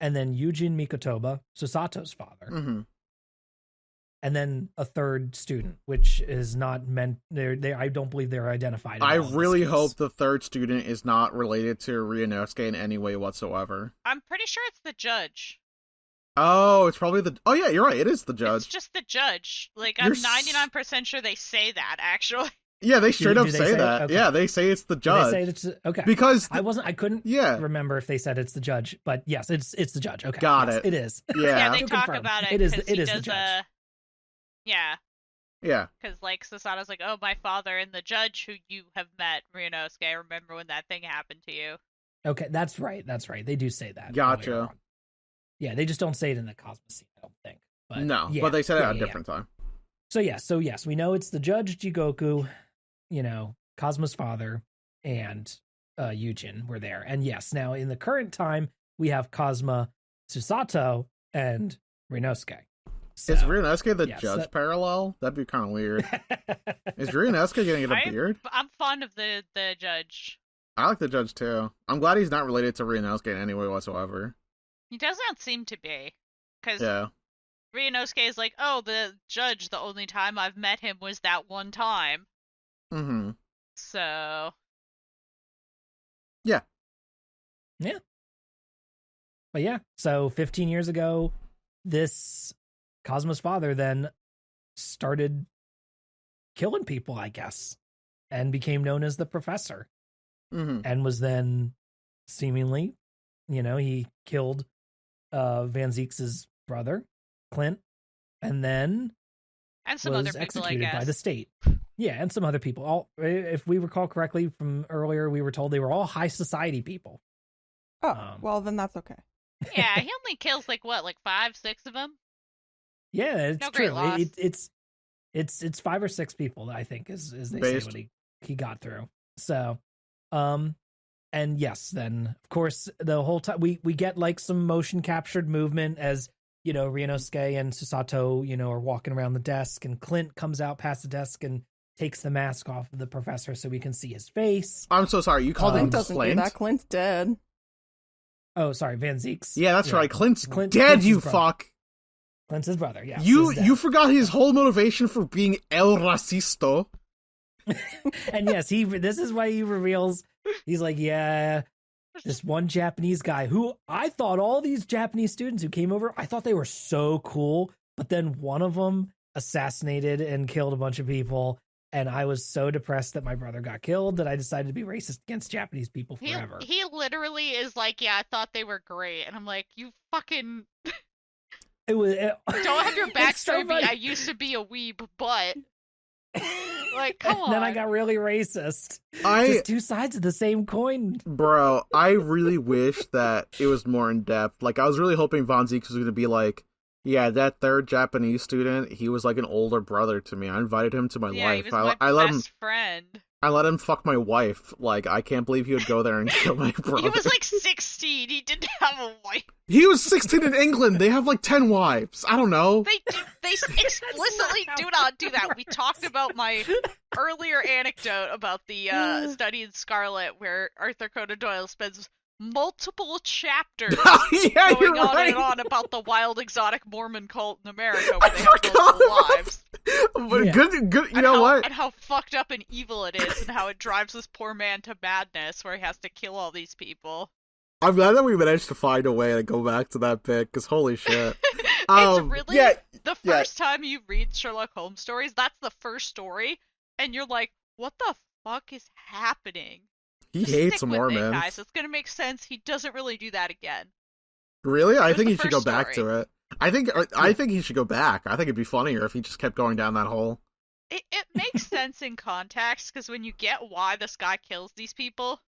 S1: and then Eugene Mikotoba, Susato's father, and then a 3rd student, which is not meant. I don't believe they're identified.
S3: I really hope the 3rd student is not related to Ryunosuke in any way whatsoever.
S2: I'm pretty sure it's the judge.
S3: Oh, it's probably the... Oh, yeah, you're right. It is the judge.
S2: It's just the judge. Like, I'm 99% sure they say that, actually.
S3: Yeah, they straight up
S1: do they
S3: say
S1: say it?
S3: that.
S1: Okay.
S3: Yeah, they say it's the
S1: Did
S3: judge.
S1: they say it's okay?
S3: Because
S1: I couldn't
S3: yeah,
S1: remember if they said it's the judge, but yes, it's the judge. Okay,
S3: Got
S1: yes,
S3: it.
S1: it is.
S2: Yeah,
S3: yeah,
S2: they
S1: To
S2: talk
S1: confirm.
S2: about it.
S1: It is
S2: 'cause
S1: it
S2: he
S1: is the
S2: does,
S1: judge.
S2: Yeah,
S3: yeah.
S2: because like Sasato's like, oh, my father and the judge who you have met, Ryunosuke. I remember when that thing happened to you.
S1: Okay, that's right. That's right. They do say that.
S3: Gotcha.
S1: earlier on. Yeah, they just don't say it in the Cosmos scene, I don't think. But
S3: No,
S1: yeah,
S3: but they said it
S1: yeah,
S3: at a
S1: yeah,
S3: different time.
S1: So yes, we know it's the judge Jigoku, Cosmo's father, and Yujin were there. And yes, now in the current time, we have Cosma, Susato, and Ryunosuke. So,
S3: Is Ryunosuke the
S1: yes,
S3: judge parallel? That'd be kind of weird. Is Ryunosuke gonna get a beard?
S2: I'm fond of the judge.
S3: I like the judge too. I'm glad he's not related to Ryunosuke in any way whatsoever.
S2: He doesn't seem to be, because
S3: Yeah.
S2: Ryunosuke is like, oh, the judge. The only time I've met him was that one time.
S3: Mm-hmm.
S2: So.
S3: Yeah.
S1: Yeah. But yeah, so 15 years ago, this Cosmo's father then started killing people, I guess, and became known as the Professor.
S3: Mm-hmm.
S1: And was then seemingly, he killed Van Zeke's brother, Clint, and then
S2: And some
S1: was
S2: other people,
S1: executed
S2: I guess.
S1: by the state. Yeah, and some other people. All, if we recall correctly from earlier, we were told they were all high society people.
S4: Oh, well, then that's okay.
S2: Yeah, he only kills like 5, 6 of them.
S1: Yeah, it's
S2: No
S1: true.
S2: great loss.
S1: It's 5 or 6 people, I think, is they
S3: Based.
S1: say what he got through. So, and yes, then of course the whole time we get like some motion captured movement as Ryunosuke and Susato are walking around the desk, and Clint comes out past the desk and takes the mask off of the professor so we can see his face.
S3: I'm so sorry. You called him
S4: Clint doesn't do
S3: Clint?
S4: that. Clint's dead.
S1: Oh, sorry, Van Zeke's.
S3: Yeah, that's right. Clint's dead,
S1: Clint's
S3: you
S1: his brother.
S3: fuck.
S1: Clint's his brother. Yeah,
S3: You forgot his whole motivation for being El Racisto.
S1: And yes, this is why he reveals, he's like, yeah, this one Japanese guy who I thought all these Japanese students who came over, I thought they were so cool, but then one of them assassinated and killed a bunch of people, and I was so depressed that my brother got killed that I decided to be racist against Japanese people forever.
S2: He literally is like, yeah, I thought they were great, and I'm like, you fucking don't have your backstory be, I used to be a weeb, but like, come on.
S1: Then I got really racist.
S3: I
S1: Just two sides of the same coin.
S3: Bro, I really wish that it was more in depth. Like, I was really hoping Von Zeke was going to be like, yeah, that third Japanese student, he was like an older brother to me. I invited him to my
S2: Yeah,
S3: life.
S2: he was
S3: I
S2: my
S3: let him.
S2: best friend.
S3: I let him fuck my wife. Like, I can't believe he would go there and kill my brother.
S2: He was like 16. He didn't have a wife.
S3: He was 16 in England. They have like 10 wives. I don't know.
S2: They explicitly do not do that. We talked about my earlier anecdote about the study in Scarlet, where Arthur Conan Doyle spends multiple chapters
S3: Yeah,
S2: going
S3: you're
S2: on
S3: right.
S2: and on about the wild exotic Mormon cult in America where they have multiple wives.
S3: But
S1: Yeah.
S3: good. You know what?
S2: And how fucked up and evil it is, and how it drives this poor man to madness where he has to kill all these people.
S3: I'm glad that we managed to find a way to go back to that bit, because holy shit.
S2: It's really
S3: yeah,
S2: the
S3: yeah.
S2: first time you read Sherlock Holmes stories, that's the first story, and you're like, what the fuck is happening?
S3: He
S2: Just
S3: hates
S2: stick with it,
S3: Mormons.
S2: guys. It's gonna make sense. He doesn't really do that again.
S3: Really? I
S2: was
S3: think
S2: the
S3: he should go
S2: first
S3: back
S2: story.
S3: to it. I think he should go back. I think it'd be funnier if he just kept going down that hole.
S2: It makes sense in context, because when you get why this guy kills these people,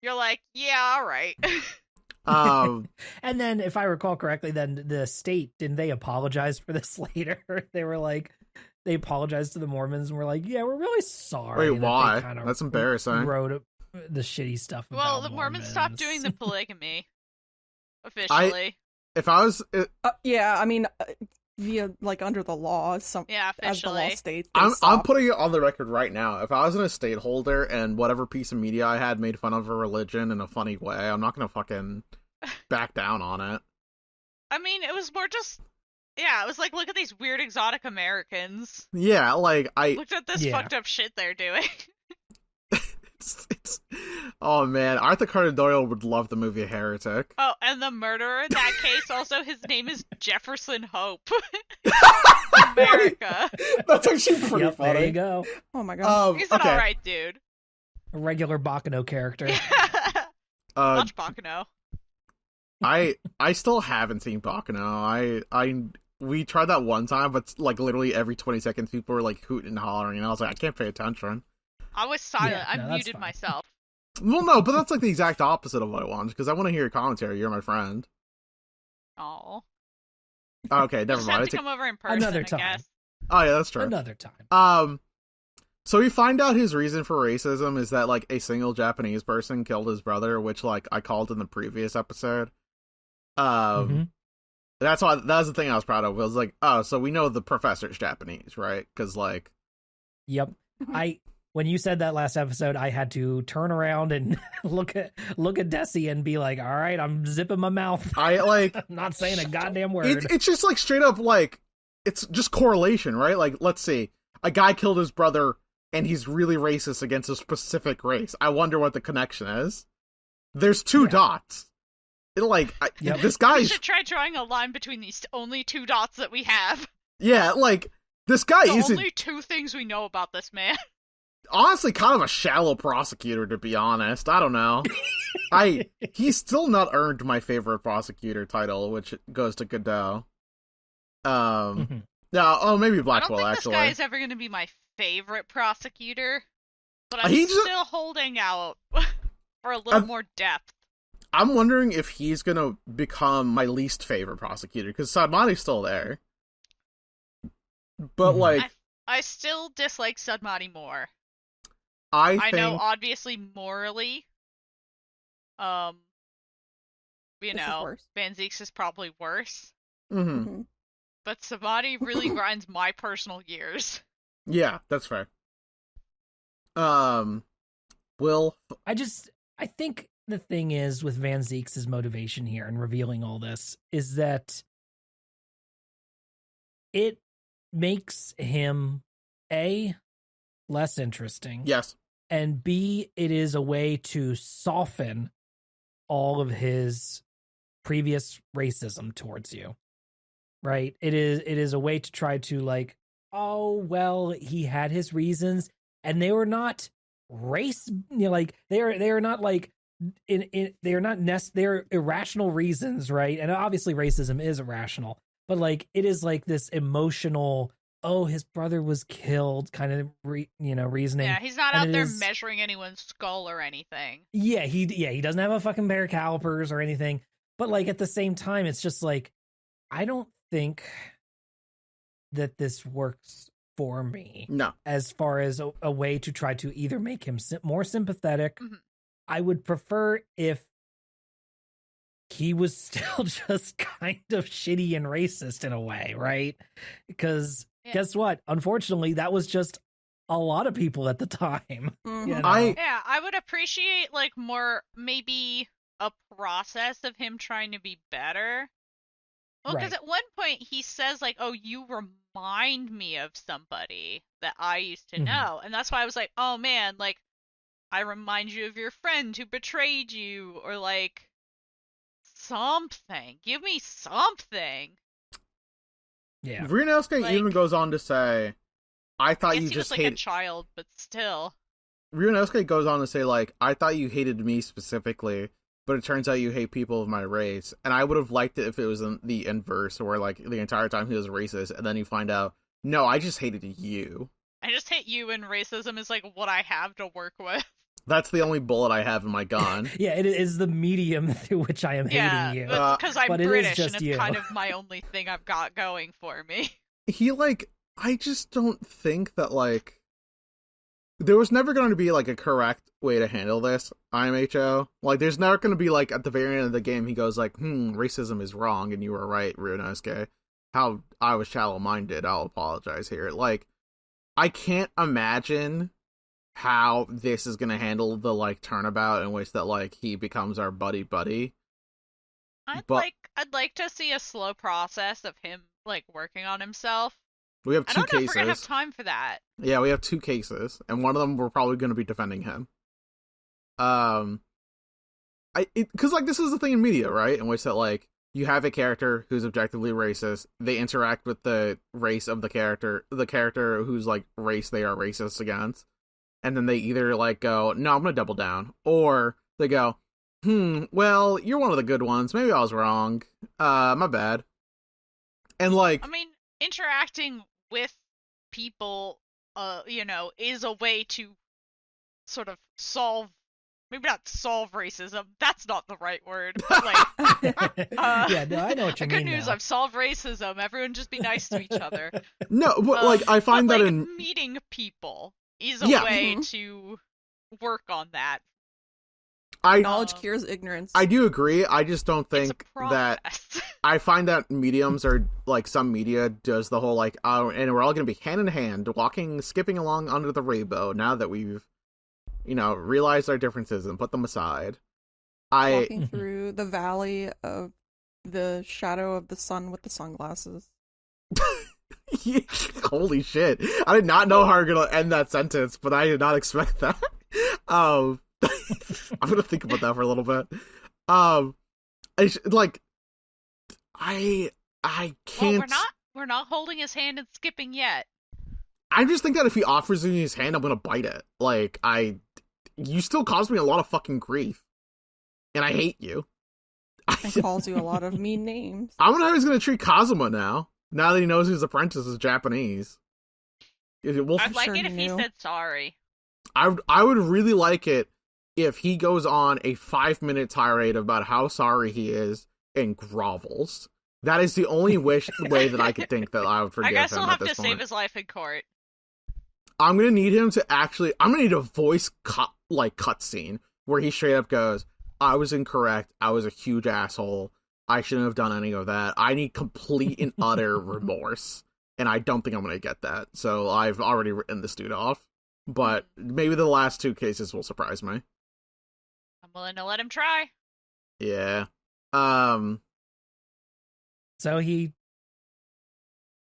S2: you're like, yeah, alright.
S1: And then, if I recall correctly, then the state, didn't they apologize for this later? They were like, they apologized to the Mormons and were like, yeah, we're really sorry.
S3: Wait,
S1: that
S3: why?
S1: they kinda
S3: That's embarrassing.
S1: Wrote the shitty stuff about
S2: Well, the Mormons stopped doing the polygamy. Officially.
S3: If I was,
S4: Yeah, I mean, via like under the law,
S2: Yeah,
S4: as the
S2: officially.
S4: law states. they
S3: I'm
S4: stop.
S3: putting it on the record right now. If I was an estate holder and whatever piece of media I had made fun of a religion in a funny way, I'm not gonna fucking back down on it.
S2: I mean, it was more just... Yeah, it was like, look at these weird exotic Americans.
S3: Yeah, like
S2: Look at this
S1: Yeah.
S2: fucked up shit they're doing.
S3: it's oh man, Arthur Conan Doyle would love the movie Heretic.
S2: Oh, and the murderer in that case, also, his name is Jefferson Hope. America.
S3: That's actually pretty
S1: Yep,
S3: funny.
S1: there you go.
S4: Oh my god.
S2: He's an alright dude.
S1: A regular Bakano character.
S2: Watch Bakano.
S3: I still haven't seen Bakano. We tried that one time, but like literally every 20 seconds people were like hooting and hollering, and I was like, I can't pay attention.
S2: I was silent.
S1: Yeah, no,
S2: I
S1: that's
S2: muted
S1: fine.
S2: myself.
S3: Well, no, but that's like the exact opposite of what I want, because I want to hear your commentary. You're my friend.
S2: Oh.
S3: Okay, never
S2: Just
S3: mind.
S2: have to come over in person,
S1: Another
S2: I
S1: time.
S2: guess.
S3: Oh yeah, that's true.
S1: Another time.
S3: So we find out his reason for racism is that like a single Japanese person killed his brother, which like I called in the previous episode.
S1: Mhm.
S3: That's the thing I was proud of. I was like, oh, so we know the professor's Japanese, right? Because like,
S1: Yep. When you said that last episode, I had to turn around and look at Dessy and be like, all right, I'm zipping my mouth.
S3: I like
S1: I'm not saying a goddamn word.
S3: it's just like straight up like it's just correlation, right? Like, let's see, a guy killed his brother and he's really racist against a specific race. I wonder what the connection is. There's two dots.
S1: Yep.
S3: This
S2: We
S3: guy's
S2: should try drawing a line between these only two dots that we have.
S3: yeah, like this guy
S2: The
S3: isn't
S2: only two things we know about this man.
S3: honestly kind of a shallow prosecutor, to be honest. I don't know. He's still not earned my favorite prosecutor title, which goes to Godot.
S1: Mhm.
S3: No, oh maybe
S2: I don't
S3: Blackwell
S2: think
S3: actually.
S2: this guy is ever going to be my favorite prosecutor, but I'm
S3: He's just-
S2: still holding out for a little more depth.
S3: I'm wondering if he's gonna become my least favorite prosecutor, because Sadmati's still there. But
S1: Mhm.
S3: like,
S2: I still dislike Sudmati more.
S3: I
S2: I
S3: think
S2: know, obviously, morally, you
S4: This is
S2: know,
S4: worse.
S2: Van Zeeks is probably worse,
S3: Mhm.
S4: Mhm.
S2: but Sabati really grinds my personal gears.
S3: Yeah, that's fair. Will
S1: I think the thing is with Van Zeeks' motivation here and revealing all this is that it makes him A, less interesting.
S3: yes.
S1: And B, it is a way to soften all of his previous racism towards you. Right? It is a way to try to like, oh well, he had his reasons and they were not race, like they are not like they're irrational reasons, right? And obviously racism is irrational, but like it is like this emotional, oh, his brother was killed kind of reasoning.
S2: Yeah, he's not
S1: And
S2: out
S1: it
S2: there
S1: is-
S2: measuring anyone's skull or anything.
S1: Yeah, he doesn't have a fucking pair of calipers or anything. But like at the same time, it's just like I don't think that this works for me
S3: No.
S1: as far as a way to try to either make him more sympathetic.
S2: Mhm.
S1: I would prefer if he was still just kind of shitty and racist in a way, right? Because
S2: Yeah.
S1: guess what? Unfortunately, that was just a lot of people at the time.
S4: Mhm.
S1: You know?
S2: Yeah, I would appreciate like more, maybe a process of him trying to be better. Well, because
S1: Right.
S2: at one point he says like, "Oh, you remind me of somebody that I used to
S1: Mhm.
S2: know," and that's why I was like, "Oh man, like I remind you of your friend who betrayed you," or like something. Give me something.
S1: Yeah.
S3: Ryunosuke
S2: Like-
S3: even goes on to say, I
S2: I
S3: thought
S2: guess
S3: you
S2: he
S3: just
S2: was like a
S3: hated.
S2: child, but still.
S3: Ryunosuke goes on to say, like, I thought you hated me specifically, but it turns out you hate people of my race. And I would have liked it if it was in the inverse, where, like, the entire time he was racist, and then you find out, no, I just hated you.
S2: I just hate you, and racism is like what I have to work with.
S3: That's the only bullet I have in my gun.
S1: Yeah, it is the medium through which I am
S2: Yeah,
S1: hating you.
S2: because I'm
S1: but it is
S2: British,
S1: just
S2: and
S1: you.
S2: it's kind of my only thing I've got going for me.
S3: He, like, I just don't think that, like, there was never going to be, like, a correct way to handle this, IMHO. Like, there's never going to be, like, at the very end of the game, he goes, like, racism is wrong, and you were right, Ryunosuke. How I was shallow-minded, I'll apologize here. Like, I can't imagine how this is going to handle the, like, turnabout in which that, like, he becomes our buddy-buddy. But-
S2: I'd like to see a slow process of him like working on himself.
S3: We have
S2: I
S3: two
S2: don't know if we're gonna have
S3: cases.
S2: time for that.
S3: Yeah, we have two cases, and one of them we're probably going to be defending him. Because like this is the thing in media, right? In which that like you have a character who's objectively racist. They interact with the race of the character whose like race they are racist against, and then they either like go, "No, I'm gonna double down," or they go, well, you're one of the good ones. Maybe I was wrong. My bad. And like,
S2: I mean, interacting with people, is a way to sort of solve, maybe not solve racism. That's not the right word. But like,
S1: yeah, no, I know what you
S2: good
S1: mean.
S2: news,
S1: now.
S2: I've solved racism. Everyone just be nice to each other.
S3: no, but like, I find
S2: but,
S3: that
S2: like,
S3: in
S2: meeting people is a
S3: Yeah.
S2: way to work on that.
S4: Knowledge cures ignorance.
S3: I do agree. I just don't think
S2: It's a
S3: that.
S2: process.
S3: I find that mediums are like some media does the whole like, oh, and we're all going to be hand in hand, skipping along under the rainbow now that we've, realized our differences and put them aside.
S4: Walking through the valley of the shadow of the sun with the sunglasses.
S3: Holy shit. I did not know how we were going to end that sentence, but I did not expect that. I'm gonna think about that for a little bit. I can't.
S2: Well, we're not holding his hand and skipping yet.
S3: I just think that if he offers me his hand, I'm gonna bite it. Like, you still cause me a lot of fucking grief, and I hate you.
S4: And calls you a lot of mean names.
S3: I wonder how he's gonna treat Kazuma now that he knows his apprentice is Japanese.
S2: I'd like it if he said sorry.
S3: I would really like it if he goes on a 5-minute tirade about how sorry he is and grovels. That is the only way that I could think that I would forgive him.
S2: I guess he'll
S3: at
S2: have
S3: this
S2: to
S3: point.
S2: save his life in court.
S3: I'm gonna need him to actually. I'm gonna need a voice cutscene where he straight up goes, "I was incorrect. I was a huge asshole. I shouldn't have done any of that. I need complete and utter remorse." And I don't think I'm gonna get that. So I've already written this dude off. But maybe the last 2 cases will surprise me.
S2: I'm willing to let him try.
S3: Yeah.
S1: So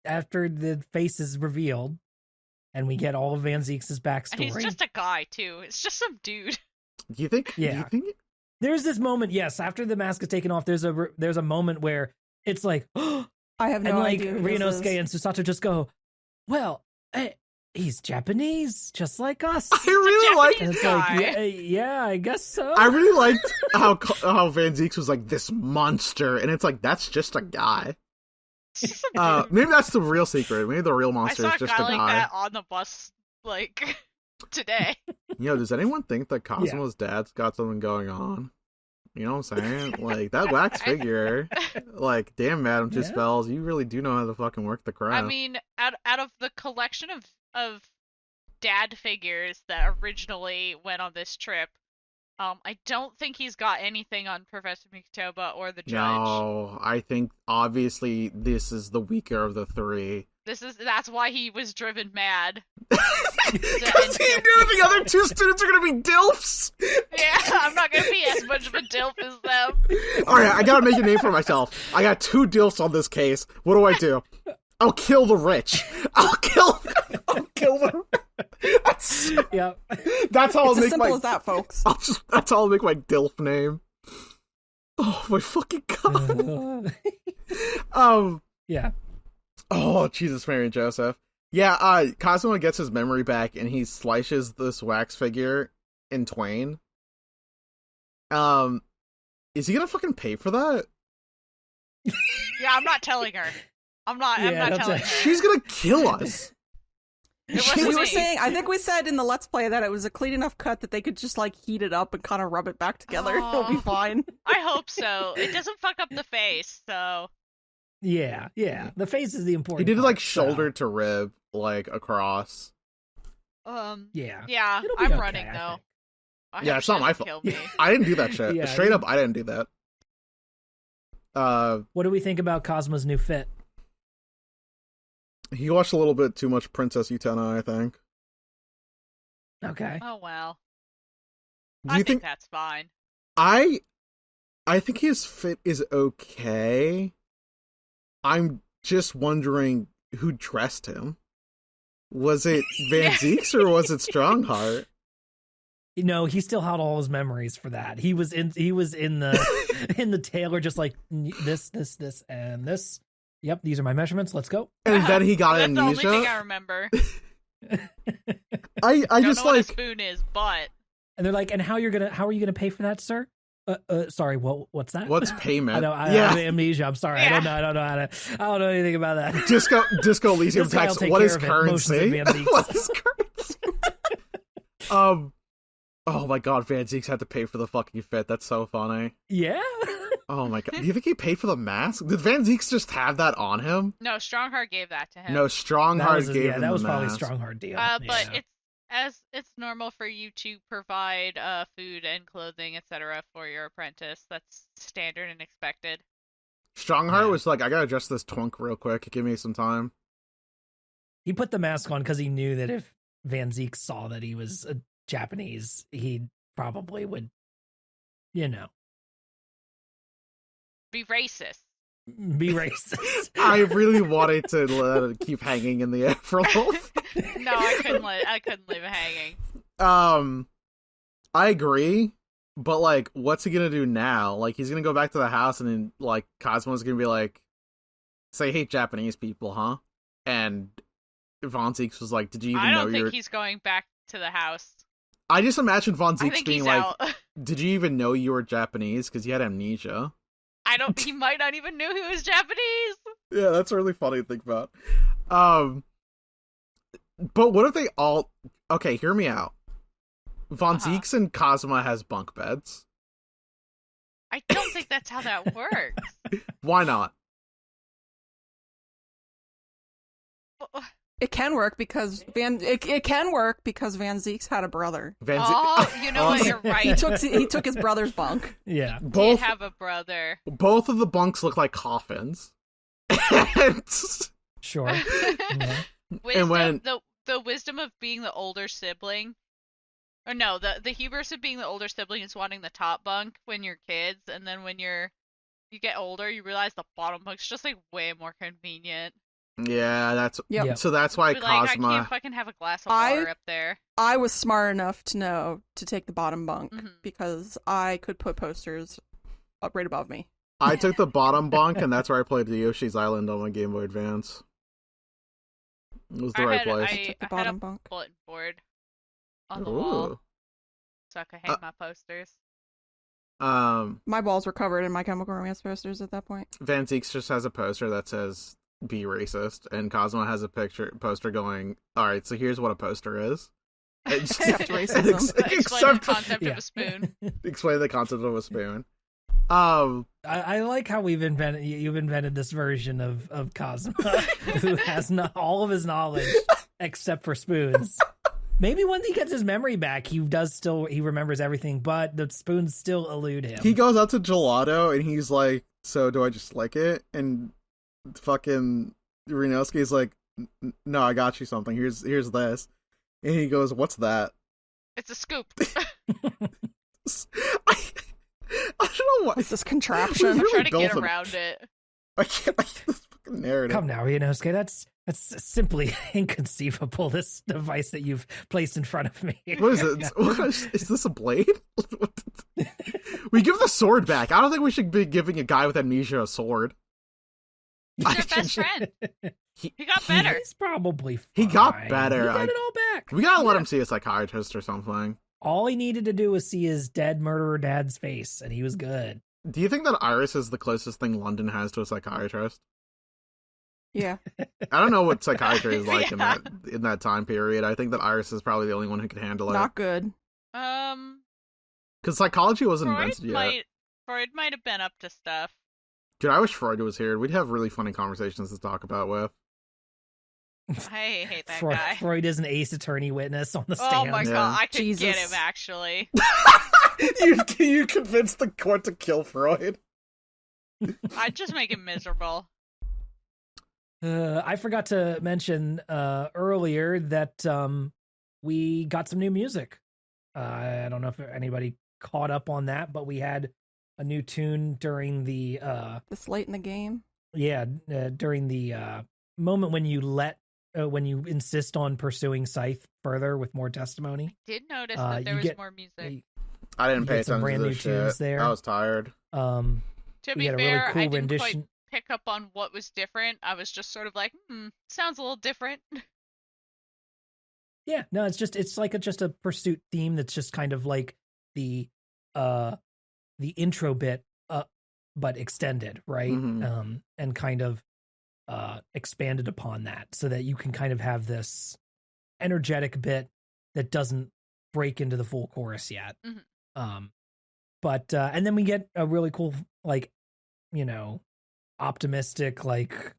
S1: after the face is revealed, and we get all of Van Zeeks' backstory.
S2: And he's just a guy, too. It's just some dude.
S3: Do you think?
S1: Yeah.
S3: Do you think?
S1: There's this moment, yes, after the mask is taken off, there's a moment where it's like,
S4: I have no
S1: and like
S4: idea.
S1: Ryunosuke and Susato just go, well, he's Japanese, just like us.
S3: I really like.
S1: And it's
S2: guy.
S1: like, yeah, I guess so.
S3: I really liked how Van Zeeks was like this monster, and it's like that's just a guy. Maybe that's the real secret. Maybe the real monster
S2: I saw
S3: is just
S2: a guy
S3: a
S2: like
S3: guy.
S2: that on the bus, like, today.
S3: Does anyone think that Cosmo's dad's got something going on? You know what I'm saying? Like, that wax figure. Like, damn, Madam Two Spells, you really do know how to fucking work the craft.
S2: I mean, out of the collection of dad figures that originally went on this trip, I don't think he's got anything on Professor Mikotoba or the Judge.
S3: No, I think, obviously, this is the weaker of the 3.
S2: That's why he was driven mad.
S3: Because he knew the other 2 students are gonna be DILFs!
S2: Yeah, I'm not gonna be as much of a DILF as them.
S3: Alright, I gotta make a name for myself. I got 2 DILFs on this case. What do? I'll kill the rich. I'll kill the That's how I'll
S4: it's
S3: make
S4: as simple as that, folks.
S3: That's how I'll make my DILF name. Oh my fucking god.
S1: Yeah.
S3: Oh, Jesus, Mary and Joseph. Yeah, Cosmo gets his memory back and he slices this wax figure in twain. Is he gonna fucking pay for that?
S2: Yeah, I'm not telling her. I'm not telling her.
S3: She's gonna kill us.
S4: I think we said in the Let's Play that it was a clean enough cut that they could just like heat it up and kind of rub it back together. It'll be fine.
S2: I hope so. It doesn't fuck up the face, so.
S1: Yeah. The face is the important
S3: He did it
S1: part,
S3: like shoulder to rib, like across.
S1: Yeah.
S2: Yeah,
S1: It'll be
S2: I'm
S1: okay,
S2: running
S1: I
S2: though.
S1: think.
S3: Yeah, it's not my fault.
S2: Kill me.
S3: I didn't do that shit.
S1: Yeah,
S3: Straight up, I didn't do that.
S1: What do we think about Cosmo's new fit?
S3: He watched a little bit too much Princess Utena, I think.
S1: Okay.
S2: Oh well.
S3: Do
S2: I
S3: you
S2: think that's fine.
S3: I think his fit is okay. I'm just wondering who dressed him. Was it Van Zeeks or was it Strongheart?
S1: he still had all his memories for that. He was in the in the tailor, just like this, and this. Yep, these are my measurements. Let's go.
S3: And then he got
S2: That's
S3: amnesia.
S2: the only thing I remember.
S3: I
S2: Don't
S3: just
S2: know what a
S3: like
S2: spoon is, but
S1: And they're like, and how are you gonna pay for that, sir? Sorry, what's that?
S3: what's payment?
S1: I have amnesia. I'm sorry.
S2: Yeah.
S1: I don't know anything about that.
S3: Disco Elysium
S1: This guy will
S3: text.
S1: take
S3: What
S1: care
S3: is
S1: of it. Motions
S3: currency?
S1: and Van Zeeks.
S3: What is currency? Oh my god, Van Zeeks had to pay for the fucking fit. That's so funny.
S1: Yeah.
S3: Oh my god. Do you think he paid for the mask? Did Van Zeeks just have that on him?
S2: no, Strongheart gave that to him.
S3: No, Strongheart gave him
S1: that was
S3: the
S1: probably
S3: mask.
S1: Strongheart deal.
S2: But
S1: Yeah.
S2: it's normal for you to provide food and clothing, etc. for your apprentice. That's standard and expected.
S3: Strongheart
S1: Yeah.
S3: was like, I gotta adjust this twunk real quick. Give me some time.
S1: He put the mask on because he knew that if Van Zeek saw that he was a Japanese, he probably would,
S2: Be racist.
S1: be racist.
S3: I really wanted to let it keep hanging in the air for a little.
S2: No, I couldn't leave it hanging.
S3: I agree, but like, what's he gonna do now? Like, he's gonna go back to the house, and then like Cosmo's gonna be like, "Say, hate Japanese people, huh?" And Von Zeeks was like, "Did you even
S2: I
S3: know
S2: don't think
S3: you're?"
S2: he's going back to the house.
S3: I just imagine Von
S2: I
S3: Zeeks
S2: think
S3: being
S2: he's
S3: like,
S2: out.
S3: "Did you even know you were Japanese?" Because he had amnesia.
S2: He might not even know he was Japanese.
S3: Yeah, that's really funny to think about. But what if they all? Okay, hear me out. Von Zeeks and Cosma has bunk beds.
S2: I don't think that's how that works.
S3: Why not?
S4: It can work because Van Zeeks had a brother.
S2: Oh, you know what? You're right.
S4: He took his brother's bunk.
S1: Yeah.
S2: Did
S3: both
S2: have a brother.
S3: both of the bunks look like coffins. And
S1: Sure. Yeah.
S2: Wisdom,
S3: when-
S2: the wisdom of being the older sibling, or no, the hubris of being the older sibling is wanting the top bunk when you're kids, and then when you get older, you realize the bottom bunk's just like way more convenient.
S3: yeah, that's
S1: Yep.
S3: so that's why
S2: Be like, I
S3: Cosma.
S2: can't fucking have a glass of water up there.
S4: I was smart enough to know to take the bottom bunk
S2: Mhm.
S4: because I could put posters up right above me.
S3: I took the bottom bunk, and that's where I played the Yoshi's Island on my Game Boy Advance. It was the right place.
S4: I took the
S2: I had a
S4: bottom bunk.
S2: bulletin board on the wall,
S3: Ooh.
S2: so I could hang my posters.
S4: My walls were covered in My Chemical Romance posters at that point.
S3: Van Zeeks just has a poster that says "Be racist," and Cosmo has a poster going, "All right, so here's what a poster is."
S4: Except racism.
S2: Explain the concept of
S1: Yeah.
S2: a spoon.
S3: Explain the concept of a spoon.
S1: I like how you've invented this version of Cosma who has not all of his knowledge except for spoons. Maybe when he gets his memory back, he remembers everything, but the spoons still elude him.
S3: He goes out to Gelato and he's like, "So do I just lick it?" And fucking Rinowski's like, "No, I got you something. Here's this." And he goes, "What's that?"
S2: It's a scoop.
S3: I don't know what.
S4: It's this contraption.
S3: Really
S2: Trying to get
S3: built it.
S2: around it.
S3: I can't. This fucking narrative.
S1: Come now, Inosuke, that's simply inconceivable, this device that you've placed in front of me.
S3: What is it? Is this a blade? We give the sword back. I don't think we should be giving a guy with amnesia a sword.
S2: He's your best friend. He got better.
S1: He's probably fine.
S3: He got better.
S1: He got it all back.
S3: We gotta let him see a psychiatrist or something.
S1: All he needed to do was see his dead murderer dad's face, and he was good.
S3: Do you think that Iris is the closest thing London has to a psychiatrist?
S4: Yeah.
S3: I don't know what psychiatry is like
S2: Yeah.
S3: in that time period. I think that Iris is probably the only one who can handle it.
S4: Not good.
S3: Because psychology wasn't invented yet.
S2: Freud might have been up to stuff.
S3: Dude, I wish Freud was here. We'd have really funny conversations to talk about with.
S2: I hate that guy.
S1: Freud is an ace attorney witness on the
S2: Oh
S1: stand.
S2: my
S3: Yeah.
S2: god, I could
S4: Jesus.
S2: get him actually.
S3: you convinced the court to kill Freud?
S2: I'd just make him miserable.
S1: I forgot to mention earlier that we got some new music. I don't know if anybody caught up on that, but we had a new tune during the
S4: This late in the game.
S1: during the moment when you let when you insist on pursuing Scythe further with more testimony.
S2: Did notice that there was more music.
S3: I didn't pay
S1: get some
S3: attention
S1: brand
S3: to
S1: new
S3: this
S1: tunes
S3: shit.
S1: there.
S3: I was tired.
S2: To
S1: we
S2: be
S1: had a
S2: fair,
S1: really cool
S2: I didn't
S1: rendition.
S2: quite pick up on what was different. I was just sort of like, sounds a little different.
S1: Yeah, no, it's like just a pursuit theme that's just kind of like the intro bit, but extended, right?
S3: Mm-hmm.
S1: And kind of expanded upon that, so that you can kind of have this energetic bit that doesn't break into the full chorus yet.
S2: Mm-hmm.
S1: But and then we get a really cool, like, optimistic, like,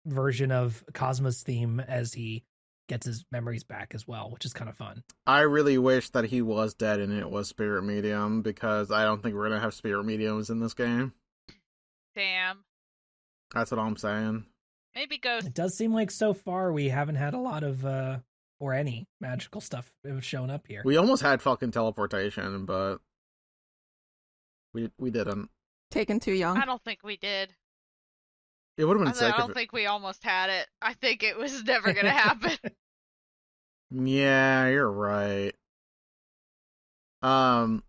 S1: version of Cosmo's theme as he gets his memories back as well, which is kind of fun.
S3: I really wish that he was dead and it was Spirit Medium, because I don't think we're gonna have Spirit Mediums in this game.
S2: Damn.
S3: That's what I'm saying.
S2: Maybe Ghost.
S1: It does seem like so far we haven't had a lot of or any magical stuff showing up here.
S3: We almost had fucking teleportation, but we didn't.
S4: Taken too young.
S2: I don't think we did.
S3: It would have been sick.
S2: I don't think we almost had it. I think it was never gonna happen.
S3: Yeah, you're right. So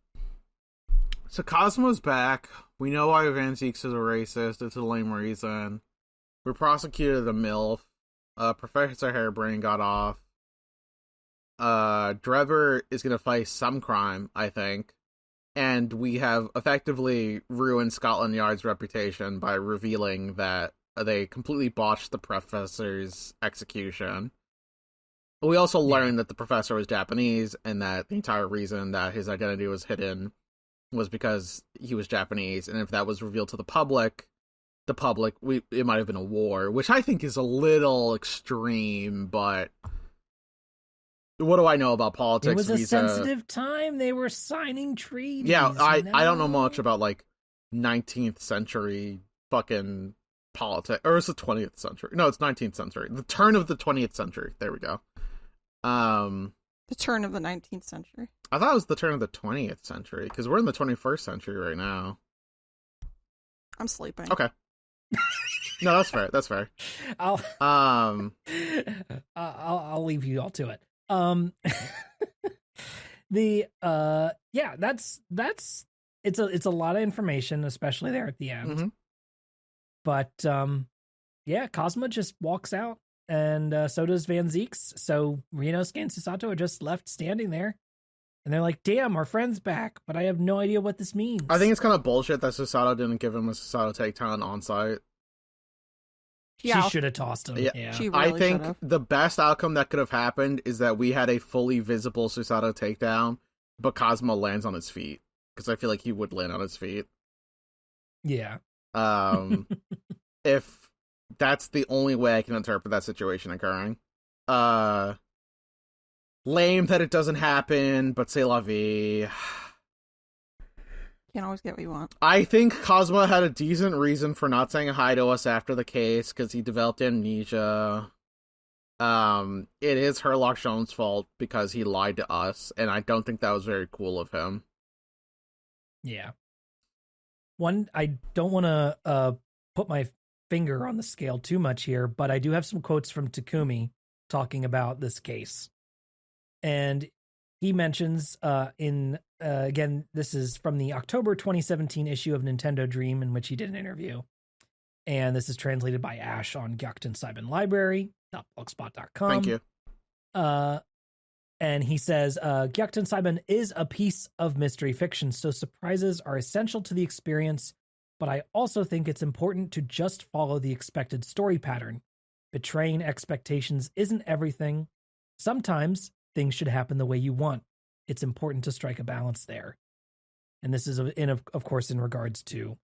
S3: Cosmo's back. We know why Van Zeeks is a racist. It's a lame reason. We prosecuted a MILF. Professor Hairbrain got off. Trevor is gonna face some crime, I think. And we have effectively ruined Scotland Yard's reputation by revealing that they completely botched the professor's execution. But we also learned that the professor was Japanese, and that the entire reason that his identity was hidden was because he was Japanese. And if that was revealed to the public, it might have been a war, which I think is a little extreme, but what do I know about politics?
S1: It was a sensitive time. They were signing treaties.
S3: Yeah, I don't know much about, like, 19th century fucking politics. Or is it 20th century? No, it's 19th century. The turn of the 20th century. There we go.
S4: The turn of the 19th century.
S3: I thought it was the turn of the 20th century, because we're in the 21st century right now.
S4: I'm sleeping.
S3: Okay. No, that's fair. That's fair.
S1: I'll leave you all to it. It's a lot of information, especially there at the end.
S3: Mm-hmm.
S1: But Cosmo just walks out, and so does Van Zeeks. So Ryunosuke and Susato are just left standing there, and they're like, "Damn, our friend's back," but I have no idea what this means.
S3: I think it's kind of bullshit that Susato didn't give him a Susato takedown on site.
S1: Yeah, she should have tossed him. Yeah.
S4: She really
S3: I think
S4: should've.
S3: the best outcome that could have happened is that we had a fully visible Susato takedown, but Cosmo lands on his feet, because I feel like he would land on his feet.
S1: Yeah.
S3: If that's the only way I can interpret that situation occurring. Lame that it doesn't happen, but c'est la vie.
S4: Can't always get what you want.
S3: I think Cosmo had a decent reason for not saying hi to us after the case, because he developed amnesia. It is Herlock Sholm's fault because he lied to us, and I don't think that was very cool of him.
S1: Yeah. I don't want to put my finger on the scale too much here, but I do have some quotes from Takumi talking about this case. And he mentions again, this is from the October 2017 issue of Nintendo Dream, in which he did an interview. And this is translated by Ash on Gyakuten Saiban Library.blogspot.com.
S3: Thank you.
S1: And he says, Gyakuten Saiban is a piece of mystery fiction, so surprises are essential to the experience, but I also think it's important to just follow the expected story pattern. Betraying expectations isn't everything. Sometimes things should happen the way you want. It's important to strike a balance there. And this is, of course, in regards to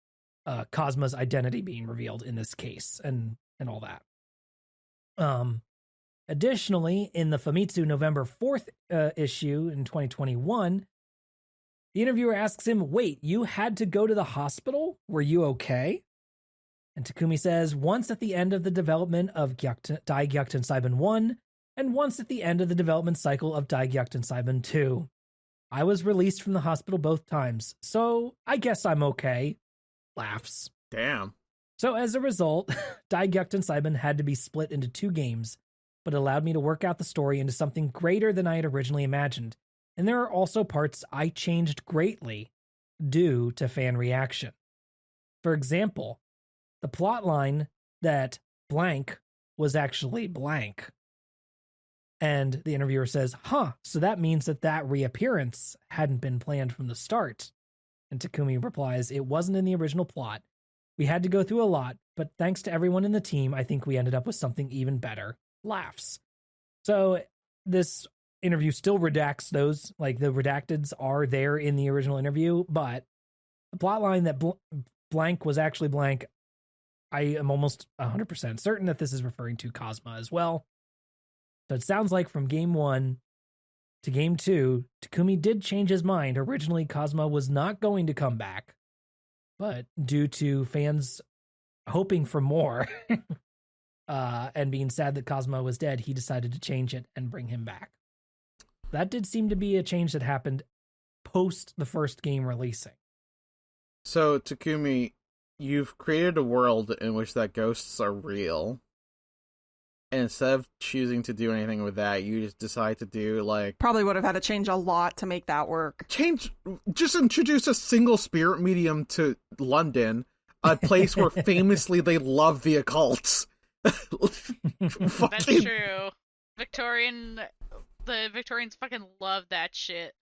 S1: Cosmo's identity being revealed in this case and all that. Additionally, in the Famitsu November 4th issue in 2021, the interviewer asks him, "Wait, you had to go to the hospital? Were you okay?" And Takumi says, "Once at the end of the development of Dai Gyakuten Saiban 1, and once at the end of the development cycle of Dai Gyakuten Saiban 2. I was released from the hospital both times, so I guess I'm okay." Laughs.
S3: Damn.
S1: So as a result, Dai Gyakuten Saiban had to be split into 2 games, but it allowed me to work out the story into something greater than I had originally imagined. And there are also parts I changed greatly due to fan reaction. For example, the plot line that blank was actually blank. And the interviewer says, so that means that reappearance hadn't been planned from the start. And Takumi replies, it wasn't in the original plot. We had to go through a lot, but thanks to everyone in the team, I think we ended up with something even better. Laughs. So this interview still redacts those, like the redacteds are there in the original interview, but the plot line that blank was actually blank, I am almost 100% certain that this is referring to Cosma as well. So it sounds like from game 1 to game 2, Takumi did change his mind. Originally, Cosma was not going to come back, but due to fans hoping for more and being sad that Cosma was dead, he decided to change it and bring him back. That did seem to be a change that happened post the first game releasing.
S3: So, Takumi, you've created a world in which that ghosts are real. And instead of choosing to do anything with that, you just decide to do, like...
S4: Probably would have had to change a lot to make that work.
S3: Just introduce a single spirit medium to London, a place where famously they love the occult.
S2: That's true. The Victorians fucking love that shit.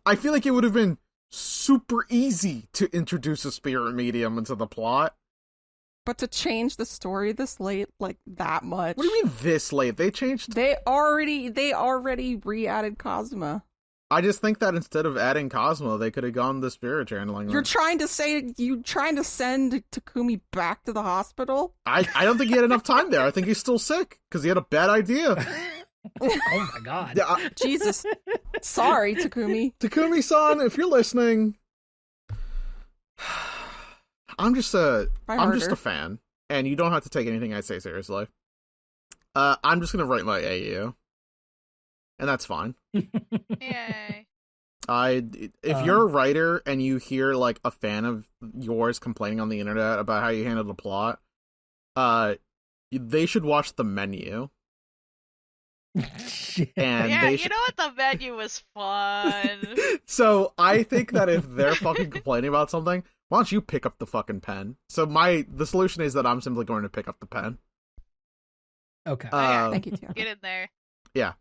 S3: I feel like it would have been super easy to introduce a spirit medium into the plot.
S4: But to change the story this late, like that much.
S3: What do you mean this late? They changed...
S4: They already re-added Cosma.
S3: I just think that instead of adding Cosmo, they could have gone the spirit channeling.
S4: You're trying to send Takumi back to the hospital?
S3: I don't think he had enough time there. I think he's still sick because he had a bad idea.
S1: Oh my god.
S3: Yeah,
S4: Jesus. Sorry, Takumi.
S3: Takumi-san, if you're listening, I'm just a fan, and you don't have to take anything I say seriously. I'm just gonna write my AU, and that's fine.
S2: Yay.
S3: If you're a writer and you hear like a fan of yours complaining on the internet about how you handled the plot, they should watch The Menu. And
S2: yeah, you know what? The Menu was fun.
S3: So I think that if they're fucking complaining about something, why don't you pick up the fucking pen? So the solution is that I'm simply going to pick up the pen.
S1: Okay.
S4: Thank you, Tiago.
S2: Get in there.
S3: Yeah.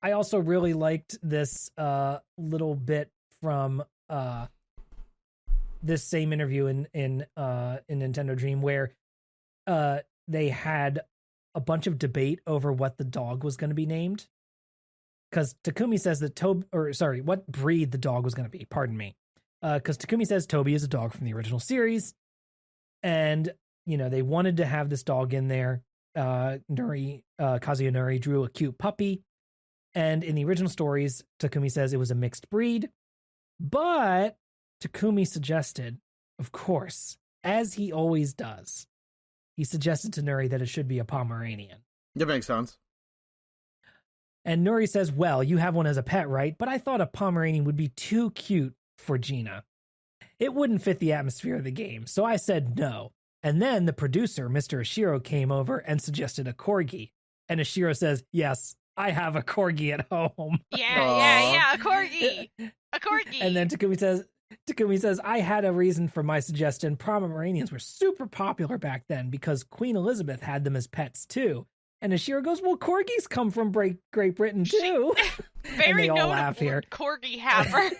S1: I also really liked this little bit from this same interview in Nintendo Dream where they had a bunch of debate over what the dog was going to be named. Because Takumi says that what breed the dog was going to be. Pardon me. Because Takumi says Toby is a dog from the original series, and they wanted to have this dog in there. Kazuya Nuri drew a cute puppy, and in the original stories, Takumi says it was a mixed breed, but Takumi suggested, of course, as he always does, he suggested to Nuri that it should be a Pomeranian.
S3: That makes sense.
S1: And Nuri says, well, you have one as a pet, right? But I thought a Pomeranian would be too cute for Gina. It wouldn't fit the atmosphere of the game, so I said no. And then the producer, Mr. Ishiro, came over and suggested a corgi. And Ishiro says, yes, I have a corgi at home.
S2: Yeah, a corgi. A corgi.
S1: And then Takumi says, I had a reason for my suggestion. Pomeranians were super popular back then because Queen Elizabeth had them as pets too. And Ishiro goes, well, corgis come from Great Britain too.
S2: Very
S1: all
S2: notable
S1: laugh here.
S2: Corgi haver.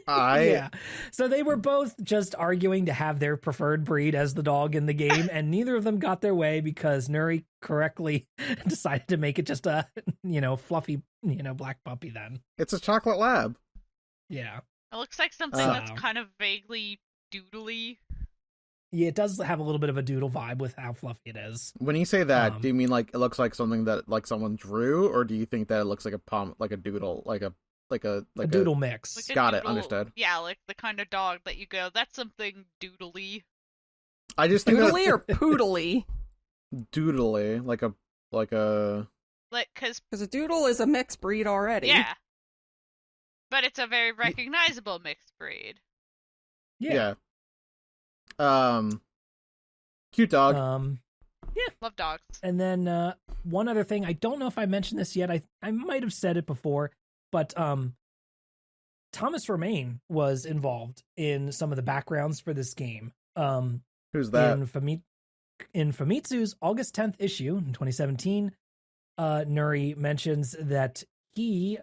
S1: Yeah. So they were both just arguing to have their preferred breed as the dog in the game, and neither of them got their way because Nuri correctly decided to make it just a, fluffy, black puppy then.
S3: It's a chocolate lab.
S1: Yeah.
S2: It looks like something that's kind of vaguely doodly.
S1: Yeah, it does have a little bit of a doodle vibe with how fluffy it is.
S3: When you say that, do you mean like it looks like something that like someone drew, or do you think that it looks like a doodle, like a
S1: doodle mix?
S2: Like
S3: Got
S2: doodle,
S3: it, understood.
S2: Yeah, like the kind of dog that you go, that's something doodly.
S3: I just think
S4: doodly or poodly?
S3: Doodly, like
S2: because
S4: a doodle is a mixed breed already.
S2: Yeah, but it's a very recognizable mixed breed.
S3: Yeah. Cute dog.
S2: Love dogs.
S1: And then one other thing, I don't know if I mentioned this yet. I might have said it before, but Thomas Romain was involved in some of the backgrounds for this game.
S3: Who's that?
S1: In Famitsu's August 10th issue in 2017, Nuri mentions that he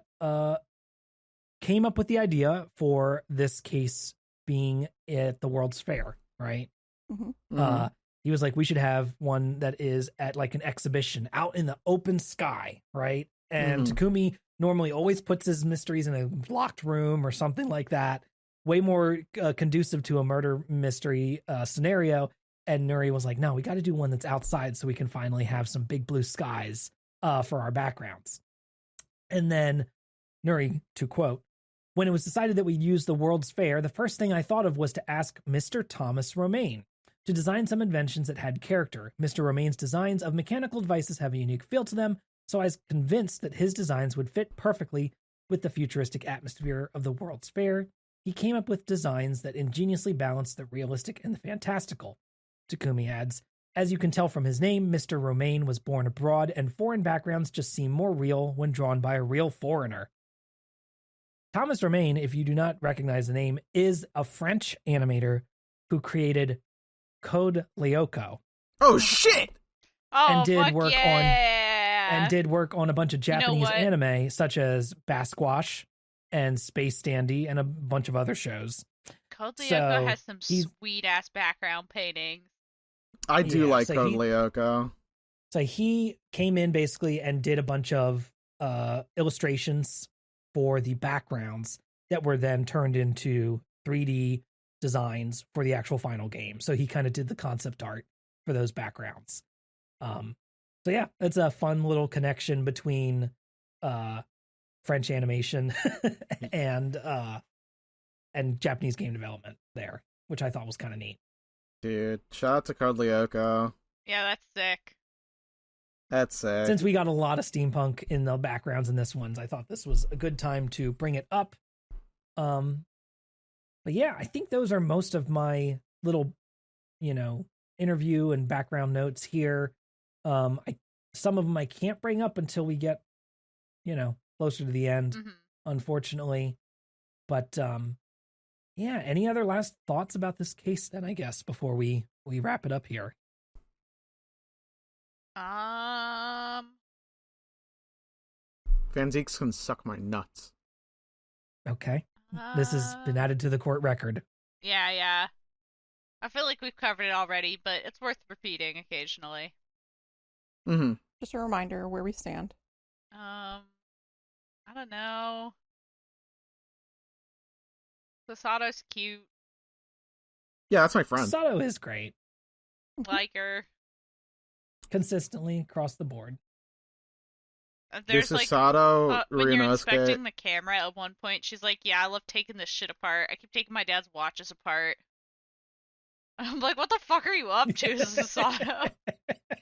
S1: came up with the idea for this case being at the World's Fair, right?
S4: Mm-hmm.
S1: He was like, we should have one that is at like an exhibition out in the open sky, right? And Takumi normally always puts his mysteries in a locked room or something like that, way more conducive to a murder mystery scenario. And Nuri was like, no, we got to do one that's outside so we can finally have some big blue skies for our backgrounds. And then Nuri, to quote, when it was decided that we'd use the World's Fair, the first thing I thought of was to ask Mr. Thomas Romain to design some inventions that had character. Mr. Romain's designs of mechanical devices have a unique feel to them, so I was convinced that his designs would fit perfectly with the futuristic atmosphere of the World's Fair. He came up with designs that ingeniously balanced the realistic and the fantastical. Takumi adds, as you can tell from his name, Mr. Romain was born abroad, and foreign backgrounds just seem more real when drawn by a real foreigner. Thomas Romain, if you do not recognize the name, is a French animator who created Code Lyoko.
S3: Oh shit!
S2: Oh,
S1: and did
S2: fuck
S1: work
S2: yeah.
S1: did work on a bunch of Japanese
S2: what?
S1: anime such as Basquash and Space Dandy and a bunch of other shows.
S2: Code Lyoko
S1: So,
S2: has some sweet ass background paintings.
S3: I do
S1: Yeah,
S3: like
S1: so
S3: Code Lyoko.
S1: So he came in basically and did a bunch of illustrations for the backgrounds that were then turned into 3D designs for the actual final game. So he kind of did the concept art for those backgrounds. So yeah, it's a fun little connection between French animation and Japanese game development there, which I thought was kind of neat.
S3: Dude, shout out to Code Lyoko.
S2: Yeah, that's sick.
S3: That's sick.
S1: Since we got a lot of steampunk in the backgrounds in this one, I thought this was a good time to bring it up. But yeah, I think those are most of my little, interview and background notes here. Some of them I can't bring up until we get, closer to the end, unfortunately. But yeah, any other last thoughts about this case then, I guess, before we wrap it up here?
S3: Van Zeeks can suck my nuts.
S1: Okay. This has been added to the court record.
S2: Yeah. I feel like we've covered it already, but it's worth repeating occasionally.
S3: Mm-hmm.
S4: Just a reminder where we stand.
S2: I don't know. Sasato's cute.
S3: Yeah, that's my friend.
S1: Sato is great.
S2: Like her.
S1: Consistently across the board.
S2: There's
S3: this is Sato,
S2: when you're
S3: Ryunosuke.
S2: inspecting the camera at one point, she's like, yeah, I love taking this shit apart. I keep taking my dad's watches apart. I'm like, what the fuck are you up to, Sato?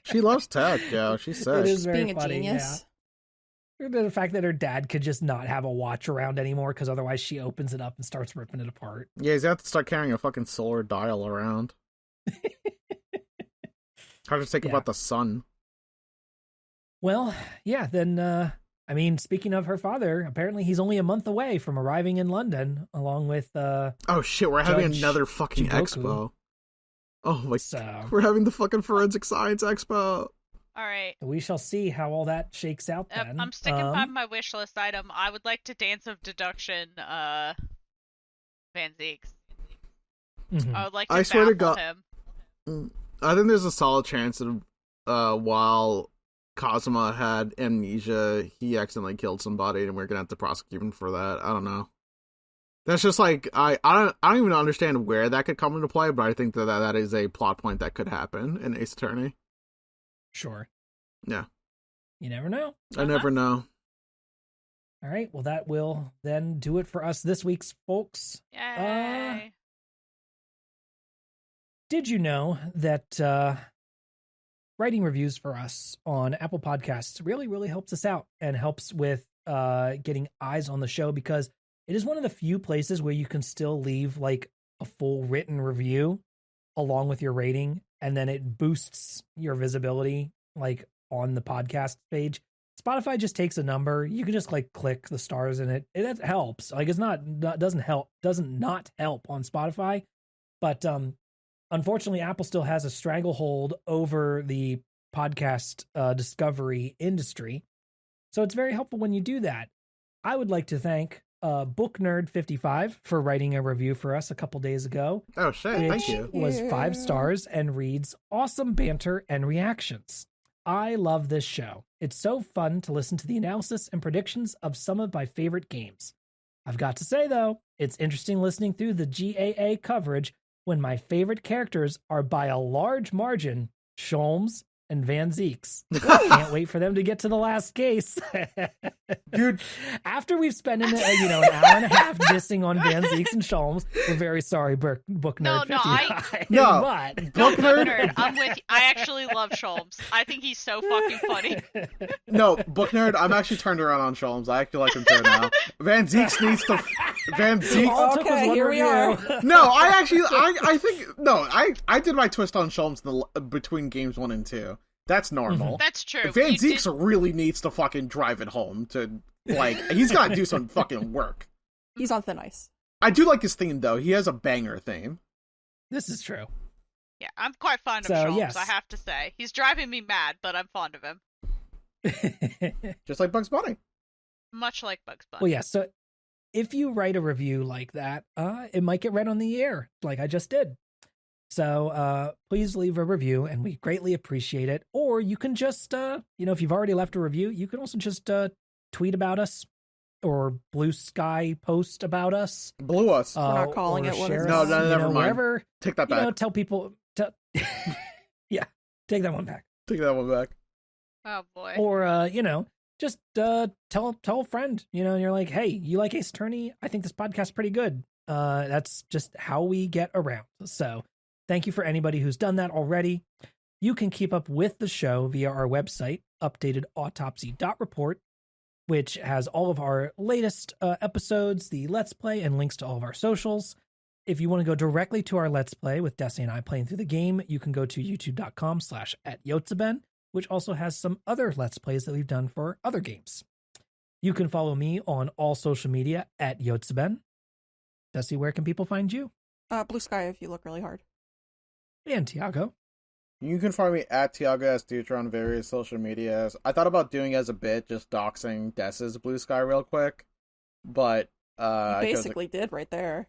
S3: She loves tech, yo. She's
S1: It
S3: sick.
S1: is very
S4: Being a
S1: funny,
S4: genius.
S1: yeah. The fact that her dad could just not have a watch around anymore because otherwise she opens it up and starts ripping it apart.
S3: Yeah, he's got to start carrying a fucking solar dial around. Hard to think about the sun.
S1: Well, yeah, then, speaking of her father, apparently he's only a month away from arriving in London, along with,
S3: Oh shit, we're having
S1: Judge
S3: another fucking
S1: Jigoku.
S3: expo. Oh my,
S1: So
S3: we're having the fucking forensic science expo.
S2: Alright.
S1: we shall see how all that shakes out
S2: Yep,
S1: then.
S2: I'm sticking by my wish list item. I would like to Dance of Deduction, Van Zeeks.
S1: Mhm.
S2: I would like to
S3: I swear to
S2: baffle
S3: God-
S2: him.
S3: I think there's a solid chance that while Kazuma had amnesia, he accidentally killed somebody, and we're gonna have to prosecute him for that. I don't know. That's just like I don't even understand where that could come into play, but I think that is a plot point that could happen in Ace Attorney.
S1: Sure.
S3: Yeah.
S1: You never know.
S3: I never know.
S1: All right, well, that will then do it for us this week's folks.
S2: Yay.
S1: Did you know that writing reviews for us on Apple Podcasts really, really helps us out and helps with getting eyes on the show, because it is one of the few places where you can still leave like a full written review. along with your rating, and then it boosts your visibility like on the podcast page. Spotify just takes a number. You can just like click the stars in it. It helps. Like it's doesn't not help on Spotify, but unfortunately Apple still has a stranglehold over the podcast discovery industry. So it's very helpful when you do that. I would like to thank Book Nerd 55 for writing a review for us a couple days ago.
S3: Oh shit, thank you.
S1: Was 5 stars and reads awesome banter and reactions. I love this show. It's so fun to listen to the analysis and predictions of some of my favorite games. I've got to say, though, it's interesting listening through the GAA coverage when my favorite characters are by a large margin Sholmes and Van Zeeks. Can't wait for them to get to the last case.
S3: Dude,
S1: after we've spent an hour and a half dissing on Van Zeeks and Sholmes, we're very sorry, Book Nerd 55.
S3: But
S2: Book Nerd, I'm with you. I actually love Sholmes. I think he's so fucking funny.
S3: No, Book Nerd, I'm actually turned around on Sholmes. I actually like him too now. Van Zeeks needs to... Van Zeeks...
S4: Okay, here we are.
S3: No, I think... No, I did my twist on Sholmes between games 1 and 2. That's normal.
S2: That's true.
S3: Van Zeeks really needs to fucking drive it home to, like, he's got to do some fucking work.
S4: He's on thin ice.
S3: I do like his theme, though. He has a banger theme.
S1: This is true.
S2: Yeah, I'm quite fond of Sholmes, yes. I have to say. He's driving me mad, but I'm fond of him.
S3: Just like Bugs Bunny.
S2: Much like Bugs Bunny.
S1: Well, yeah, so if you write a review like that, it might get read on the air, like I just did. So please leave a review, and we greatly appreciate it. Or you can just, if you've already left a review, you can also just tweet about us or Blue Sky post about us.
S3: Blue us.
S4: We're not calling it what it is.
S3: No, never mind.
S1: Wherever,
S3: take that back.
S1: Tell people. Yeah, take that one back.
S3: Take that one back.
S2: Oh, boy.
S1: Or, just tell a friend, and you're like, hey, you like Ace Attorney? I think this podcast's pretty good. That's just how we get around. So thank you for anybody who's done that already. You can keep up with the show via our website, updatedautopsy.report, which has all of our latest episodes, the Let's Play, and links to all of our socials. If you want to go directly to our Let's Play with Dessy and I playing through the game, you can go to youtube.com/@Yotzaben, which also has some other Let's Plays that we've done for other games. You can follow me on all social media @Yotzaben. Dessy, where can people find you?
S4: Blue Sky if you look really hard.
S1: And Tiago.
S3: You can find me @Tiago S. Dutra on various social medias. I thought about doing as a bit, just doxing Dess's Blue Sky real quick, but
S4: you basically did right there.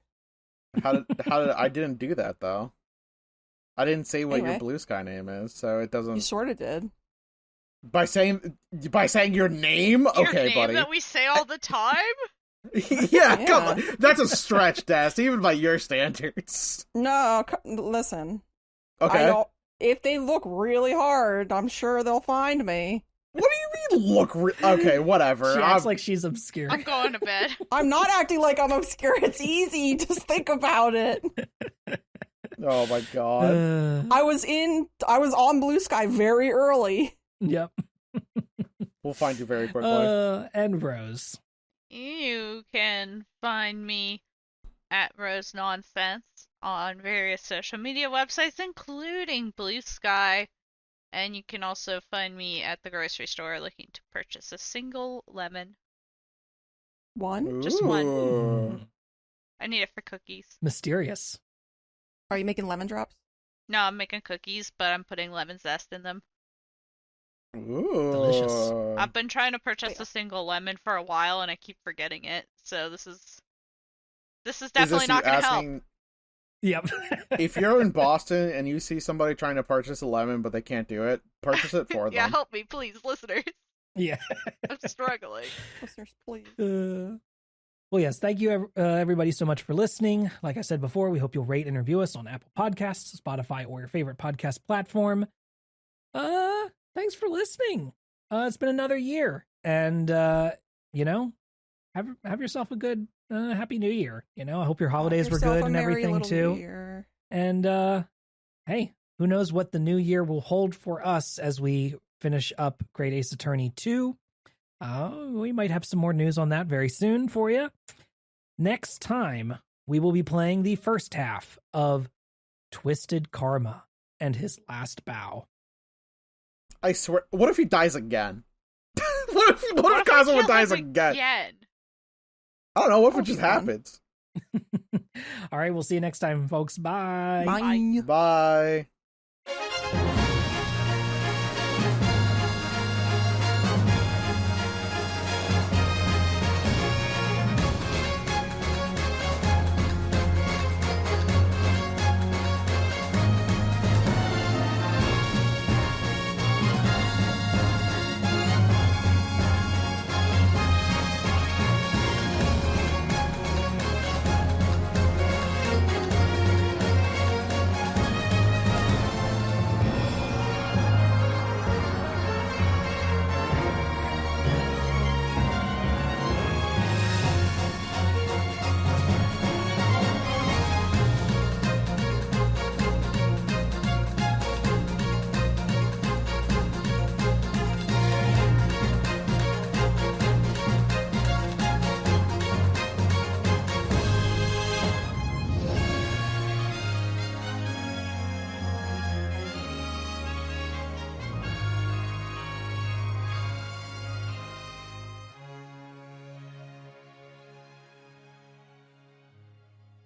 S3: How did I didn't do that though? I didn't say what your Blue Sky name is, so it doesn't.
S4: You sort of did.
S3: By saying your name,
S2: your
S3: okay,
S2: name
S3: buddy.
S2: That we say all the time.
S3: yeah, come on. That's a stretch, Des, even by your standards.
S4: No, listen.
S3: Okay.
S4: If they look really hard, I'm sure they'll find me.
S3: What do you mean look okay, whatever.
S1: She acts like she's obscure.
S2: I'm going to bed.
S4: I'm not acting like I'm obscure. It's easy. Just think about it.
S3: Oh my god.
S4: I was on Blue Sky very early.
S1: Yep.
S3: We'll find you very quickly.
S1: And Rose.
S2: You can find me at Rose Nonsense on various social media websites, including Blue Sky. And you can also find me at the grocery store looking to purchase a single lemon.
S4: One?
S2: Just one. I need it for cookies.
S1: Mysterious.
S4: Are you making lemon drops?
S2: No, I'm making cookies, but I'm putting lemon zest in them.
S3: Ooh.
S1: Delicious.
S2: I've been trying to purchase a single lemon for a while, and I keep forgetting it. So this is definitely not going to help.
S1: Yep.
S3: If you're in Boston and you see somebody trying to purchase a lemon but they can't do it, purchase it for them.
S2: Yeah, help me, please, listeners.
S1: Yeah.
S2: I'm struggling.
S4: Listeners, please.
S1: Well, yes, thank you, everybody, so much for listening. Like I said before, we hope you'll rate and review us on Apple Podcasts, Spotify, or your favorite podcast platform. Thanks for listening. It's been another year, and have yourself a good Happy New Year. I hope your holidays were good and everything too.
S4: Year.
S1: And hey, who knows what the new year will hold for us as we finish up Great Ace Attorney 2. We might have some more news on that very soon for you. Next time, we will be playing the first half of Twisted Karma and his last bow.
S3: I swear, what if he dies again? what if Kazuma dies again? I don't know, what if it just happens?
S1: All right, we'll see you next time, folks. Bye.
S4: Bye.
S3: Bye.